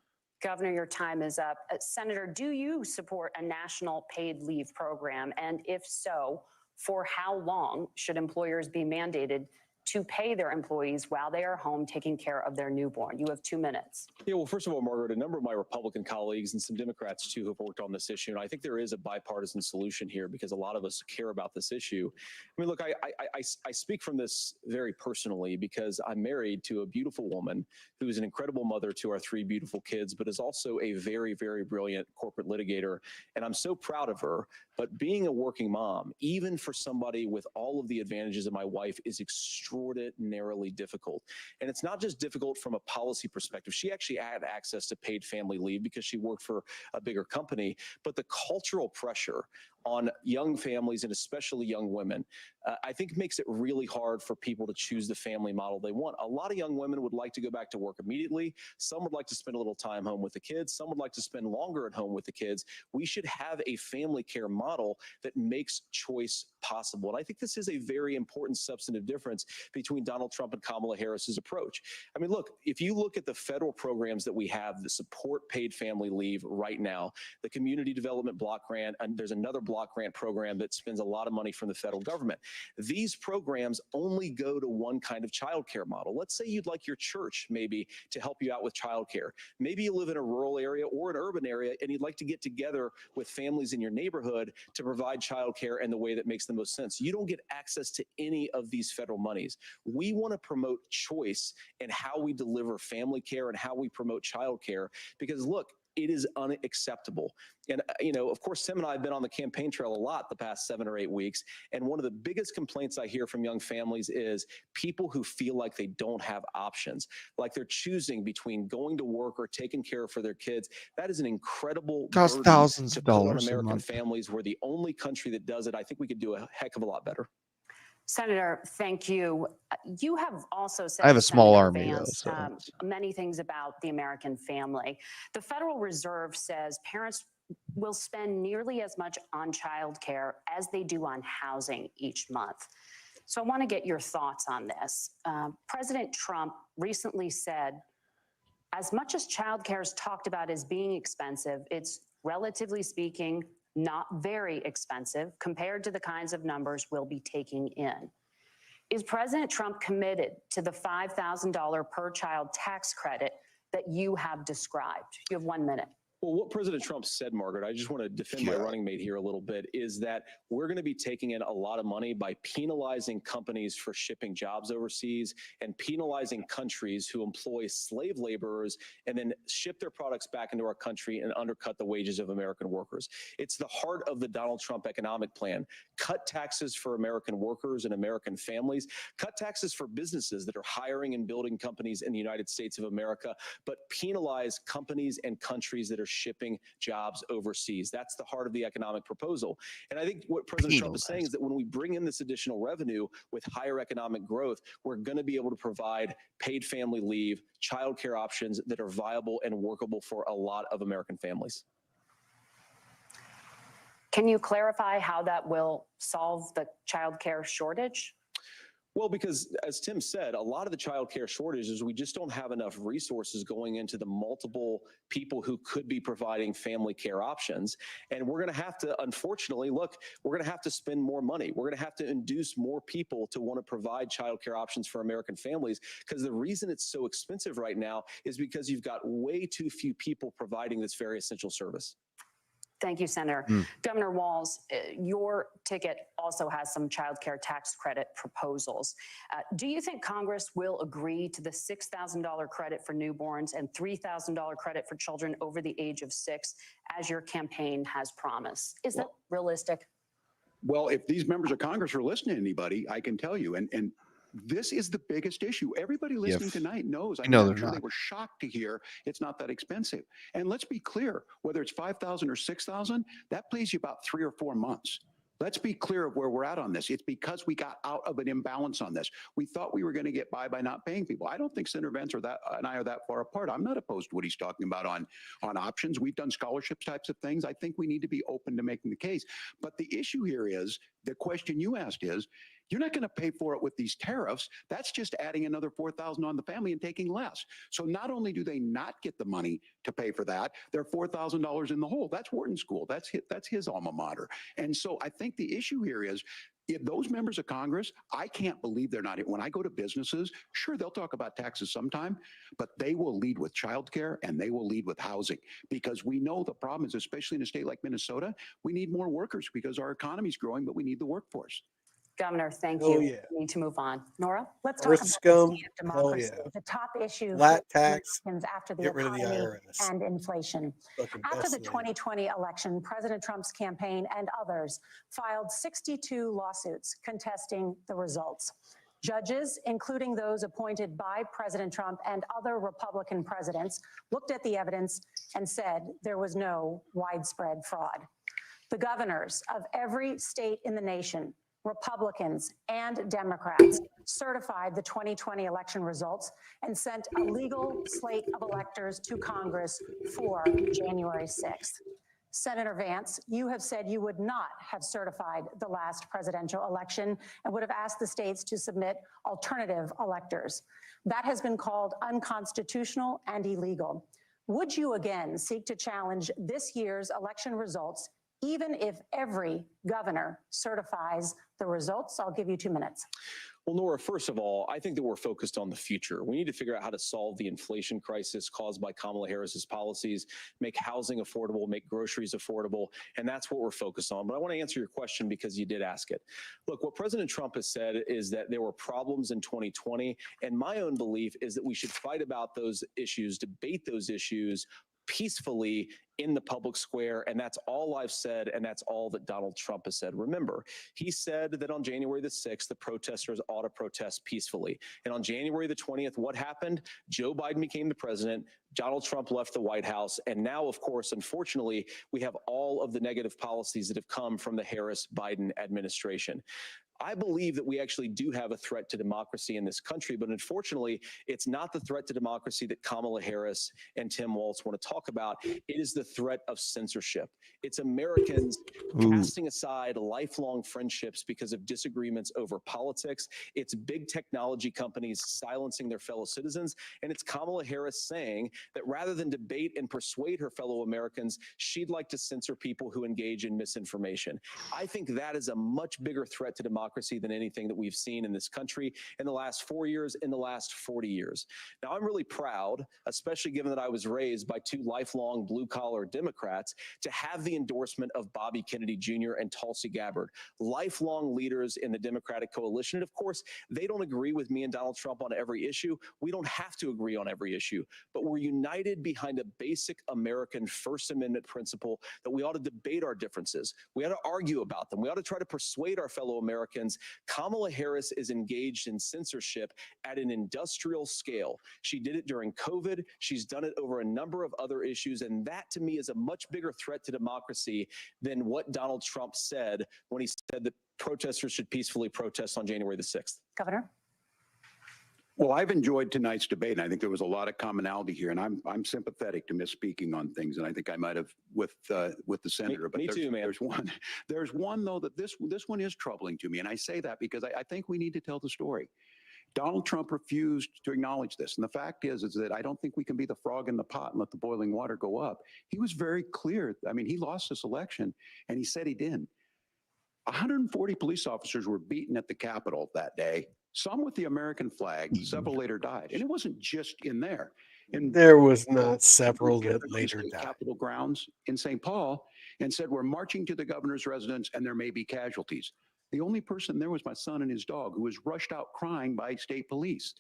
Governor, your time is up. Senator, do you support a national paid leave program? And if so, for how long should employers be mandated to pay their employees while they are home taking care of their newborn? You have 2 minutes. Yeah, well, first of all, Margaret, a number of my Republican colleagues and some Democrats, too, have worked on this issue. And I think there is a bipartisan solution here because a lot of us care about this issue. I mean, look, I speak from this very personally because I'm married to a beautiful woman who is an incredible mother to our 3 beautiful kids, but is also a very, very brilliant corporate litigator. And I'm so proud of her. But being a working mom, even for somebody with all of the advantages of my wife, is extraordinarily difficult. And it's not just difficult from a policy perspective. She actually had access to paid family leave because she worked for a bigger company. But the cultural pressure on young families and especially young women, I think makes it really hard for people to choose the family model they want. A lot of young women would like to go back to work immediately. Some would like to spend a little time home with the kids. Some would like to spend longer at home with the kids. We should have a family care model that makes choice possible. And I think this is a very important substantive difference between Donald Trump and Kamala Harris's approach. I mean, look, if you look at the federal programs that we have that support paid family leave right now, the Community Development Block Grant, and there's another block grant program that spends a lot of money from the federal government. These programs only go to one kind of childcare model. Let's say you'd like your church maybe to help you out with childcare. Maybe you live in a rural area or an urban area and you'd like to get together with families in your neighborhood to provide childcare in the way that makes the most sense. You don't get access to any of these federal monies. We want to promote choice in how we deliver family care and how we promote childcare because look, it is unacceptable. And, you know, of course, Tim and I have been on the campaign trail a lot the past 7 or 8 weeks. And one of the biggest complaints I hear from young families is people who feel like they don't have options, like they're choosing between going to work or taking care for their kids. That is an incredible Costs burden thousands to of put on dollars a American month. families. We're the only country that does it. I think we could do a heck of a lot better. Senator, thank you. You have also said, I have a small Senator army, Vance, though, many things about the American family. The Federal Reserve says parents will spend nearly as much on childcare as they do on housing each month. So I want to get your thoughts on this. President Trump recently said, as much as childcare is talked about as being expensive, it's relatively speaking not very expensive compared to the kinds of numbers we'll be taking in. Is President Trump committed to the $5,000 per child tax credit that you have described? You have 1 minute. Well, what President Trump said, Margaret, I just want to defend my running mate here a little bit, is that we're going to be taking in a lot of money by penalizing companies for shipping jobs overseas and penalizing countries who employ slave laborers and then ship their products back into our country and undercut the wages of American workers. It's the heart of the Donald Trump economic plan. Cut taxes for American workers and American families. Cut taxes for businesses that are hiring and building companies in the United States of America, but penalize companies and countries that are shipping jobs overseas. That's the heart of the economic proposal. And I think what President Trump is saying is that when we bring in this additional revenue with higher economic growth, we're going to be able to provide paid family leave, childcare options that are viable and workable for a lot of American families. Can you clarify how that will solve the childcare shortage? Well, because as Tim said, a lot of the child care shortages, we just don't have enough resources going into the multiple people who could be providing family care options. And we're going to have to, unfortunately, look, we're going to have to spend more money. We're going to have to induce more people to want to provide child care options for American families, because the reason it's so expensive right now is because you've got way too few people providing this very essential service. Thank you, Senator. Governor Walz, your ticket also has some child care tax credit proposals. Do you think Congress will agree to the $6,000 credit for newborns and $3,000 credit for children over the age of 6, as your campaign has promised? Is that realistic? Well, if these members of Congress are listening to anybody, I can tell you, and this is the biggest issue. Everybody listening tonight knows. know I'm they're sure not. they were shocked to hear it's not that expensive. And let's be clear, whether it's 5,000 or 6,000, that plays you about 3 or 4 months. Let's be clear of where we're at on this. It's because we got out of an imbalance on this. We thought we were going to get by not paying people. I don't think Senator Vance and I are that far apart. I'm not opposed to what he's talking about on options. We've done scholarships types of things. I think we need to be open to making the case. But the issue here is, the question you asked is, you're not going to pay for it with these tariffs. That's just adding another $4,000 on the family and taking less. So not only do they not get the money to pay for that, they're $4,000 in the hole. That's Wharton School. That's his alma mater. And so I think the issue here is, if those members of Congress, I can't believe they're not. When I go to businesses, sure, they'll talk about taxes sometime, but they will lead with childcare and they will lead with housing, because we know the problem is, especially in a state like Minnesota, we need more workers because our economy is growing, but we need the workforce. Governor, thank Oh, you. yeah. We need to move on. Nora? Let's talk Risk about scum, the state of hell democracy, yeah. the top issue Flat for tax, Americans after the get rid of the economy IRS. and inflation. Fucking After best the thing. 2020 election, President Trump's campaign and others filed 62 lawsuits contesting the results. Judges, including those appointed by President Trump and other Republican presidents, looked at the evidence and said there was no widespread fraud. The governors of every state in the nation, Republicans and Democrats, certified the 2020 election results and sent a legal slate of electors to Congress for January 6th. Senator Vance, you have said you would not have certified the last presidential election and would have asked the states to submit alternative electors. That has been called unconstitutional and illegal. Would you again seek to challenge this year's election results, even if every governor certifies the results? I'll give you 2 minutes. Well, Nora, first of all, I think that we're focused on the future. We need to figure out how to solve the inflation crisis caused by Kamala Harris's policies, make housing affordable, make groceries affordable, and that's what we're focused on. But I want to answer your question because you did ask it. Look, what President Trump has said is that there were problems in 2020, and my own belief is that we should fight about those issues, debate those issues peacefully in the public square. And that's all I've said. And that's all that Donald Trump has said. Remember, he said that on January the 6th, the protesters ought to protest peacefully. And on January the 20th, what happened? Joe Biden became the president. Donald Trump left the White House. And now, of course, unfortunately, we have all of the negative policies that have come from the Harris-Biden administration. I believe that we actually do have a threat to democracy in this country, but unfortunately, it's not the threat to democracy that Kamala Harris and Tim Walz want to talk about. It is the threat of censorship. It's Americans casting aside lifelong friendships because of disagreements over politics. It's big technology companies silencing their fellow citizens. And it's Kamala Harris saying that rather than debate and persuade her fellow Americans, she'd like to censor people who engage in misinformation. I think that is a much bigger threat to democracy than anything that we've seen in this country in the last 4 years, in the last 40 years. Now, I'm really proud, especially given that I was raised by 2 lifelong blue-collar Democrats, to have the endorsement of Bobby Kennedy Jr. and Tulsi Gabbard, lifelong leaders in the Democratic coalition. And of course, they don't agree with me and Donald Trump on every issue. We don't have to agree on every issue, but we're united behind a basic American First Amendment principle that we ought to debate our differences. We ought to argue about them. We ought to try to persuade our fellow Americans. Kamala Harris is engaged in censorship at an industrial scale. She did it during COVID. She's done it over a number of other issues. And that, to me, is a much bigger threat to democracy than what Donald Trump said when he said that protesters should peacefully protest on January the 6th. Governor? Well, I've enjoyed tonight's debate, and I think there was a lot of commonality here. And I'm sympathetic to misspeaking on things, and I think I might have with the senator. But me too, man. There's one though that this one is troubling to me, and I say that because I think we need to tell the story. Donald Trump refused to acknowledge this, and the fact is that I don't think we can be the frog in the pot and let the boiling water go up. He was very clear. I mean, he lost this election, and he said he didn't. 140 police officers were beaten at the Capitol that day. Some with the American flag, several later died. And it wasn't just in there. And There was not several that later died. Capitol grounds in St. Paul and said, we're marching to the governor's residence and there may be casualties. The only person there was my son and his dog, who was rushed out crying by state police.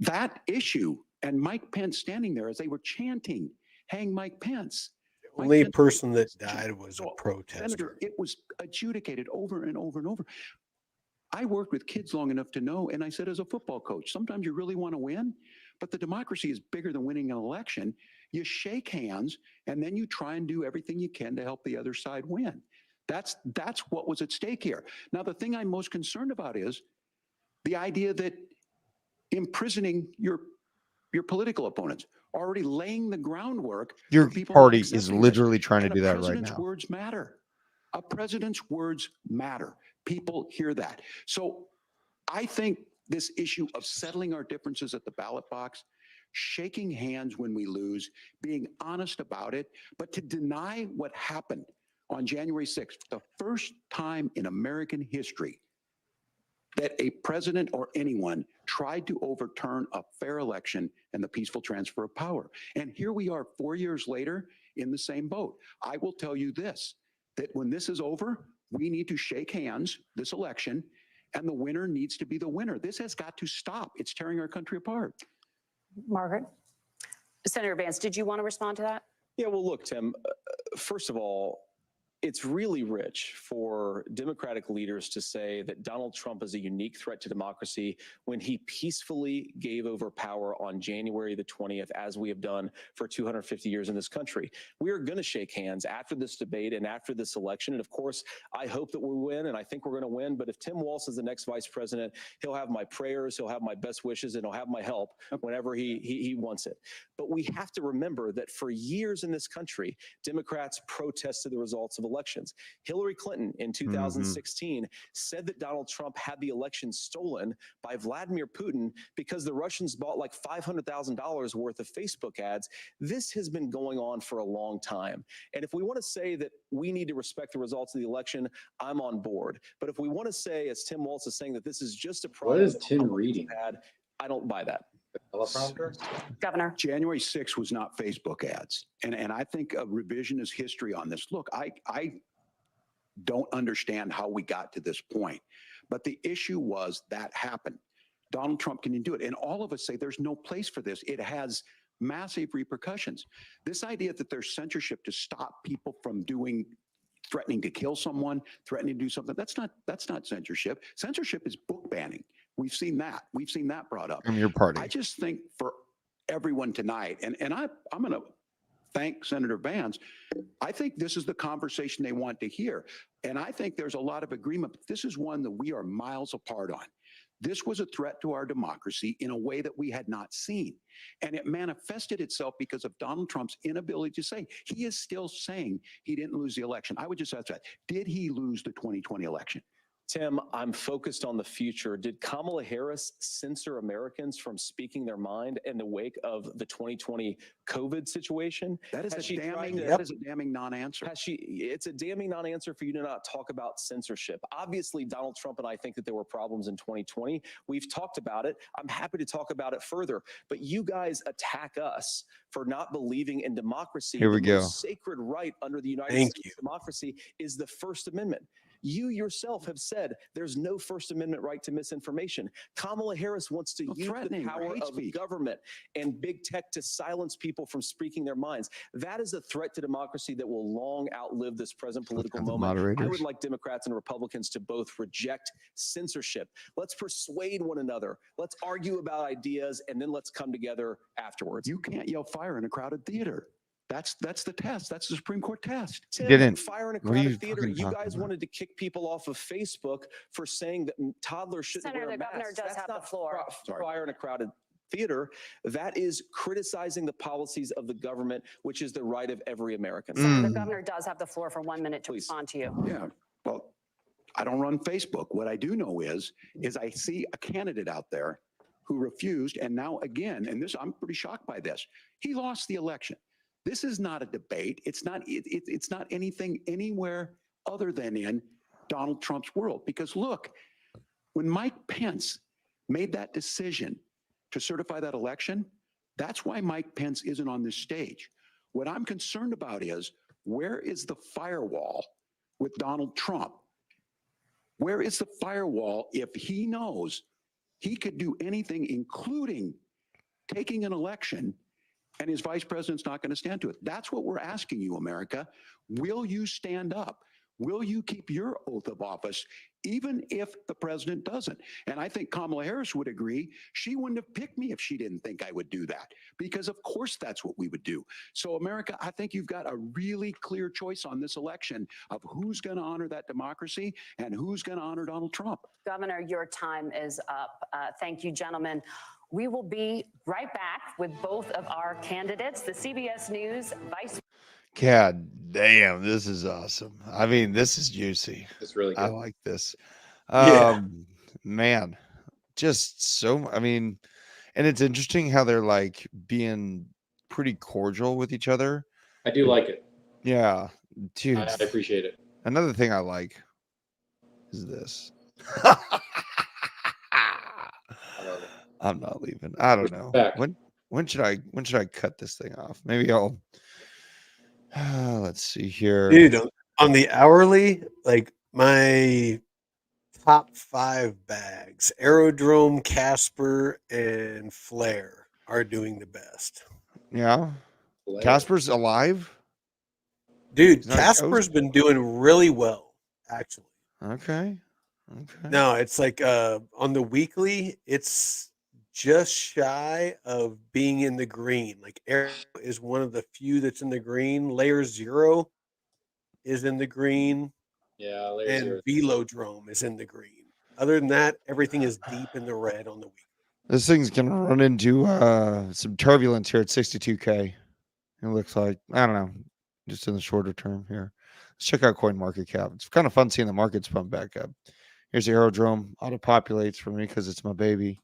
That issue and Mike Pence standing there as they were chanting, hang Mike Pence. The only person that died was a protester. Senator, it was adjudicated over and over and over. I worked with kids long enough to know, and I said as a football coach, sometimes you really want to win, but the democracy is bigger than winning an election. You shake hands, and then you try and do everything you can to help the other side win. That's what was at stake here. Now, the thing I'm most concerned about is the idea that imprisoning your political opponents, already laying the groundwork. Your party is literally trying to do that right now. Words matter. A president's words matter. People hear that. So I think this issue of settling our differences at the ballot box, shaking hands when we lose, being honest about it, but to deny what happened on January 6th, the first time in American history that a president or anyone tried to overturn a fair election and the peaceful transfer of power. And here we are 4 years later in the same boat. I will tell you this, that when this is over, we need to shake hands this election, and the winner needs to be the winner. This has got to stop. It's tearing our country apart. Margaret? Senator Vance, did you want to respond to that? Yeah, well, look, Tim, first of all, it's really rich for Democratic leaders to say that Donald Trump is a unique threat to democracy when he peacefully gave over power on January the 20th, as we have done for 250 years in this country. We are going to shake hands after this debate and after this election. And of course, I hope that we win, and I think we're going to win. But if Tim Walz is the next vice president, he'll have my prayers, he'll have my best wishes, and he'll have my help whenever he wants it. But we have to remember that for years in this country, Democrats protested the results of elections. Hillary Clinton in 2016 said that Donald Trump had the election stolen by Vladimir Putin because the Russians bought like $500,000 worth of Facebook ads. This has been going on for a long time. And if we want to say that we need to respect the results of the election, I'm on board. But if we want to say, as Tim Walz is saying, that this is just a problem, What is Tim reading? I don't buy that. Governor. January 6th was not Facebook ads. And I think a revisionist history on this. Look, I don't understand how we got to this point. But the issue was that happened. Donald Trump can do it. And all of us say there's no place for this. It has massive repercussions. This idea that there's censorship to stop people from threatening to kill someone, threatening to do something, that's not censorship. Censorship is book banning. We've seen that. We've seen that brought up. From your party. I just think for everyone tonight, and I'm going to thank Senator Vance. I think this is the conversation they want to hear. And I think there's a lot of agreement. But this is one that we are miles apart on. This was a threat to our democracy in a way that we had not seen. And it manifested itself because of Donald Trump's inability to say. He is still saying he didn't lose the election. I would just ask that. Did he lose the 2020 election? Tim, I'm focused on the future. Did Kamala Harris censor Americans from speaking their mind in the wake of the 2020 COVID situation? That is a damning non-answer. It's a damning non-answer for you to not talk about censorship. Obviously, Donald Trump and I think that there were problems in 2020. We've talked about it. I'm happy to talk about it further. But you guys attack us for not believing in democracy. Here we the go. Most sacred right under the United States democracy is the First Amendment. You yourself have said there's no First Amendment right to misinformation. Kamala Harris wants to use the power of government and big tech to silence people from speaking their minds. That is a threat to democracy that will long outlive this present political moment. I would like Democrats and Republicans to both reject censorship. Let's persuade one another. Let's argue about ideas, and then let's come together afterwards. You can't yell fire in a crowded theater. That's the test. That's the Supreme Court test. Didn't. Fire in a What are you crowded theater. fucking You talking guys about? wanted to kick people off of Facebook for saying that toddlers shouldn't Senator, wear the governor masks. does That's have the not floor. Fire in a crowded theater. That is criticizing the policies of the government, which is the right of every American. Senator, the governor does have the floor for 1 minute to Please. respond to you. Yeah. Well, I don't run Facebook. What I do know is I see a candidate out there who refused, and now again, and this I'm pretty shocked by this. He lost the election. This is not a debate. It's not anything anywhere other than in Donald Trump's world. Because look, when Mike Pence made that decision to certify that election, that's why Mike Pence isn't on this stage. What I'm concerned about is, where is the firewall with Donald Trump? Where is the firewall if he knows he could do anything, including taking an election, and his vice president's not going to stand to it? That's what we're asking you, America. Will you stand up? Will you keep your oath of office, even if the president doesn't? And I think Kamala Harris would agree. She wouldn't have picked me if she didn't think I would do that, because of course that's what we would do. So America, I think you've got a really clear choice on this election of who's going to honor that democracy and who's going to honor Donald Trump. Governor, your time is up. Thank you, gentlemen. We will be right back with both of our candidates. The CBS News Vice. God damn, this is awesome. I mean, this is juicy. It's really I good. like this. Yeah. Man, just so, I mean, and it's interesting how they're like being pretty cordial with each other. I do like it. Yeah, dude. I appreciate it. Another thing I like is this. I love it. I'm not leaving. I don't know. Back. When should I cut this thing off? Maybe I'll let's see here. Dude, on the hourly, like my top 5 bags, Aerodrome, Casper, and Flare are doing the best. Yeah. Hilarious. Casper's alive? Dude, He's not a Casper's been doing really well, actually. Okay. Okay. No, it's like on the weekly, it's just shy of being in the green. Like Aero is one of the few that's in the green. Layer 0 is in the green, Yeah, Layer and Zero. Velodrome is in the green. Other than that, everything is deep in the red on the week. This thing's gonna run into some turbulence here at 62K. It looks like, I don't know, just in the shorter term here. Let's check out CoinMarketCap. It's kind of fun seeing the markets pump back up. Here's the Aerodrome. Auto populates for me because it's my baby.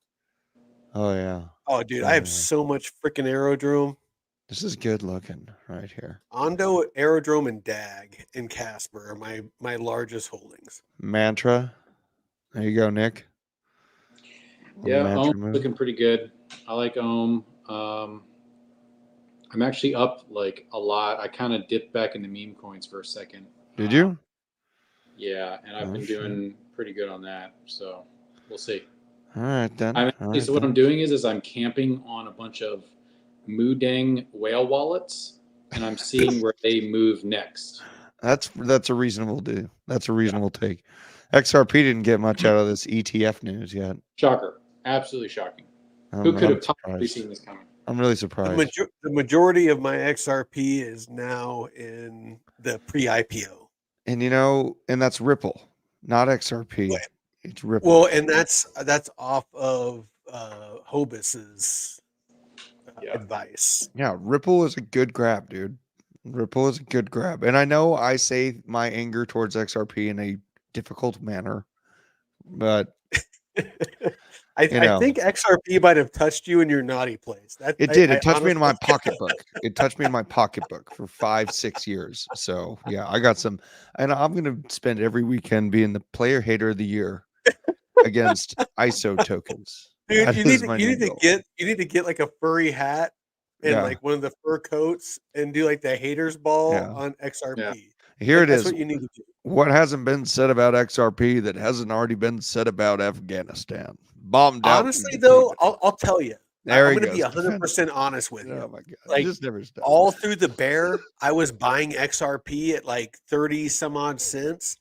Oh yeah. Oh, dude, I have Yeah. so much freaking Aerodrome. This is good looking right here. Ondo, Aerodrome, and DAG and Casper are my largest holdings. Mantra. There you go, Nick. Yeah, Mantra Ohm move. looking pretty good. I like Ohm. I'm actually up like a lot. I kind of dipped back into meme coins for a second. Did you? Yeah, and I've Oh, been shit. doing pretty good on that. So we'll see. All right then. I'm All right, so what then. I'm doing is I'm camping on a bunch of Moodang whale wallets, and I'm seeing where they move next. That's a reasonable do. That's a reasonable take. XRP didn't get much out of this ETF news yet. Shocker. Absolutely shocking. Who I'm could have possibly surprised. seen this coming? I'm really The, surprised. the majority of my XRP is now in the pre-IPO. And and that's Ripple, not XRP. Right. It's Ripple. Well, and that's off of Hobus's Yeah. advice. Yeah, Ripple is a good grab, dude. Ripple is a good grab. And I know I say my anger towards XRP in a difficult manner, but I know. think XRP might have touched you in your naughty place. it did. I It touched me in my honestly- pocketbook. It touched me in my pocketbook for 5-6 years. So yeah, I got some, and I'm gonna spend every weekend being the player hater of the year against ISO tokens. Dude, That you is need my to, you new need to goal. get like a furry hat and Yeah. like one of the fur coats and do like the haters ball Yeah. on XRP. Yeah. Here it That's is. what you need to do. What hasn't been said about XRP that hasn't already been said about Afghanistan? Bombed out. Honestly, though, I'll tell you. There I'm he going to be goes, defend 100% honest with you. Oh my god! Like, Just never stop. All through the bear, I was buying XRP at like 30 some odd cents.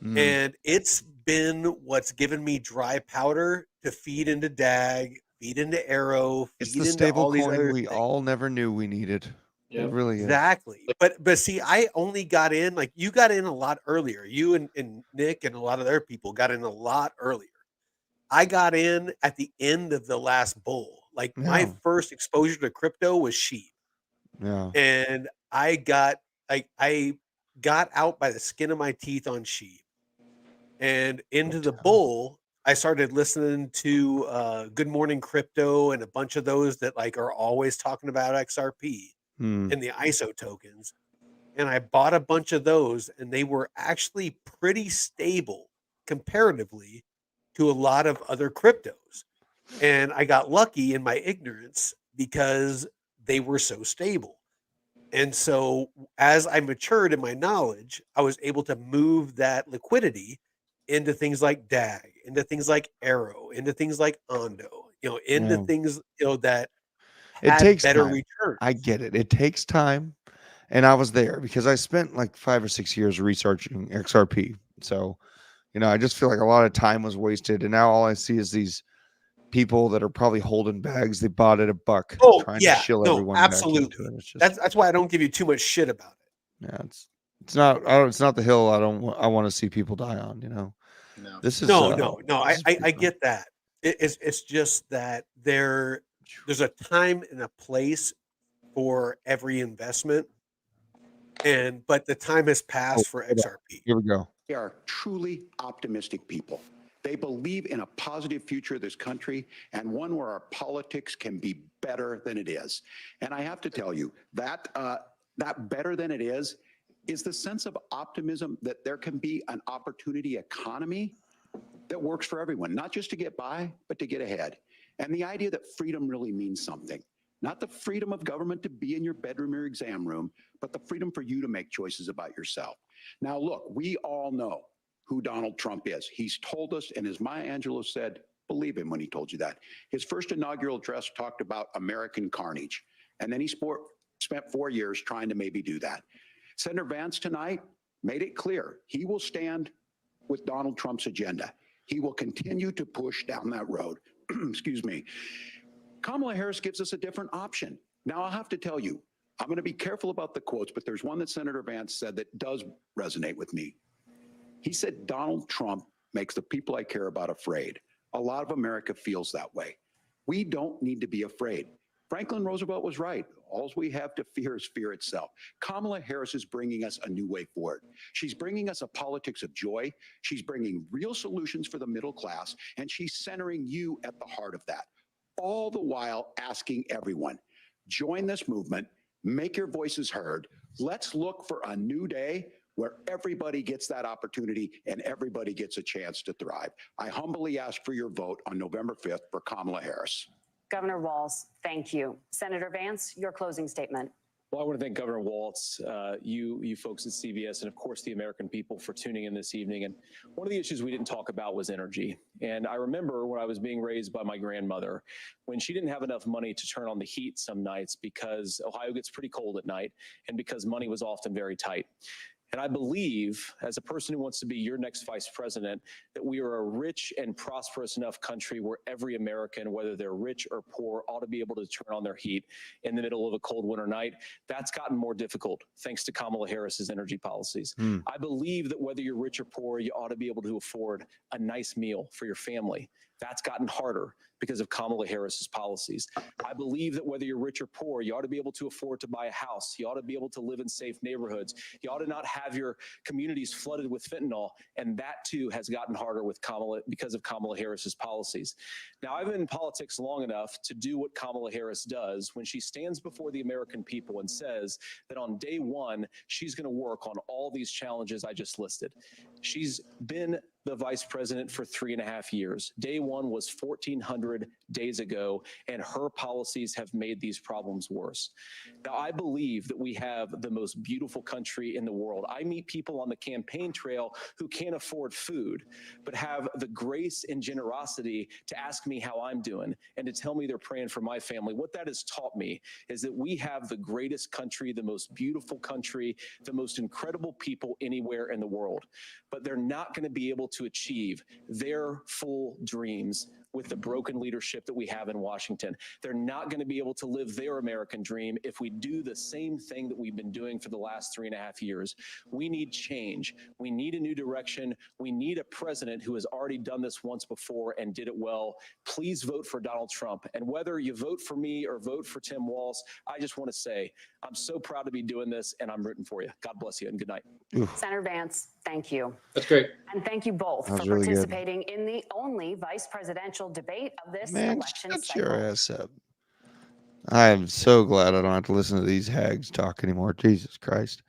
Mm. And it's been what's given me dry powder to feed into DAG, feed into Arrow, It's feed the into stable all these coin other we things. all never knew we needed. It really is. Exactly. But see, I only got in, like, you got in a lot earlier. You and Nick and a lot of other people got in a lot earlier. I got in at the end of the last bull. Like, my Yeah. first exposure to crypto was sheep. Yeah. And I got out by the skin of my teeth on sheep. And into the bull, I started listening to Good Morning Crypto and a bunch of those that like are always talking about XRP Hmm. and the ISO tokens. And I bought a bunch of those, and they were actually pretty stable comparatively to a lot of other cryptos. And I got lucky in my ignorance because they were so stable. And so as I matured in my knowledge, I was able to move that liquidity into things like DAG, into things like Arrow, into things like Ondo, into Yeah. things, that It had takes better time. returns. I get it. It takes time. And I was there because I spent like 5 or 6 years researching XRP. So, I just feel like a lot of time was wasted. And now all I see is these people that are probably holding bags they bought at $1, Oh, trying to yeah. shill No, everyone back into absolutely. it. It's just, That's why I don't give you too much shit about it. yeah, it's not the hill I want to see people die on. No. This is No, this is I pretty fun. get that. It's just that there's a time and a place for every investment, but the time has Oh, passed for hold on. XRP. Here we go. They are truly optimistic people. They believe in a positive future of this country and one where our politics can be better than it is. And I have to tell you that that better than it is the sense of optimism that there can be an opportunity economy that works for everyone, not just to get by, but to get ahead. And the idea that freedom really means something. Not the freedom of government to be in your bedroom or exam room, but the freedom for you to make choices about yourself. Now, look, we all know who Donald Trump is. He's told us, and as Maya Angelou said, believe him when he told you that. His first inaugural address talked about American carnage, and then he spent 4 years trying to maybe do that. Senator Vance tonight made it clear he will stand with Donald Trump's agenda. He will continue to push down that road. Excuse me. Kamala Harris gives us a different option. Now, I'll have to tell you, I'm going to be careful about the quotes, but there's one that Senator Vance said that does resonate with me. He said, Donald Trump makes the people I care about afraid. A lot of America feels that way. We don't need to be afraid. Franklin Roosevelt was right. All we have to fear is fear itself. Kamala Harris is bringing us a new way forward. She's bringing us a politics of joy. She's bringing real solutions for the middle class, and she's centering you at the heart of that. All the while asking everyone, join this movement, make your voices heard. Let's look for a new day where everybody gets that opportunity and everybody gets a chance to thrive. I humbly ask for your vote on November 5th for Kamala Harris. Governor Walz, thank you. Senator Vance, your closing statement. Well, I want to thank Governor Walz, you folks at CBS, and of course the American people for tuning in this evening. And one of the issues we didn't talk about was energy. And I remember when I was being raised by my grandmother, when she didn't have enough money to turn on the heat some nights because Ohio gets pretty cold at night and because money was often very tight. And I believe, as a person who wants to be your next vice president, that we are a rich and prosperous enough country where every American, whether they're rich or poor, ought to be able to turn on their heat in the middle of a cold winter night. That's gotten more difficult thanks to Kamala Harris's energy policies. I believe that whether you're rich or poor, you ought to be able to afford a nice meal for your family. That's gotten harder because of Kamala Harris's policies. I believe that whether you're rich or poor, you ought to be able to afford to buy a house. You ought to be able to live in safe neighborhoods. You ought to not have your communities flooded with fentanyl. And that too has gotten harder with because of Kamala Harris's policies. Now, I've been in politics long enough to do what Kamala Harris does when she stands before the American people and says that on day one, she's going to work on all these challenges I just listed. She's been the vice president for 3.5 years. Day one was 1,400 days ago, and her policies have made these problems worse. Now, I believe that we have the most beautiful country in the world. I meet people on the campaign trail who can't afford food, but have the grace and generosity to ask me how I'm doing and to tell me they're praying for my family. What that has taught me is that we have the greatest country, the most beautiful country, the most incredible people anywhere in the world. But they're not going to be able to achieve their full dreams with the broken leadership that we have in Washington. They're not going to be able to live their American dream if we do the same thing that we've been doing for the last 3.5 years. We need change. We need a new direction. We need a president who has already done this once before and did it well. Please vote for Donald Trump. And whether you vote for me or vote for Tim Walz, I just want to say I'm so proud to be doing this, and I'm rooting for you. God bless you, and good night. Senator Vance, thank you. That's great. And thank you both That for was really good. participating in the only vice presidential debate of this Man, election shut cycle. your ass up. I am so glad I don't have to listen to these hags talk anymore. Jesus Christ.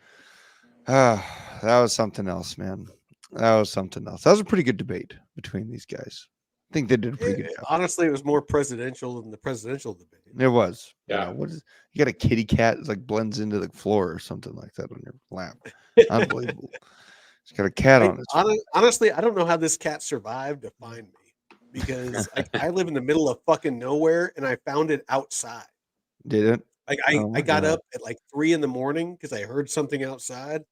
That was something else, man. That was something else. That was a pretty good debate between these guys. I think they did a pretty good job. Honestly, it was more presidential than the presidential debate. It was. Yeah. What is you got a kitty cat that like blends into the floor or something like that on your lap. Unbelievable. It's got a cat on it. Honestly, I don't know how this cat survived to find me because I live in the middle of fucking nowhere and I found it outside. Did it? Like Oh my I got God. up at like 3 a.m. because I heard something outside,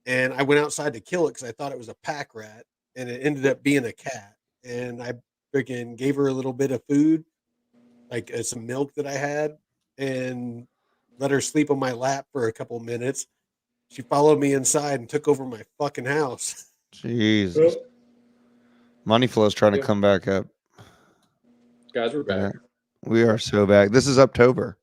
and I went outside to kill it because I thought it was a pack rat, and it ended up being a cat. And I freaking gave her a little bit of food, like some milk that I had, and let her sleep on my lap for a couple minutes. She followed me inside and took over my fucking house. Jesus. Money flow's trying to come back up. Guys, we're back. Yeah, we are so back. This is October.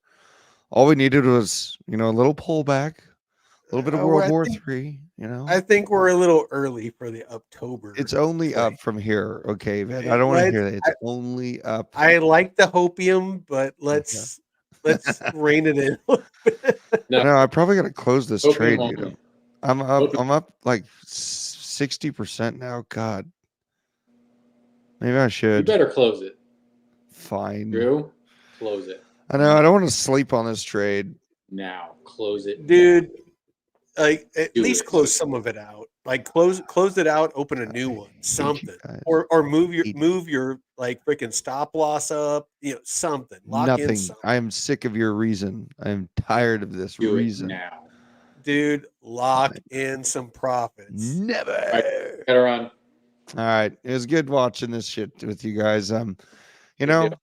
All we needed was, a little pullback, a little bit of World War III, I think we're a little early for the October. It's only up from here. Okay, man. I don't want to hear that. It's only up. I like the hopium, but let's rein it in. No, I probably got to close this Opium trade. only. I'm up like 60% now. God, maybe I You should. better close it. Fine. Drew, close it. I know. I don't want to sleep on this trade. Now. Close it. Dude, like at Do least it. close some of it out. Like close it out, open a new one, something. Or move your like freaking stop loss up, something. Lock in Nothing. something. I am sick of your reason. I am tired of this Do reason. it now. Dude, lock in some profits. Never. All right, got her on. All right. It was good watching this shit with you guys. deal.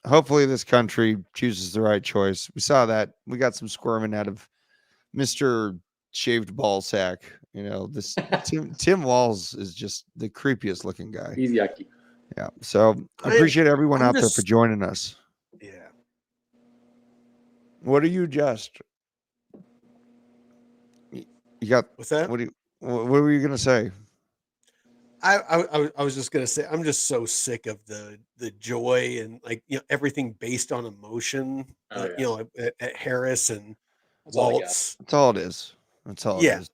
Hopefully this country chooses the right choice. We saw that. We got some squirming out of Mr. Shaved Ball Sack. This Tim Walz is just the creepiest looking guy. He's yucky. Yeah. So I appreciate everyone out there for joining us. Yeah. What are you just? You got What's that? What were you gonna say? I was just gonna say I'm just so sick of the joy and everything based on emotion. At Harris and Waltz. That's all it is. That's all it is.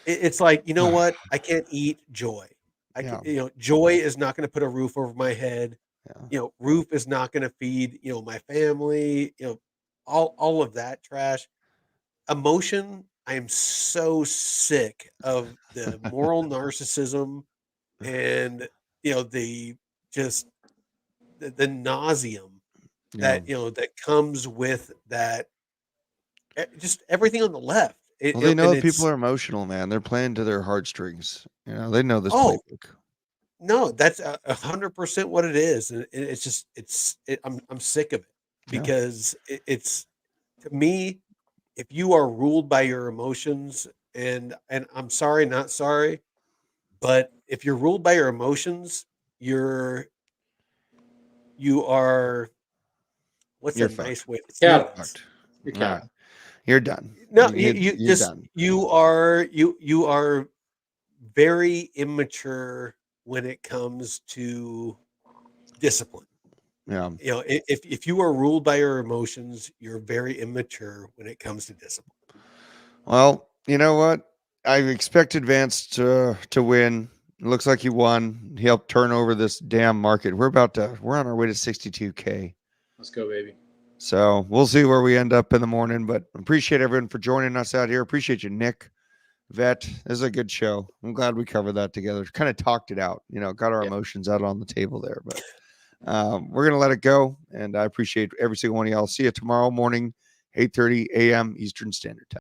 It's like, you know what? I can't eat joy. Joy is not going to put a roof over my head. Roof is not going to feed, my family, all of that trash. Emotion, I am so sick of the moral narcissism and, the nauseum that, that comes with that, just everything on the left. They know that people are emotional, man. They're playing to their heartstrings. They know this playbook. No, that's 100% what it is, and it's just I'm sick of it because it's to me, if you are ruled by your emotions, and I'm sorry, not sorry, but if you're ruled by your emotions, you are what's a nice way to say this? You're capped. You're done. No, you're done. You are very immature when it comes to discipline. Yeah. If you are ruled by your emotions, you're very immature when it comes to discipline. Well, you know what? I expected Vance to win. It looks like he won. He helped turn over this damn market. We're on our way to 62K. Let's go, baby. So we'll see where we end up in the morning, but appreciate everyone for joining us out here. Appreciate you, Nick, Vet. This is a good show. I'm glad we covered that together. Kind of talked it out, got our emotions out on the table there, but we're going to let it go. And I appreciate every single one of y'all. See you tomorrow morning, 8:30 a.m. Eastern Standard Time.